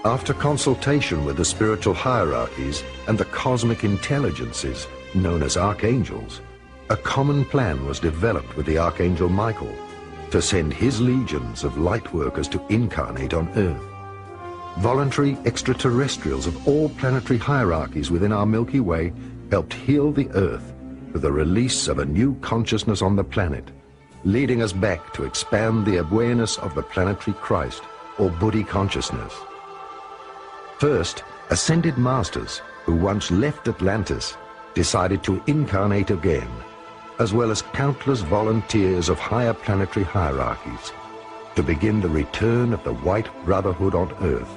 After consultation with the spiritual hierarchies and the cosmic intelligences known as archangels, a common plan was developed with the Archangel Michael to send his legions of light workers to incarnate on Earth. Voluntary extraterrestrials of all planetary hierarchies within our Milky Way helped heal the Earth with the release of a new consciousness on the planet, leading us back to expand the awareness of the planetary Christ, or Buddhi consciousness. First, ascended masters who once left Atlantis decided to incarnate again, as well as countless volunteers of higher planetary hierarchies, to begin the return of the White Brotherhood on Earth.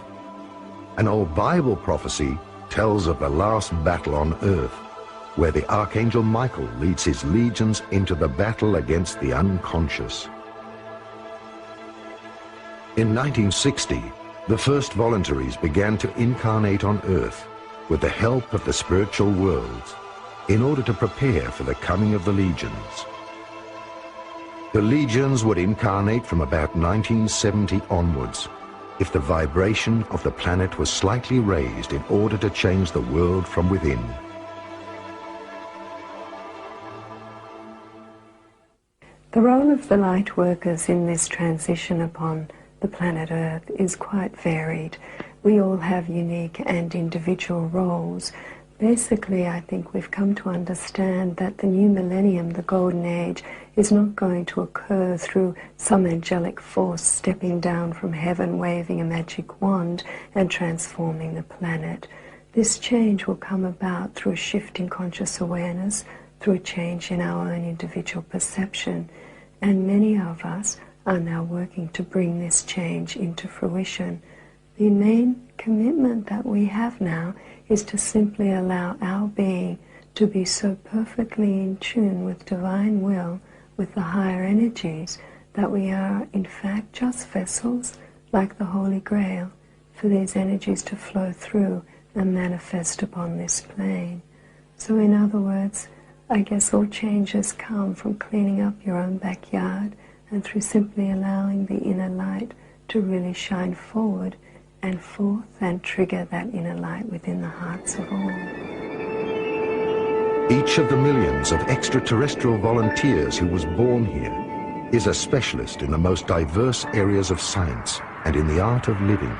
An old Bible prophecy tells of the last battle on Earth, where the Archangel Michael leads his legions into the battle against the unconscious. In 1960, the first voluntaries began to incarnate on Earth with the help of the spiritual worlds, in order to prepare for the coming of the legions. The legions would incarnate from about 1970 onwards, if the vibration of the planet was slightly raised in order to change the world from within. The role of the light workers in this transition upon the planet Earth is quite varied. We all have unique and individual roles. Basically, I think we've come to understand that the new millennium, the golden age, is not going to occur through some angelic force stepping down from heaven, waving a magic wand and transforming the planet. This change will come about through a shift in conscious awareness, through a change in our own individual perception. And many of us are now working to bring this change into fruition. The main commitment that we have now is to simply allow our being to be so perfectly in tune with divine will, with the higher energies, that we are in fact just vessels like the Holy Grail for these energies to flow through and manifest upon this plane. So in other words, I guess all changes come from cleaning up your own backyard and through simply allowing the inner light to really shine forward and forth and trigger that inner light within the hearts of all. Each of the millions of extraterrestrial volunteers who was born here is a specialist in the most diverse areas of science and in the art of living.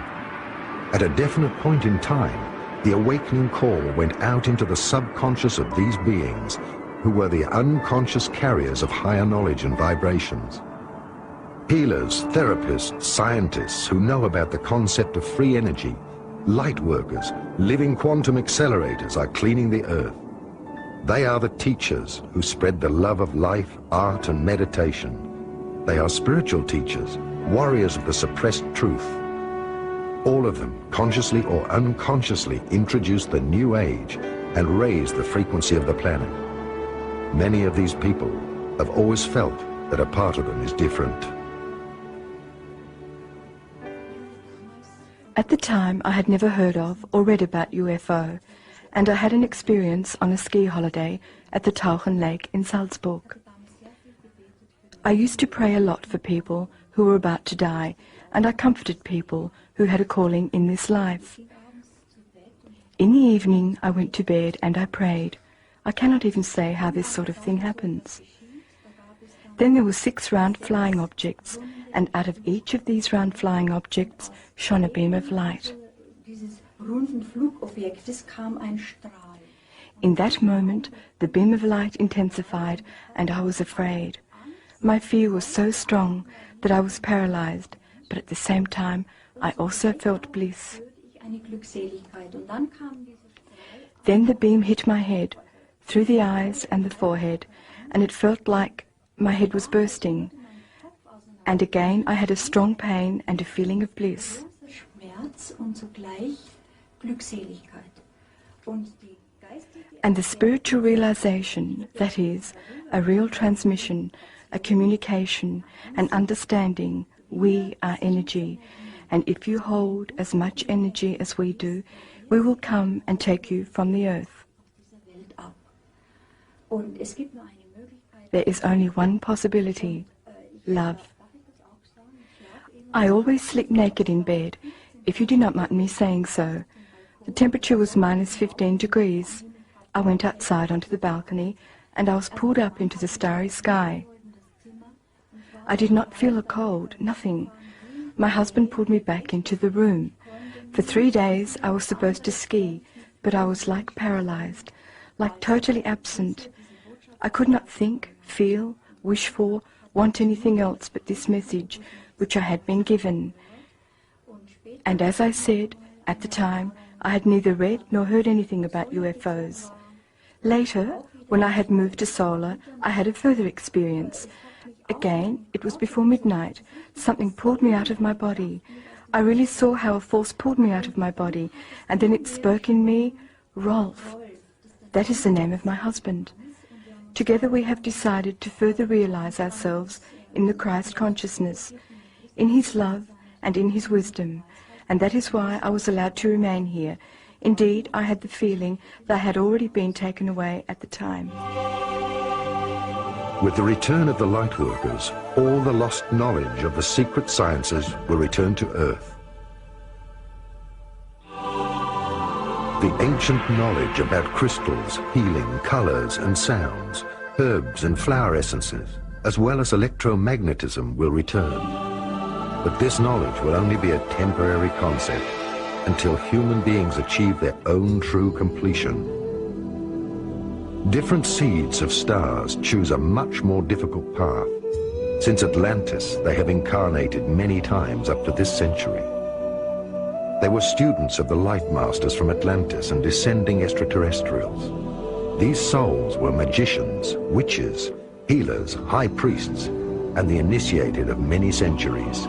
At a definite point in time, the awakening call went out into the subconscious of these beings who were the unconscious carriers of higher knowledge and vibrations. Healers, therapists, scientists who know about the concept of free energy, light workers, living quantum accelerators are cleaning the earth. They are the teachers who spread the love of life, art and meditation. They are spiritual teachers, warriors of the suppressed truth. All of them, consciously or unconsciously, introduce the new age and raise the frequency of the planet. Many of these people have always felt that a part of them is different. At the time, I had never heard of or read about UFO, and I had an experience on a ski holiday at the Tauchen Lake in Salzburg. I used to pray a lot for people who were about to die, and I comforted people who had a calling in this life. In the evening, I went to bed and I prayed. I cannot even say how this sort of thing happens. Then there were 6 round flying objects, and out of each of these round flying objects shone a beam of light. In that moment, the beam of light intensified, and I was afraid. My fear was so strong that I was paralyzed, but at the same time, I also felt bliss. Then the beam hit my head, through the eyes and the forehead, and it felt like my head was bursting. And again I had a strong pain and a feeling of bliss. And the spiritual realization, that is, a real transmission, a communication, an understanding, we are energy, and if you hold as much energy as we do, we will come and take you from the earth. There is only one possibility, love. I always sleep naked in bed, if you do not mind me saying so. The temperature was -15 degrees. I went outside onto the balcony and I was pulled up into the starry sky. I did not feel a cold, nothing. My husband pulled me back into the room. For 3 days I was supposed to ski, but I was like paralyzed, like totally absent. I could not think, feel, wish for, want anything else but this message which I had been given. And as I said, at the time, I had neither read nor heard anything about UFOs. Later, when I had moved to Solar, I had a further experience. Again, it was before midnight. Something pulled me out of my body. I really saw how a force pulled me out of my body, and then it spoke in me, Rolf. That is the name of my husband. Together we have decided to further realize ourselves in the Christ consciousness, in His love and in His wisdom, and that is why I was allowed to remain here. Indeed, I had the feeling that I had already been taken away at the time. With the return of the light workers, all the lost knowledge of the secret sciences will return to Earth. The ancient knowledge about crystals, healing, colors and sounds, herbs and flower essences, as well as electromagnetism, will return. But this knowledge will only be a temporary concept until human beings achieve their own true completion. Different seeds of stars choose a much more difficult path. Since Atlantis, they have incarnated many times up to this century. They were students of the light masters from Atlantis and descending extraterrestrials. These souls were magicians, witches, healers, high priests, and the initiated of many centuries.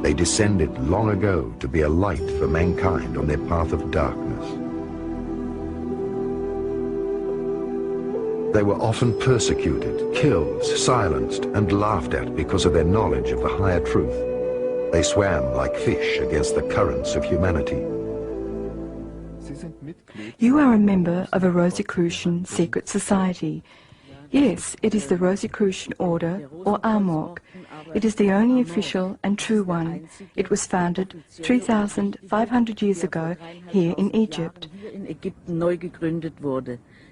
They descended long ago to be a light for mankind on their path of darkness. They were often persecuted, killed, silenced, and laughed at because of their knowledge of the higher truth. They swam like fish against the currents of humanity. You are a member of a Rosicrucian secret society. Yes, it is the Rosicrucian Order, or Amok. It is the only official and true one. It was founded 3,500 years ago here in Egypt.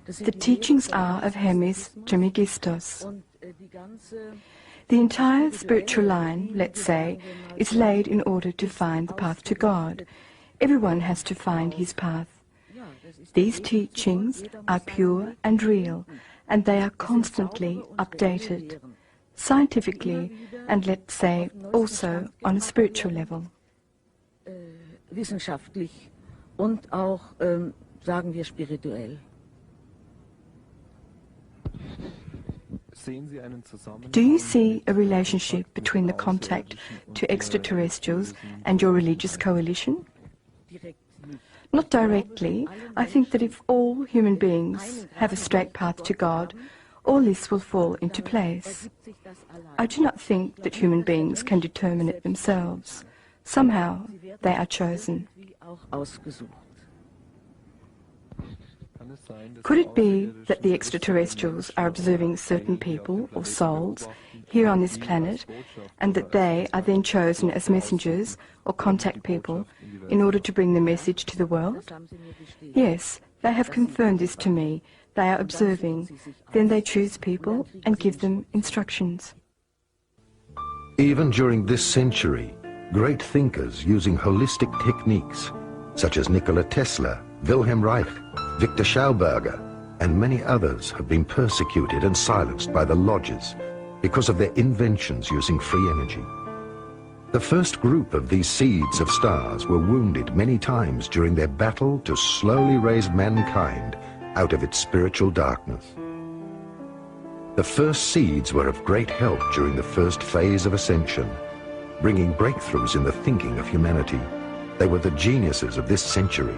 The teachings are of Hermes Trismegistus. The entire spiritual line, let's say, is laid in order to find the path to God. Everyone has to find his path. These teachings are pure and real, and they are constantly updated, scientifically, and let's say also on a spiritual level. Wissenschaftlich und auch, sagen wir, spirituell. Do you see a relationship between the contact to extraterrestrials and your religious coalition? Not directly. I think that if all human beings have a straight path to God, all this will fall into place. I do not think that human beings can determine it themselves. Somehow they are chosen. Could it be that the extraterrestrials are observing certain people or souls here on this planet, and that they are then chosen as messengers or contact people in order to bring the message to the world? Yes, they have confirmed this to me. They are observing. Then they choose people and give them instructions. Even during this century, great thinkers using holistic techniques, such as Nikola Tesla, Wilhelm Reich, Victor Schauberger, and many others, have been persecuted and silenced by the lodges because of their inventions using free energy. The first group of these seeds of stars were wounded many times during their battle to slowly raise mankind out of its spiritual darkness. The first seeds were of great help during the first phase of ascension, bringing breakthroughs in the thinking of humanity. They were the geniuses of this century.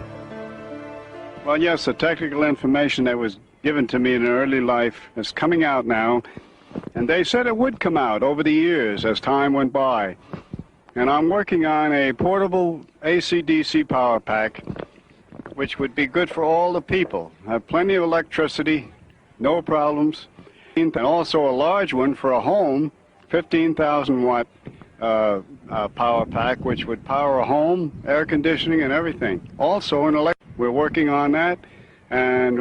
Well, yes, the technical information that was given to me in early life is coming out now, and they said it would come out over the years as time went by. And I'm working on a portable AC-DC power pack, which would be good for all the people. Have plenty of electricity, no problems, and also a large one for a home, 15,000 watt power pack, which would power a home, air conditioning, and everything. Also an we're working on that, and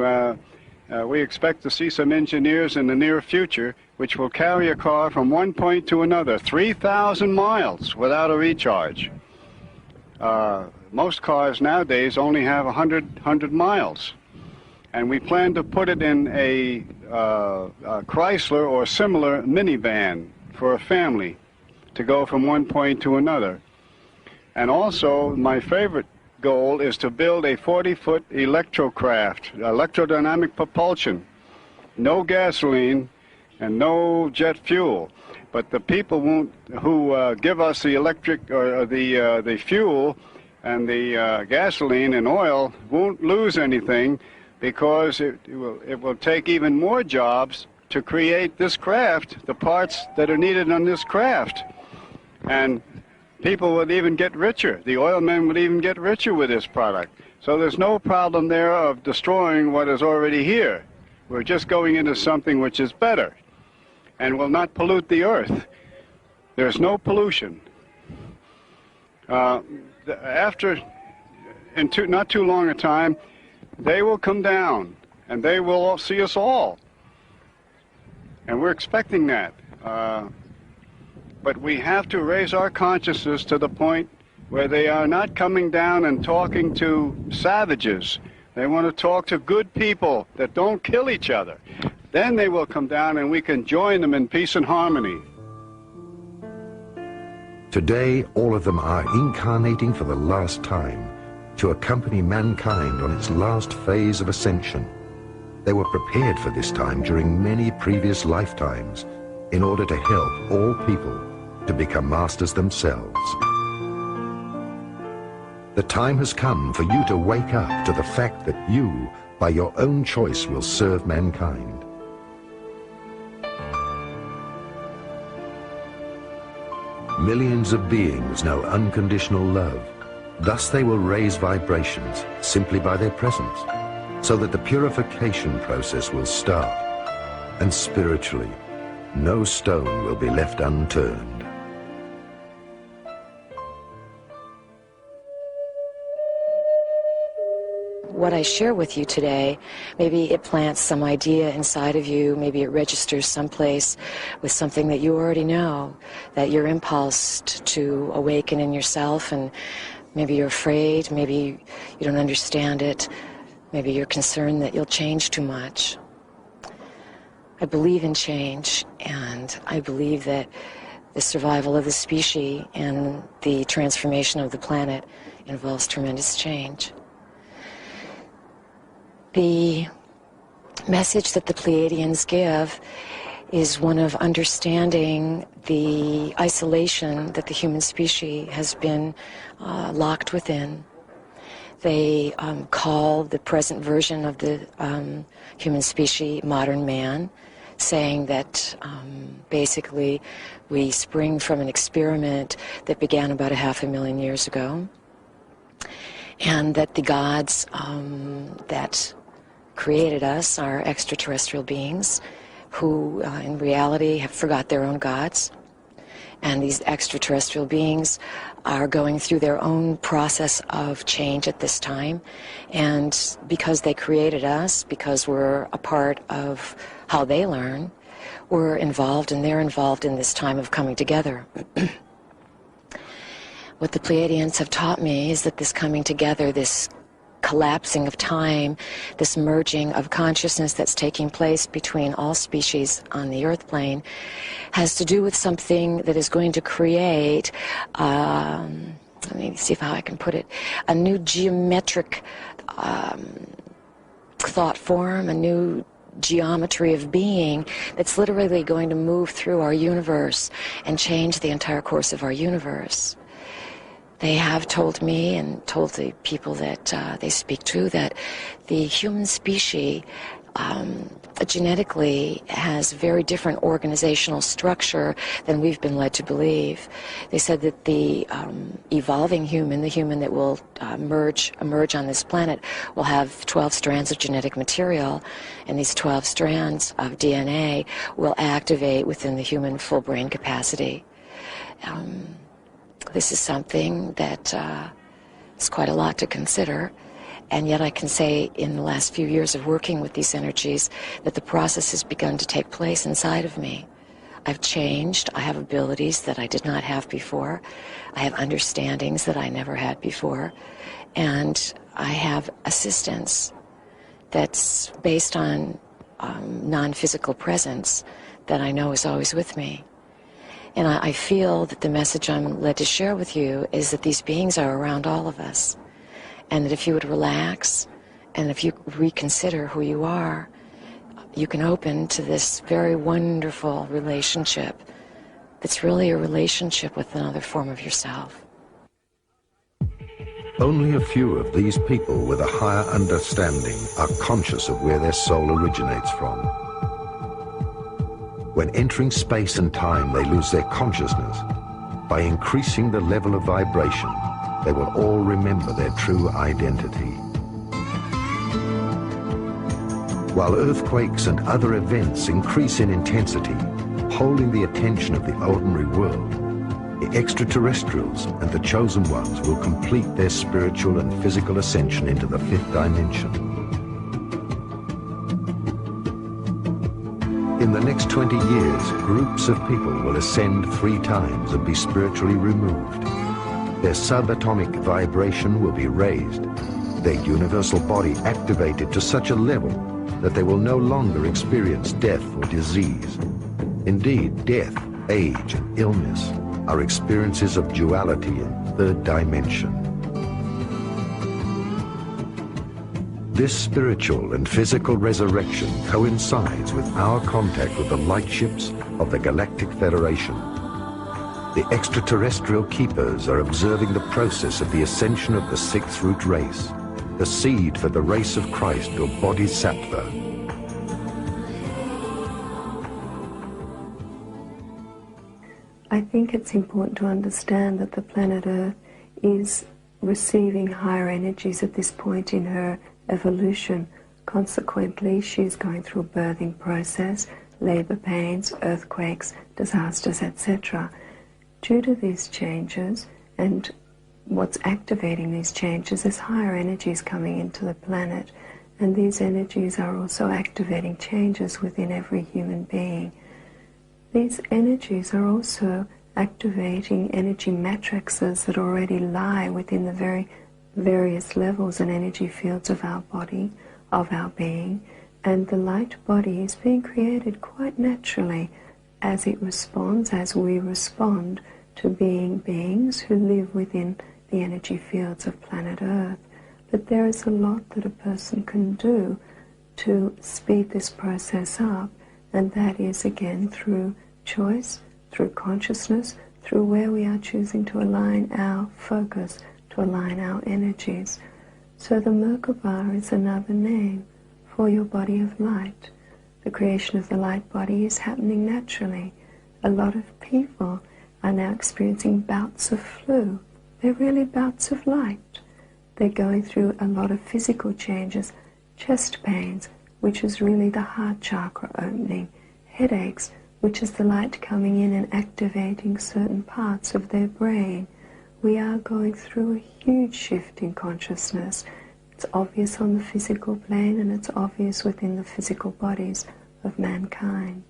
we expect to see some engineers in the near future which will carry a car from one point to another, 3,000 miles without a recharge. Most cars nowadays only have 100 miles. And we plan to put it in a Chrysler or similar minivan for a family to go from one point to another. And also, my favorite goal is to build a 40-foot electrocraft, electrodynamic propulsion, no gasoline and no jet fuel. But the people who give us the electric or the fuel and the gasoline and oil won't lose anything, because it will take even more jobs to create this craft, the parts that are needed on this craft. And people would even get richer. The oil men would even get richer with this product. So there's no problem there of destroying what is already here. We're just going into something which is better and will not pollute the earth. There's no pollution. After, not too long a time, they will come down and they will see us all. And we're expecting that. But we have to raise our consciousness to the point where they are not coming down and talking to savages. They want to talk to good people that don't kill each other. Then they will come down and we can join them in peace and harmony. Today, all of them are incarnating for the last time to accompany mankind on its last phase of ascension. They were prepared for this time during many previous lifetimes in order to help all people to become masters themselves. The time has come for you to wake up to the fact that you, by your own choice, will serve mankind. Millions of beings know unconditional love. Thus they will raise vibrations simply by their presence, so that the purification process will start, and spiritually, no stone will be left unturned. What I share with you today, maybe it plants some idea inside of you, maybe it registers someplace with something that you already know, that you're impulsed to awaken in yourself, and maybe you're afraid, maybe you don't understand it, maybe you're concerned that you'll change too much. I believe in change, and I believe that the survival of the species and the transformation of the planet involves tremendous change. The message that the Pleiadians give is one of understanding the isolation that the human species has been locked within. They call the present version of the human species modern man, saying that basically we spring from an experiment that began about 500,000 years ago, and that the gods that created us are extraterrestrial beings who in reality have forgot their own gods, and these extraterrestrial beings are going through their own process of change at this time, and because they created us, because we're a part of how they learn, we're involved and they're involved in this time of coming together. What the Pleiadians have taught me is that this coming together, this collapsing of time, this merging of consciousness that's taking place between all species on the earth plane, has to do with something that is going to create, let me see how I can put it, a new geometric thought form, a new geometry of being that's literally going to move through our universe and change the entire course of our universe. They have told me and told the people that they speak to that the human species genetically has very different organizational structure than we've been led to believe. They said that the evolving human, the human that will emerge on this planet, will have 12 strands of genetic material, and these 12 strands of DNA will activate within the human full brain capacity. This is something that is quite a lot to consider, and yet I can say in the last few years of working with these energies that the process has begun to take place inside of me. I've changed. I have abilities that I did not have before. I have understandings that I never had before, and I have assistance that's based on non-physical presence that I know is always with me. And I feel that the message I'm led to share with you is that these beings are around all of us, and that if you would relax and if you reconsider who you are, you can open to this very wonderful relationship that's really a relationship with another form of yourself. Only a few of these people with a higher understanding are conscious of where their soul originates from. When entering space and time, they lose their consciousness. By increasing the level of vibration, they will all remember their true identity. While earthquakes and other events increase in intensity, holding the attention of the ordinary world, the extraterrestrials and the chosen ones will complete their spiritual and physical ascension into the fifth dimension. In the next 20 years, groups of people will ascend 3 times and be spiritually removed. Their subatomic vibration will be raised, their universal body activated to such a level that they will no longer experience death or disease. Indeed, death, age, and illness are experiences of duality in 3rd dimension. This spiritual and physical resurrection coincides with our contact with the light ships of the Galactic Federation. The extraterrestrial keepers are observing the process of the ascension of the 6th root race, the seed for the race of Christ or Bodhisattva. I think it's important to understand that the planet Earth is receiving higher energies at this point in her evolution. Consequently, she's going through a birthing process, labor pains, earthquakes, disasters, etc. Due to these changes, and what's activating these changes is higher energies coming into the planet, and these energies are also activating changes within every human being. These energies are also activating energy matrices that already lie within the very various levels and energy fields of our body, of our being, and the light body is being created quite naturally as it responds, as we respond to being beings who live within the energy fields of planet Earth. But there is a lot that a person can do to speed this process up, and that is again through choice, through consciousness, through where we are choosing to align our focus, to align our energies. So the Merkaba is another name for your body of light. The creation of the light body is happening naturally. A lot of people are now experiencing bouts of flu. They're really bouts of light. They're going through a lot of physical changes, chest pains, which is really the heart chakra opening, headaches, which is the light coming in and activating certain parts of their brain. We are going through a huge shift in consciousness. It's obvious on the physical plane, and it's obvious within the physical bodies of mankind.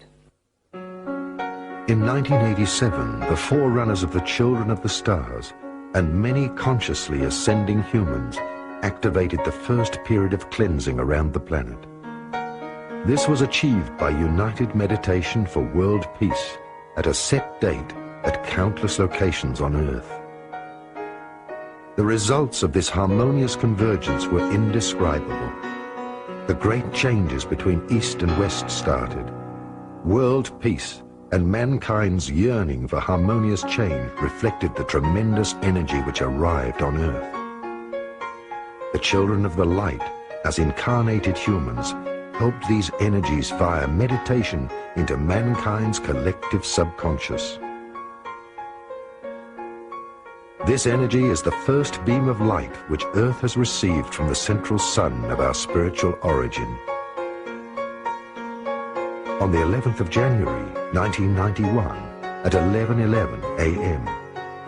In 1987, the forerunners of the Children of the Stars and many consciously ascending humans activated the first period of cleansing around the planet. This was achieved by united meditation for world peace at a set date at countless locations on Earth. The results of this harmonious convergence were indescribable. The great changes between East and West started. World peace and mankind's yearning for harmonious change reflected the tremendous energy which arrived on Earth. The children of the light, as incarnated humans, helped these energies via meditation into mankind's collective subconscious. This energy is the first beam of light which Earth has received from the central sun of our spiritual origin. On the 11th of January, 1991, at 11:11 a.m.,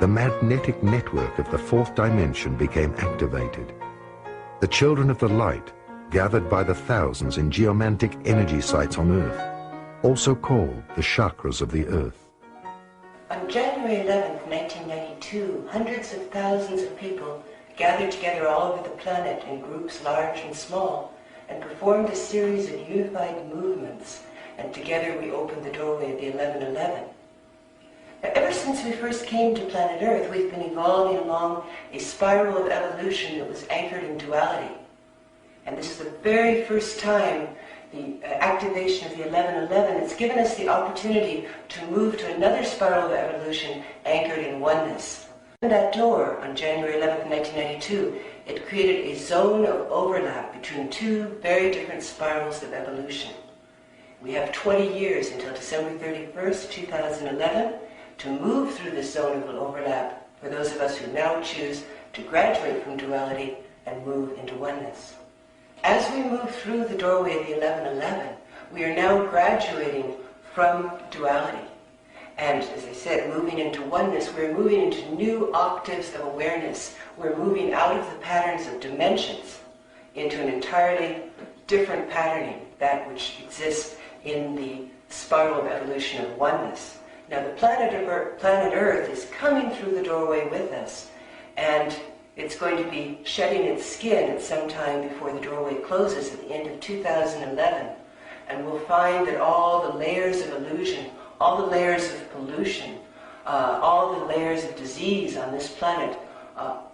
the magnetic network of the 4th dimension became activated. The children of the light, gathered by the thousands in geomantic energy sites on Earth, also called the chakras of the Earth. On January 11th, 1992, hundreds of thousands of people gathered together all over the planet in groups large and small and performed a series of unified movements, and together we opened the doorway of the 11:11. Now, ever since we first came to planet Earth, we've been evolving along a spiral of evolution that was anchored in duality. And this is the very first time the activation of the 11:11 has given us the opportunity to move to another spiral of evolution anchored in oneness. In that door on January 11th, 1992, it created a zone of overlap between two very different spirals of evolution. We have 20 years until December 31st, 2011 to move through this zone of overlap for those of us who now choose to graduate from duality and move into oneness. As we move through the doorway of the 11:11, we are now graduating from duality. And as I said, moving into oneness, we're moving into new octaves of awareness. We're moving out of the patterns of dimensions into an entirely different patterning, that which exists in the spiral of evolution of oneness. Now the planet Earth is coming through the doorway with us, and it's going to be shedding its skin at some time before the doorway closes at the end of 2011. And we'll find that all the layers of illusion, all the layers of pollution, all the layers of disease on this planet,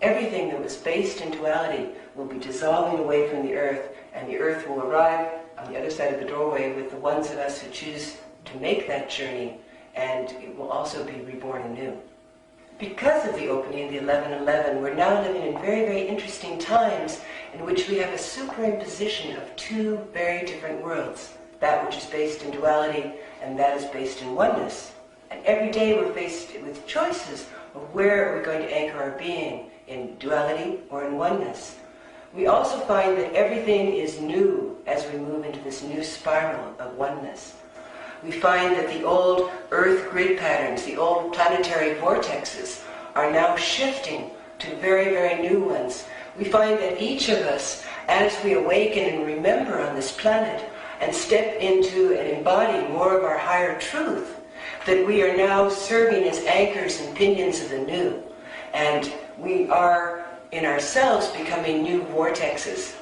everything that was based in duality will be dissolving away from the Earth, and the Earth will arrive on the other side of the doorway with the ones of us who choose to make that journey, and it will also be reborn anew. Because of the opening of the 1111, we're now living in very, very interesting times in which we have a superimposition of two very different worlds, that which is based in duality and that is based in oneness. And every day we're faced with choices of where we're going to anchor our being, in duality or in oneness. We also find that everything is new as we move into this new spiral of oneness. We find that the old Earth grid patterns, the old planetary vortexes, are now shifting to very, very new ones. We find that each of us, as we awaken and remember on this planet and step into and embody more of our higher truth, that we are now serving as anchors and pinions of the new. And we are, in ourselves, becoming new vortexes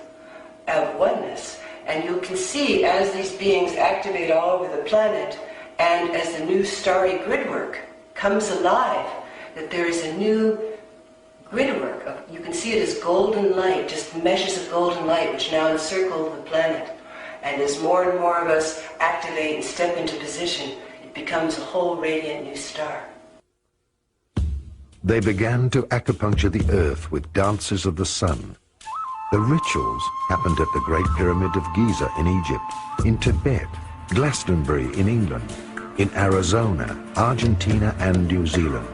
of oneness. And you can see as these beings activate all over the planet, and as the new starry gridwork comes alive, that there is a new gridwork. You can see it as golden light, just meshes of golden light which now encircle the planet. And as more and more of us activate and step into position, it becomes a whole radiant new star. They began to acupuncture the earth with dances of the sun. The rituals happened at the Great Pyramid of Giza in Egypt, in Tibet, Glastonbury in England, in Arizona, Argentina and New Zealand.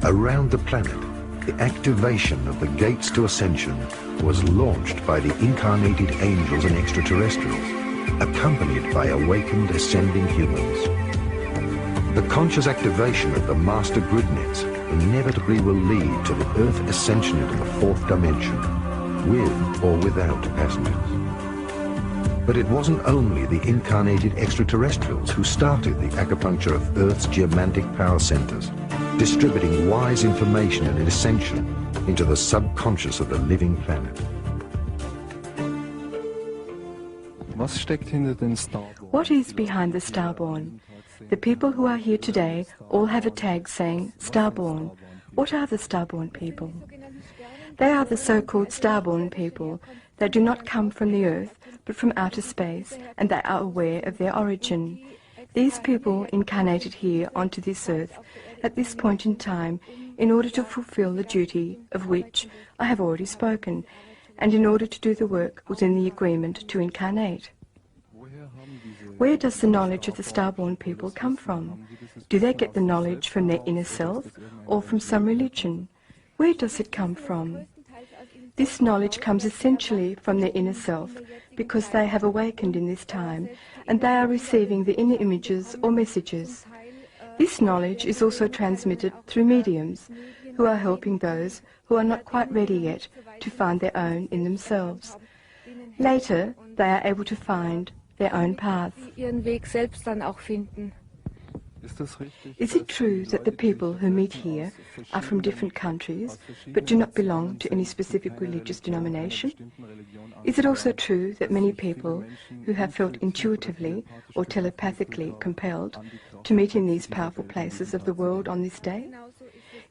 Around the planet, the activation of the gates to ascension was launched by the incarnated angels and extraterrestrials, accompanied by awakened ascending humans. The conscious activation of the master grid nets inevitably will lead to the Earth ascension into the fourth dimension, with or without passengers. But it wasn't only the incarnated extraterrestrials who started the acupuncture of Earth's geomantic power centers, distributing wise information and ascension into the subconscious of the living planet. What is behind the Starborn? The people who are here today all have a tag saying Starborn. What are the Starborn people? They are the so-called Starborn people. They do not come from the Earth, but from outer space, and they are aware of their origin. These people incarnated here onto this Earth at this point in time in order to fulfill the duty of which I have already spoken, and in order to do the work within the agreement to incarnate. Where does the knowledge of the Starborn people come from? Do they get the knowledge from their inner self or from some religion? Where does it come from? This knowledge comes essentially from their inner self because they have awakened in this time and they are receiving the inner images or messages. This knowledge is also transmitted through mediums who are helping those who are not quite ready yet to find their own in themselves. Later, they are able to find their own path. Is it true that the people who meet here are from different countries but do not belong to any specific religious denomination? Is it also true that many people who have felt intuitively or telepathically compelled to meet in these powerful places of the world on this day?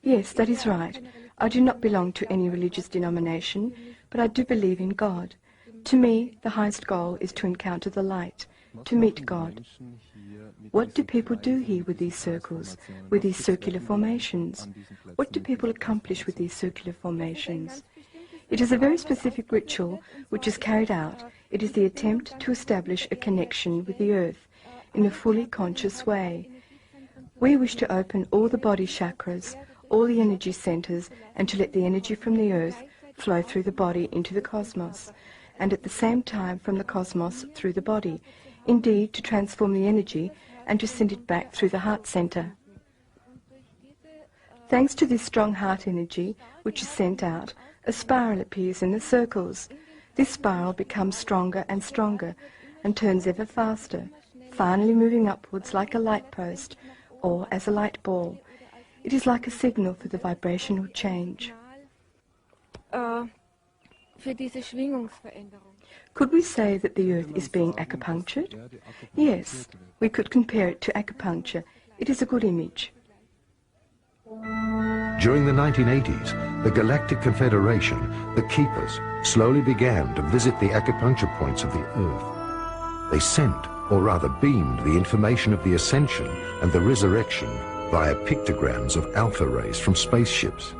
Yes, that is right. I do not belong to any religious denomination, but I do believe in God. To me, the highest goal is to encounter the light, to meet God. What do people do here with these circles, with these circular formations? What do people accomplish with these circular formations? It is a very specific ritual which is carried out. It is the attempt to establish a connection with the earth in a fully conscious way. We wish to open all the body chakras, all the energy centers, and to let the energy from the earth flow through the body into the cosmos, and at the same time from the cosmos through the body, indeed to transform the energy and to send it back through the heart center. Thanks to this strong heart energy which is sent out, a spiral appears in the circles. This spiral becomes stronger and stronger and turns ever faster, finally moving upwards like a light post or as a light ball. It is like a signal for the vibrational change. Could we say that the Earth is being acupunctured? Yes, we could compare it to acupuncture. It is a good image. During the 1980s, the Galactic Confederation, the Keepers, slowly began to visit the acupuncture points of the Earth. They sent, or rather beamed, the information of the ascension and the resurrection via pictograms of alpha rays from spaceships.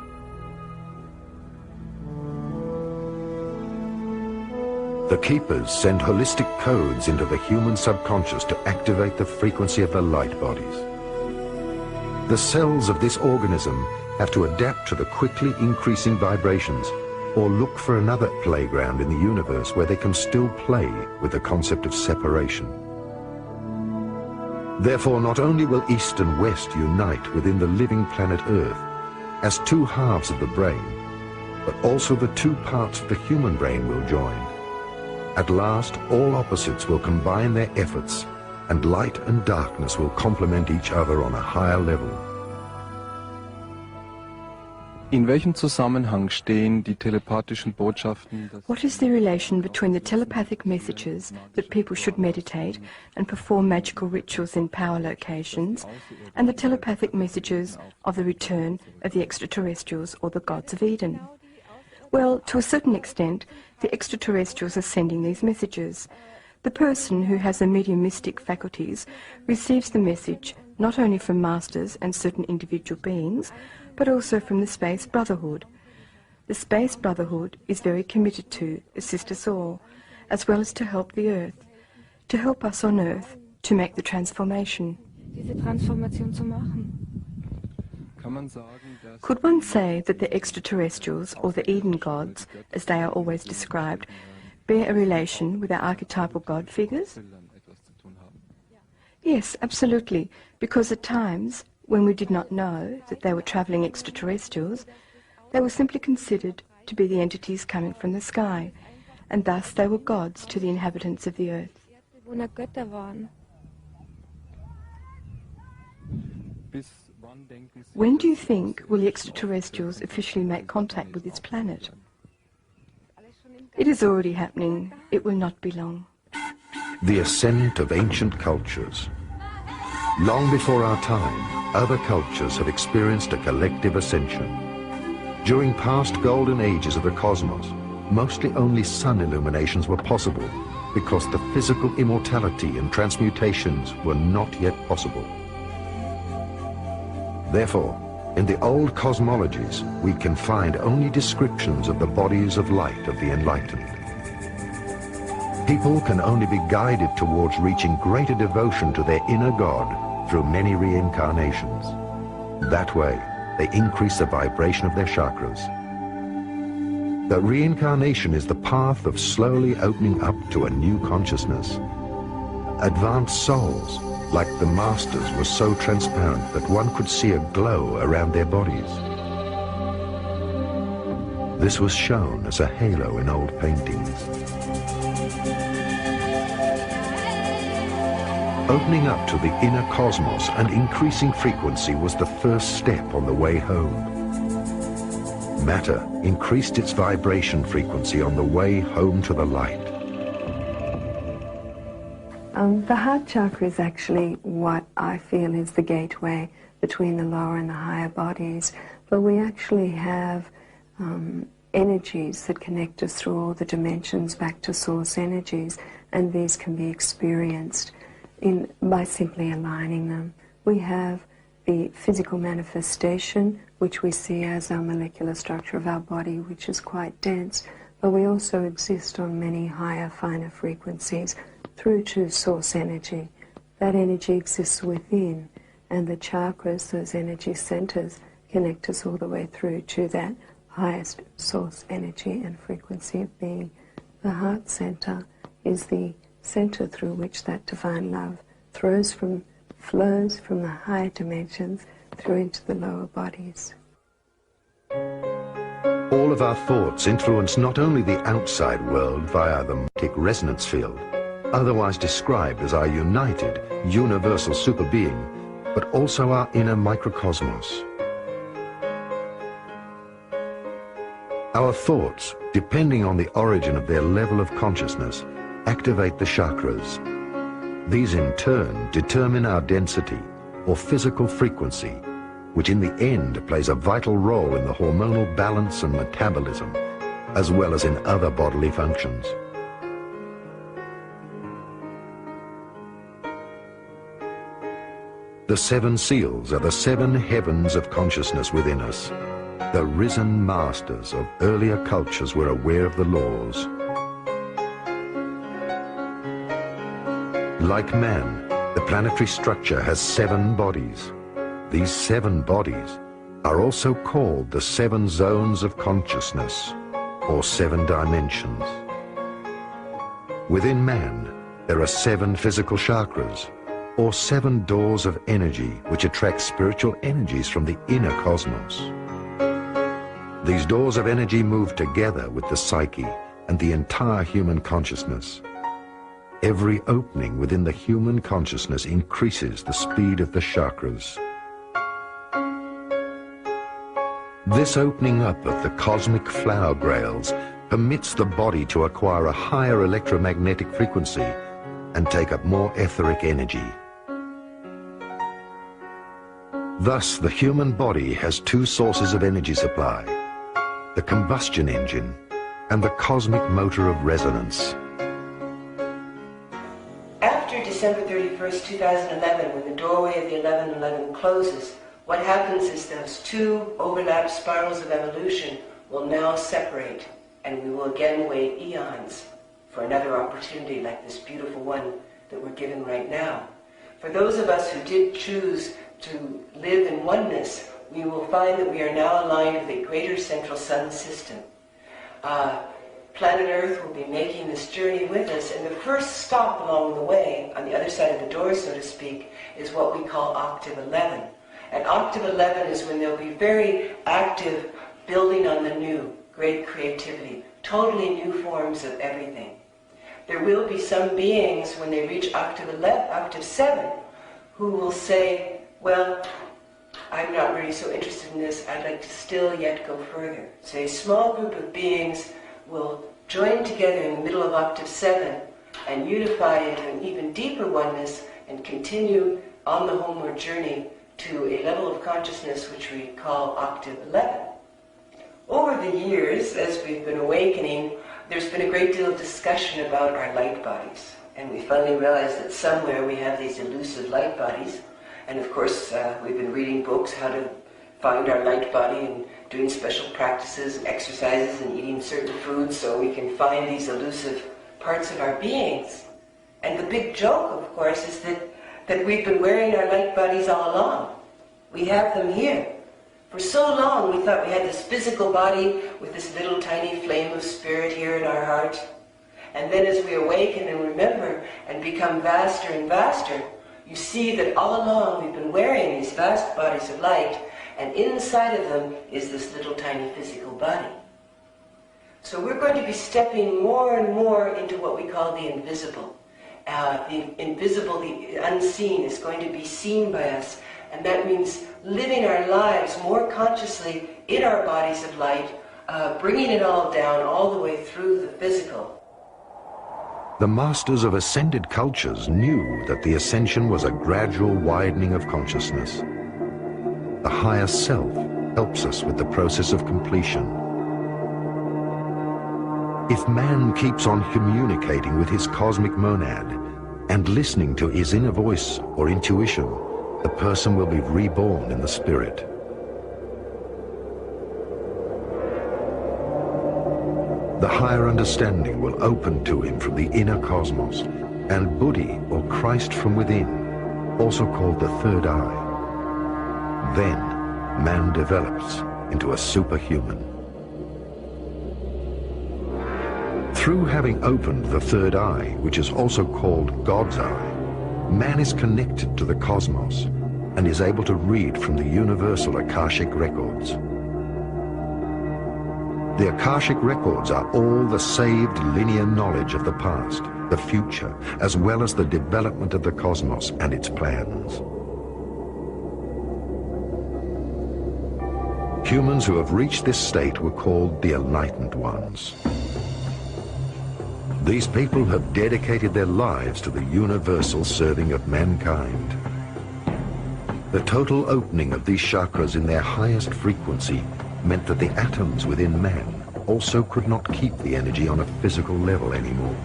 The Keepers send holistic codes into the human subconscious to activate the frequency of the light bodies. The cells of this organism have to adapt to the quickly increasing vibrations or look for another playground in the universe where they can still play with the concept of separation. Therefore, not only will East and West unite within the living planet Earth as two halves of the brain, but also the two parts of the human brain will join. At last, all opposites will combine their efforts, and light and darkness will complement each other on a higher level. In welchem Zusammenhang stehen die telepathischen Botschaften? What is the relation between the telepathic messages that people should meditate and perform magical rituals in power locations, and the telepathic messages of the return of the extraterrestrials or the gods of Eden? Well, to a certain extent, the extraterrestrials are sending these messages. The person who has the mediumistic faculties receives the message not only from masters and certain individual beings, but also from the Space Brotherhood. The Space Brotherhood is very committed to assist us all, as well as to help the Earth, to help us on Earth to make the transformation. Could one say that the extraterrestrials, or the Eden gods, as they are always described, bear a relation with our archetypal god figures? Yes, absolutely, because at times, when we did not know that they were travelling extraterrestrials, they were simply considered to be the entities coming from the sky, and thus they were gods to the inhabitants of the Earth. When do you think will the extraterrestrials officially make contact with this planet? It is already happening. It will not be long. The ascent of ancient cultures. Long before our time, other cultures have experienced a collective ascension. During past golden ages of the cosmos, mostly only sun illuminations were possible because the physical immortality and transmutations were not yet possible. Therefore, in the old cosmologies, we can find only descriptions of the bodies of light of the enlightened. People can only be guided towards reaching greater devotion to their inner God through many reincarnations. That way, they increase the vibration of their chakras. The reincarnation is the path of slowly opening up to a new consciousness. Advanced souls, like the masters, were so transparent that one could see a glow around their bodies. This was shown as a halo in old paintings. Opening up to the inner cosmos and increasing frequency was the first step on the way home. Matter increased its vibration frequency on the way home to the light. The heart chakra is actually what I feel is the gateway between the lower and the higher bodies, but we actually have energies that connect us through all the dimensions back to source energies, and these can be experienced by simply aligning them. We have the physical manifestation, which we see as our molecular structure of our body, which is quite dense, but we also exist on many higher, finer frequencies through to source energy. That energy exists within, and the chakras, those energy centers, connect us all the way through to that highest source energy and frequency of being. The heart center is the center through which that divine love flows from the higher dimensions through into the lower bodies. All of our thoughts influence not only the outside world via the magnetic resonance field, otherwise described as our united, universal superbeing, but also our inner microcosmos. Our thoughts, depending on the origin of their level of consciousness, activate the chakras. These in turn determine our density, or physical frequency, which in the end plays a vital role in the hormonal balance and metabolism, as well as in other bodily functions. The 7 seals are the 7 heavens of consciousness within us. The risen masters of earlier cultures were aware of the laws. Like man, the planetary structure has 7 bodies. These 7 bodies are also called the 7 zones of consciousness, or 7 dimensions. Within man, there are 7 physical chakras, or 7 doors of energy which attract spiritual energies from the inner cosmos. These doors of energy move together with the psyche and the entire human consciousness. Every opening within the human consciousness increases the speed of the chakras. This opening up of the cosmic flower grails permits the body to acquire a higher electromagnetic frequency and take up more etheric energy. Thus, the human body has 2 sources of energy supply: the combustion engine and the cosmic motor of resonance. After December 31st, 2011, when the doorway of the 1111 closes, what happens is those 2 overlapped spirals of evolution will now separate, and we will again wait eons for another opportunity like this beautiful one that we're given right now. For those of us who did choose to live in oneness, we will find that we are now aligned with a greater central sun system. Planet Earth will be making this journey with us, and the first stop along the way, on the other side of the door, so to speak, is what we call Octave 11. And Octave 11 is when they'll be very active, building on the new, great creativity, totally new forms of everything. There will be some beings, when they reach Octave 7, who will say, well, I'm not really so interested in this, I'd like to still yet go further. So a small group of beings will join together in the middle of Octave 7 and unify into an even deeper oneness and continue on the homeward journey to a level of consciousness which we call Octave 11. Over the years, as we've been awakening, there's been a great deal of discussion about our light bodies. And we finally realized that somewhere we have these elusive light bodies. And of course, we've been reading books how to find our light body and doing special practices and exercises and eating certain foods so we can find these elusive parts of our beings. And the big joke, of course, is that we've been wearing our light bodies all along. We have them here. For so long we thought we had this physical body with this little tiny flame of spirit here in our heart. And then as we awaken and remember and become vaster and vaster, you see that all along we've been wearing these vast bodies of light, and inside of them is this little tiny physical body. So we're going to be stepping more and more into what we call the invisible. The invisible, the unseen, is going to be seen by us, and that means living our lives more consciously in our bodies of light, bringing it all down all the way through the physical. The masters of ascended cultures knew that the ascension was a gradual widening of consciousness. The higher self helps us with the process of completion. If man keeps on communicating with his cosmic monad and listening to his inner voice or intuition, the person will be reborn in the spirit. The higher understanding will open to him from the inner cosmos, and Buddhi, or Christ from within, also called the third eye. Then, man develops into a superhuman. Through having opened the third eye, which is also called God's eye, man is connected to the cosmos and is able to read from the universal Akashic records. The Akashic records are all the saved linear knowledge of the past, the future, as well as the development of the cosmos and its plans. Humans who have reached this state were called the enlightened ones. These people have dedicated their lives to the universal serving of mankind. The total opening of these chakras in their highest frequency meant that the atoms within man also could not keep the energy on a physical level anymore.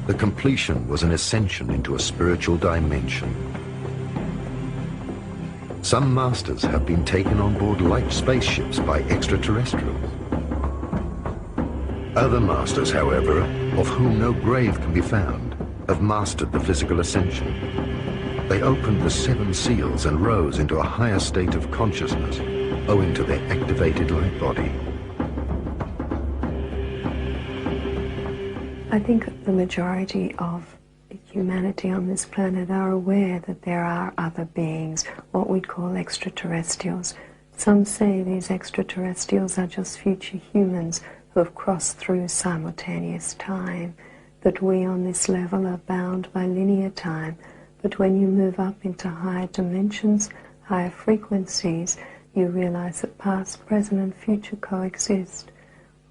The completion was an ascension into a spiritual dimension. Some masters have been taken on board light spaceships by extraterrestrials. Other masters, however, of whom no grave can be found, have mastered the physical ascension. They opened the 7 seals and rose into a higher state of consciousness owing to their activated light body. I think the majority of humanity on this planet are aware that there are other beings, what we'd call extraterrestrials. Some say these extraterrestrials are just future humans who have crossed through simultaneous time, that we on this level are bound by linear time, but when you move up into higher dimensions, higher frequencies, you realize that past, present and future coexist.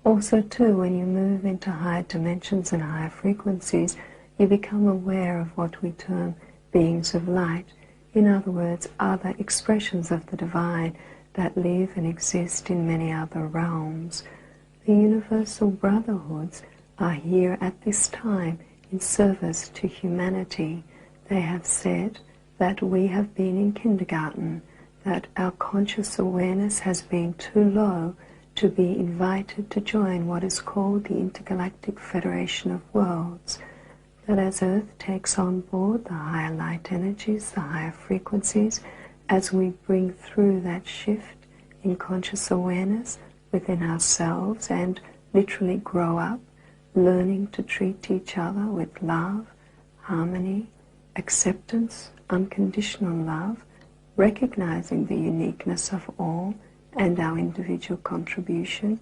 Also too, when you move into higher dimensions and higher frequencies, you become aware of what we term beings of light. In other words, other expressions of the divine that live and exist in many other realms. The universal brotherhoods are here at this time in service to humanity. They have said that we have been in kindergarten, that our conscious awareness has been too low to be invited to join what is called the Intergalactic Federation of Worlds, that as Earth takes on board the higher light energies, the higher frequencies, as we bring through that shift in conscious awareness within ourselves and literally grow up, learning to treat each other with love, harmony, acceptance, unconditional love, recognizing the uniqueness of all and our individual contribution.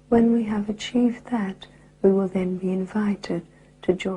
When we have achieved that, we will then be invited to join